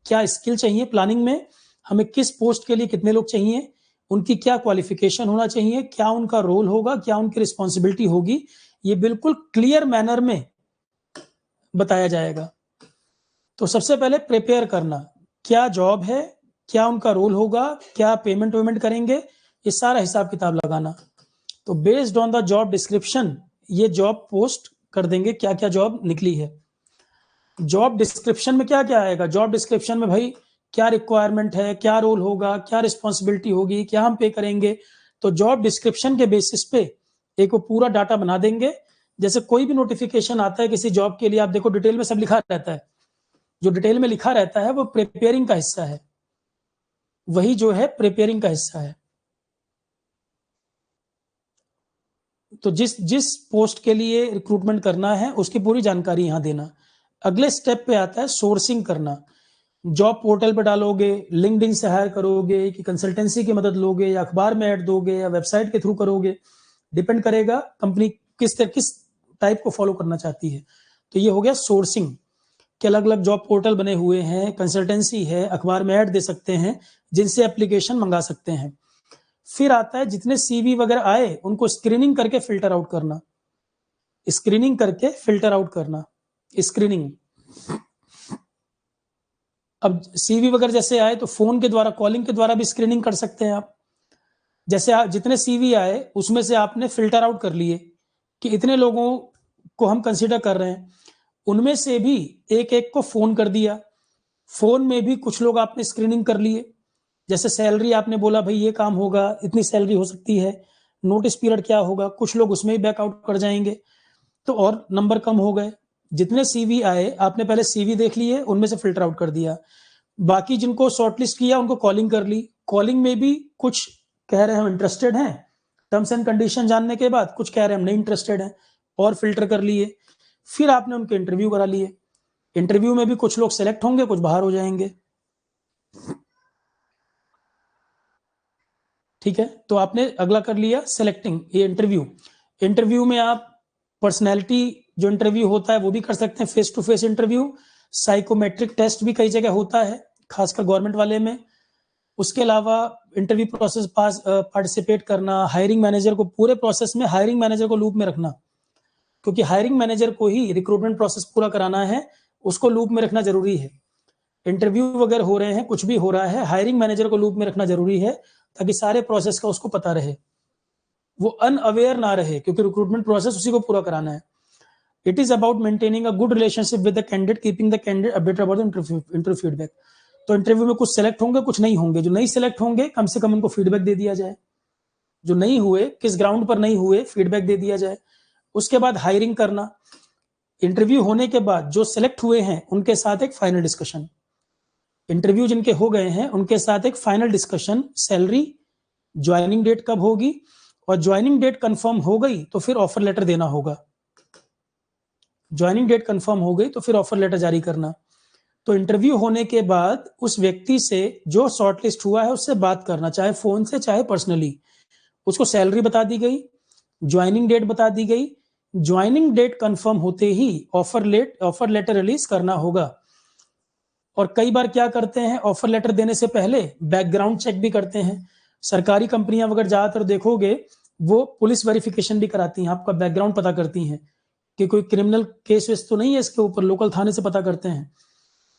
क्या स्किल चाहिए प्लानिंग में, हमें किस पोस्ट के लिए कितने लोग चाहिए, उनकी क्या क्वालिफिकेशन होना चाहिए, क्या उनका रोल होगा, क्या उनकी रिस्पॉन्सिबिलिटी होगी, ये बिल्कुल क्लियर मैनर में बताया जाएगा। तो सबसे पहले प्रिपेयर करना, क्या जॉब है, क्या उनका रोल होगा, क्या पेमेंट करेंगे, ये सारा हिसाब किताब लगाना। तो based on the job description ये जॉब पोस्ट कर देंगे, क्या क्या जॉब निकली है। जॉब डिस्क्रिप्शन में क्या क्या आएगा, जॉब डिस्क्रिप्शन में भाई क्या रिक्वायरमेंट है, क्या रोल होगा, क्या रिस्पॉन्सिबिलिटी होगी, क्या हम पे करेंगे। तो जॉब डिस्क्रिप्शन के बेसिस पे एक वो पूरा डाटा बना देंगे। जैसे कोई भी नोटिफिकेशन आता है किसी जॉब के लिए, आप देखो डिटेल में सब लिखा रहता है, जो डिटेल में लिखा रहता है वो प्रिपेयरिंग का हिस्सा है, वही जो है प्रिपेयरिंग का हिस्सा है। तो जिस जिस पोस्ट के लिए रिक्रूटमेंट करना है उसकी पूरी जानकारी यहां देना। अगले स्टेप पे आता है सोर्सिंग करना। जॉब पोर्टल पर डालोगे, लिंक्डइन से हायर करोगे कि कंसल्टेंसी की मदद लोगे या अखबार में ऐड दोगे या वेबसाइट के थ्रू करोगे, डिपेंड करेगा कंपनी किस टाइप को फॉलो करना चाहती है। तो ये हो गया सोर्सिंग के अलग अलग जॉब पोर्टल बने हुए हैं, कंसल्टेंसी है, अखबार में ऐड दे सकते हैं जिनसे एप्लीकेशन मंगा सकते हैं। फिर आता है जितने सीवी वगैरह आए उनको स्क्रीनिंग करके फिल्टर आउट करना, स्क्रीनिंग करके फिल्टर आउट करना, स्क्रीनिंग। अब सीवी वगैरह जैसे आए तो फोन के द्वारा, कॉलिंग के द्वारा भी स्क्रीनिंग कर सकते हैं आप। जैसे आप जितने सीवी आए उसमें से आपने फिल्टर आउट कर लिए कि इतने लोगों को हम कंसीडर कर रहे हैं, उनमें से भी एक एक को फोन कर दिया। फोन में भी कुछ लोग आपने स्क्रीनिंग कर लिए, जैसे सैलरी आपने बोला भाई ये काम होगा, इतनी सैलरी हो सकती है, नोटिस पीरियड क्या होगा, कुछ लोग उसमें ही बैकआउट कर जाएंगे, तो और नंबर कम हो गए। जितने सीवी आए आपने पहले सीवी देख लिए, उनमें से फिल्टर आउट कर दिया। बाकी जिनको शॉर्टलिस्ट किया उनको कॉलिंग कर ली, कॉलिंग में भी कुछ कह रहे हैं हम इंटरेस्टेड हैं, टर्म्स एंड कंडीशन जानने के बाद कुछ कह रहे हैं हम नहीं इंटरेस्टेड हैं, और फिल्टर कर लिए। फिर आपने उनके इंटरव्यू करा लिए, इंटरव्यू में भी कुछ लोग सेलेक्ट होंगे, कुछ बाहर हो जाएंगे। ठीक है, तो आपने अगला कर लिया सेलेक्टिंग, ये इंटरव्यू। इंटरव्यू में आप पर्सनैलिटी जो इंटरव्यू होता है वो भी कर सकते हैं, face to face interview. Psychometric test भी कई जगह होता है, खासकर गवर्नमेंट वाले में। उसके अलावा इंटरव्यू प्रोसेस पार्टिसिपेट करना, हायरिंग मैनेजर को, पूरे प्रोसेस में हायरिंग मैनेजर को लूप में रखना, क्योंकि हायरिंग मैनेजर को ही रिक्रूटमेंट प्रोसेस पूरा कराना है, उसको लूप में रखना जरूरी है। इंटरव्यू वगैरह हो रहे हैं, कुछ भी हो रहा है, हायरिंग मैनेजर को लूप में रखना जरूरी है, ताकि सारे प्रोसेस का उसको पता रहे, वो अनअवेयर ना रहे, क्योंकि रिक्रूटमेंट प्रोसेस उसी को पूरा कराना है। It is about maintaining a good relationship with the candidate, keeping the candidate updated about interview feedback. तो इंटरव्यू में कुछ सेलेक्ट होंगे, कुछ नहीं होंगे। जो नहीं सेलेक्ट होंगे कम से कम उनको फीडबैक दे दिया जाए, जो नहीं हुए किस ग्राउंड पर नहीं हुए फीडबैक दे दिया जाए। उसके बाद हायरिंग करना, इंटरव्यू होने के बाद जो सिलेक्ट हुए हैं उनके साथ एक फाइनल डिस्कशन, इंटरव्यू जिनके हो गए हैं उनके साथ एक final discussion, salary, joining date कब होगी, और ज्वाइनिंग डेट कंफर्म हो गई तो फिर ऑफर लेटर देना होगा। ज्वाइनिंग डेट कंफर्म हो गई तो फिर ऑफर लेटर जारी करना। तो इंटरव्यू होने के बाद उस व्यक्ति से जो शॉर्टलिस्ट हुआ है उससे बात करना, चाहे फोन से चाहे पर्सनली। उसको सैलरी बता दी गई, ज्वाइनिंग डेट बता दी गई, ज्वाइनिंग डेट कंफर्म होते ही ऑफर लेटर रिलीज करना होगा। और कई बार क्या करते हैं, ऑफर लेटर देने से पहले बैकग्राउंड चेक भी करते हैं। सरकारी कंपनियां अगर ज्यादातर देखोगे वो पुलिस वेरिफिकेशन भी कराती हैं, आपका बैकग्राउंड पता करती हैं कि कोई क्रिमिनल केस वेस तो नहीं है इसके ऊपर, लोकल थाने से पता करते हैं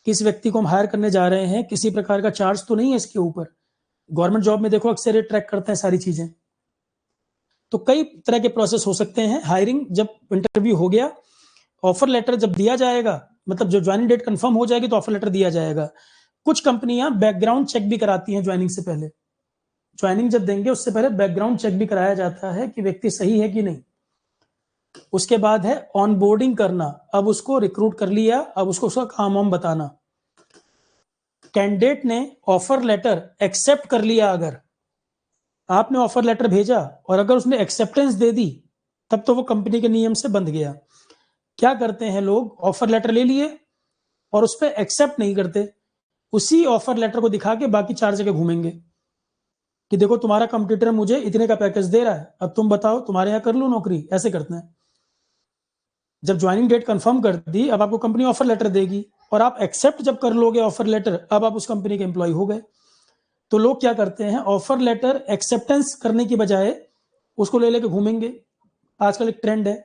किस व्यक्ति को हम हायर करने जा रहे हैं, किसी प्रकार का चार्ज तो नहीं है इसके ऊपर। गवर्नमेंट जॉब में देखो अक्सर ये ट्रैक करते हैं सारी चीजें। तो कई तरह के प्रोसेस हो सकते हैं। हायरिंग जब इंटरव्यू हो गया, ऑफर लेटर जब दिया जाएगा, मतलब जो ज्वाइनिंग डेट कंफर्म हो जाएगी तो ऑफर लेटर दिया जाएगा। कुछ कंपनियां बैकग्राउंड चेक भी कराती हैं ज्वाइनिंग से पहले, ज्वाइनिंग जब देंगे उससे पहले बैकग्राउंड चेक भी कराया जाता है कि व्यक्ति सही है कि नहीं। उसके बाद है ऑनबोर्डिंग करना, अब उसको रिक्रूट कर लिया, अब उसको उसका काम वाम बताना। कैंडिडेट ने ऑफर लेटर एक्सेप्ट कर लिया, अगर आपने ऑफर लेटर भेजा और अगर उसने एक्सेप्टेंस दे दी, तब तो वो कंपनी के नियम से बंध गया। क्या करते हैं लोग, ऑफर लेटर ले लिए और उस पर एक्सेप्ट नहीं करते, उसी ऑफर लेटर को दिखा के बाकी 4 जगह घूमेंगे कि देखो तुम्हारा कंपटीटर मुझे इतने का पैकेज दे रहा है, अब तुम बताओ तुम्हारे यहाँ कर लूं नौकरी, ऐसे करते हैं। जब ज्वाइनिंग डेट कंफर्म कर दी, अब आपको कंपनी ऑफर लेटर देगी, और आप एक्सेप्ट जब कर लोगे ऑफर लेटर, अब आप उस कंपनी के एम्प्लॉय हो गए। तो लोग क्या करते हैं, ऑफर लेटर एक्सेप्टेंस करने की बजाय उसको ले लेके घूमेंगे। आजकल एक ट्रेंड है,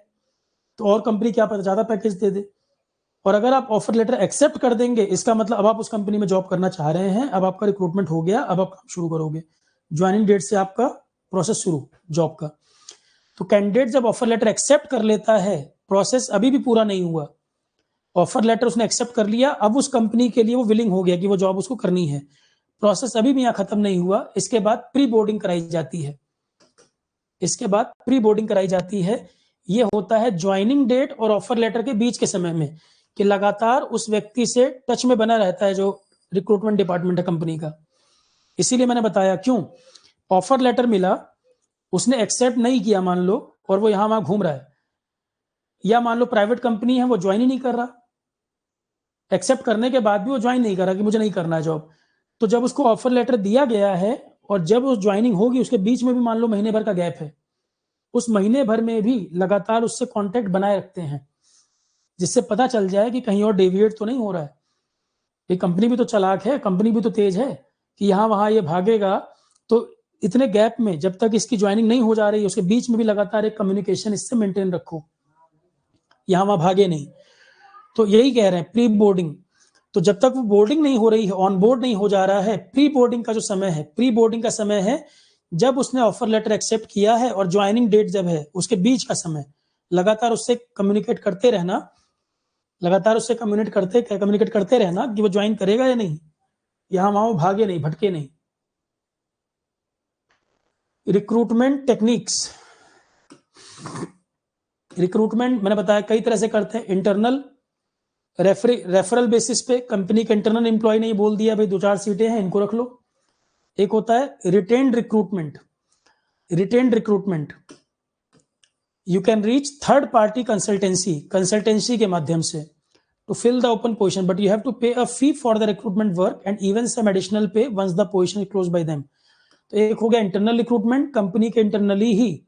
तो और कंपनी क्या पता ज्यादा पैकेज दे दे। और अगर आप ऑफर लेटर एक्सेप्ट कर देंगे, इसका मतलब अब आप उस कंपनी में जॉब करना चाह रहे हैं, अब आपका रिक्रूटमेंट हो गया, अब आप काम शुरू करोगे, ज्वाइनिंग डेट से आपका प्रोसेस शुरू जॉब का। तो कैंडिडेट जब ऑफर लेटर एक्सेप्ट कर लेता है, प्रोसेस अभी भी पूरा नहीं हुआ, ऑफर लेटर उसने एक्सेप्ट कर लिया, अब उस कंपनी के लिए वो विलिंग हो गया कि वो जॉब उसको करनी है, प्रोसेस अभी भी यहाँ खत्म नहीं हुआ। इसके बाद प्री बोर्डिंग कराई जाती है, इसके बाद प्री बोर्डिंग कराई जाती है। ये होता है ज्वाइनिंग डेट और ऑफर लेटर के बीच के समय में, कि लगातार उस व्यक्ति से टच में बना रहता है जो रिक्रूटमेंट डिपार्टमेंट है कंपनी का। इसीलिए मैंने बताया, क्यों, ऑफर लेटर मिला, उसने एक्सेप्ट नहीं किया मान लो, और वो यहां वहां घूम रहा है, या मान लो प्राइवेट कंपनी है वो ज्वाइन ही नहीं कर रहा, एक्सेप्ट करने के बाद भी वो ज्वाइन नहीं करा कि मुझे नहीं करना है जॉब। तो जब उसको ऑफर लेटर दिया गया है और जब वो ज्वाइनिंग होगी, उसके बीच में भी मान लो महीने भर का गैप है, उस महीने भर में भी लगातार उससे कांटेक्ट बनाए रखते हैं, जिससे पता चल जाए कि कहीं और डेविएट तो नहीं हो रहा है। ये कंपनी भी तो चालाक है, कंपनी भी तो तेज है कि यहाँ वहां ये भागेगा। तो इतने गैप में जब तक इसकी ज्वाइनिंग नहीं हो जा रही, उसके बीच में भी लगातार एक कम्युनिकेशन इससे मेंटेन रखो, यहाँ वहां भागे नहीं। तो यही कह रहे हैं प्री बोर्डिंग। तो जब तक वो बोर्डिंग नहीं हो रही है, ऑन बोर्ड नहीं हो जा रहा है, प्री बोर्डिंग का जो समय है, प्री बोर्डिंग का समय है जब उसने ऑफर लेटर एक्सेप्ट किया है और ज्वाइनिंग डेट जब है, उसके बीच का समय लगातार उससे कम्युनिकेट करते रहना, लगातार उससे कम्युनिकेट करते रहना कि वो ज्वाइन करेगा या नहीं, यहां वहां वो भागे नहीं, भटके नहीं। रिक्रूटमेंट टेक्निक्स, रिक्रूटमेंट मैंने बताया कई तरह से करते हैं। इंटरनल रेफरल बेसिस पे, कंपनी के इंटरनल एम्प्लॉय ने बोल दिया भाई 2-4 सीटें हैं, इनको रख लो। एक होता है retained recruitment. Retained recruitment you can reach third party consultancy के माध्यम से to fill the open position, but you have to pay a fee for the recruitment work and even some additional pay once the position is close by them. तो एक हो गया इंटरनल रिक्रूटमेंट, कंपनी के इंटरनली ही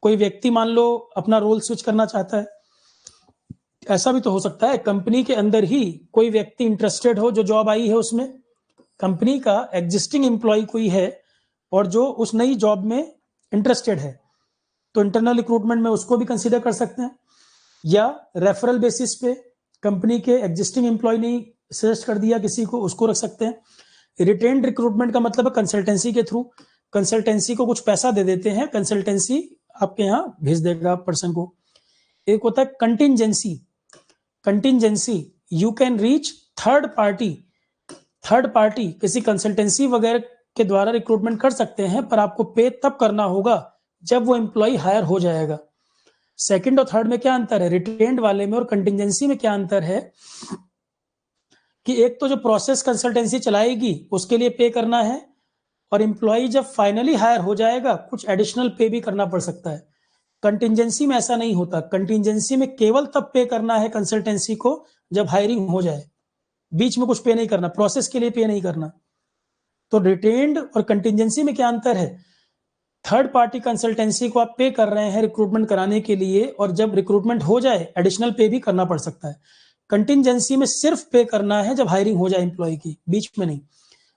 कोई व्यक्ति मान लो अपना रोल स्विच करना चाहता है, ऐसा भी तो हो सकता है कंपनी के अंदर ही कोई व्यक्ति इंटरेस्टेड हो, जो जॉब आई है उसमें कंपनी का एग्जिस्टिंग एम्प्लॉय कोई है और जो उस नई जॉब में इंटरेस्टेड है, तो इंटरनल रिक्रूटमेंट में उसको भी कंसीडर कर सकते हैं। या रेफरल बेसिस पे कंपनी के एग्जिस्टिंग एम्प्लॉय ने सजेस्ट कर दिया किसी को, उसको रख सकते हैं। रिटेन्ड रिक्रूटमेंट का मतलब है कंसल्टेंसी के थ्रू, कंसल्टेंसी को कुछ पैसा दे देते हैं, कंसल्टेंसी आपके यहाँ भेज देगा पर्सन को। एक होता है contingency. Contingency you can reach third party किसी कंसल्टेंसी वगैरह के द्वारा रिक्रूटमेंट कर सकते हैं, पर आपको पे तब करना होगा जब वो एम्प्लॉय हायर हो जाएगा। सेकंड और थर्ड में क्या अंतर है, रिटेन्ड वाले में और कंटिंजेंसी में क्या अंतर है कि एक तो जो प्रोसेस कंसल्टेंसी चलाएगी उसके लिए पे करना है, और एम्प्लॉय जब फाइनली हायर हो जाएगा कुछ एडिशनल पे भी करना पड़ सकता है। कंटिंजेंसी में ऐसा नहीं होता, कंटिंजेंसी में केवल तब पे करना है कंसल्टेंसी को जब हायरिंग हो जाए, बीच में कुछ पे नहीं करना, प्रोसेस के लिए पे नहीं करना। तो रिटेन्ड और कंटिंजेंसी में क्या अंतर है, थर्ड पार्टी कंसल्टेंसी को आप पे कर रहे हैं रिक्रूटमेंट कराने के लिए, और जब रिक्रूटमेंट हो जाए एडिशनल पे भी करना पड़ सकता है। कंटिंजेंसी में सिर्फ पे करना है जब हायरिंग हो जाए एम्प्लॉय की, बीच में नहीं।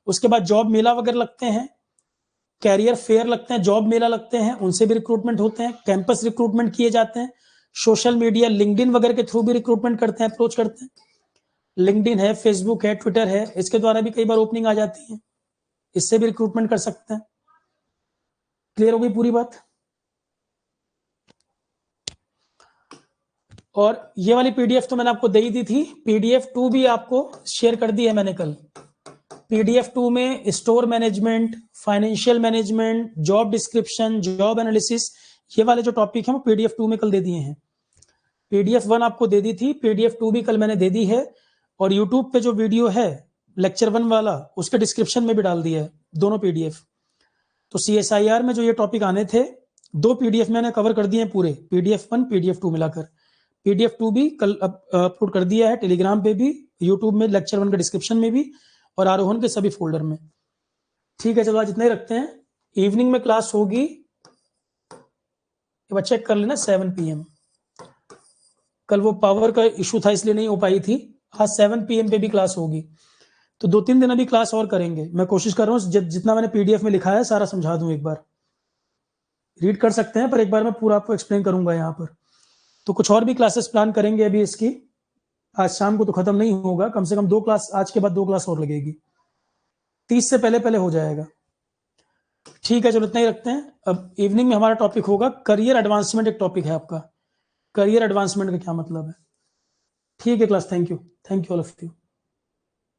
उसके बाद जॉब मेला वगैरह लगते हैं, कैरियर फेयर लगते हैं, जॉब मेला लगते हैं, उनसे भी रिक्रूटमेंट होते हैं, कैंपस रिक्रूटमेंट किए जाते हैं, सोशल मीडिया लिंक्डइन वगैरह के थ्रू भी रिक्रूटमेंट करते हैं, अप्रोच करते हैं। लिंक्डइन है, फेसबुक है, ट्विटर है, इसके द्वारा भी कई बार ओपनिंग आ जाती है, इससे भी रिक्रूटमेंट कर सकते हैं। क्लियर हो गई पूरी बात। और ये वाली पीडीएफ तो मैंने आपको दे ही दी थी, पीडीएफ 2 भी आपको शेयर कर दी है मैंने कल। पीडीएफ 2 में store management, financial management, job description, job analysis, ये वाले जो टॉपिक हैं वो पीडीएफ 2 में कल दे दिए हैं। पीडीएफ 1 आपको दे दी थी, पीडीएफ 2 भी कल मैंने दे दी है। और यूट्यूब पे जो वीडियो है लेक्चर 1 वाला, उसके डिस्क्रिप्शन में भी डाल दिया है दोनों पीडीएफ। तो सीएसआईआर में जो ये टॉपिक आने थे, 2 पीडीएफ मैंने कवर कर दिए हैं पूरे, पीडीएफ 1 पीडीएफ 2 मिलाकर। पीडीएफ 2 भी कल अपलोड कर दिया है टेलीग्राम पे भी, यूट्यूब में लेक्चर 1 के डिस्क्रिप्शन में भी, और आरोहन के सभी फोल्डर में। ठीक है, चलो आज इतना ही रखते हैं। इवनिंग में क्लास होगी, एक बार चेक कर लेना, 7 PM। कल वो पावर का इशू था इसलिए नहीं हो पाई थी, आज 7 PM पे भी क्लास होगी। तो 2-3 दिन अभी क्लास और करेंगे, मैं कोशिश कर रहा हूँ जितना मैंने पीडीएफ में लिखा है सारा समझा दूं। एक बार रीड कर सकते हैं, पर एक बार मैं पूरा आपको एक्सप्लेन करूंगा यहाँ पर। तो कुछ और भी क्लासेस प्लान करेंगे अभी इसकी, आज शाम को तो खत्म नहीं होगा, कम से कम 2 क्लास, आज के बाद 2 क्लास और लगेगी, 30 से पहले हो जाएगा। ठीक है, चलो इतना ही रखते हैं। अब इवनिंग में हमारा टॉपिक होगा करियर एडवांसमेंट, एक टॉपिक है आपका, करियर एडवांसमेंट का क्या मतलब है। ठीक है class, thank you all of you.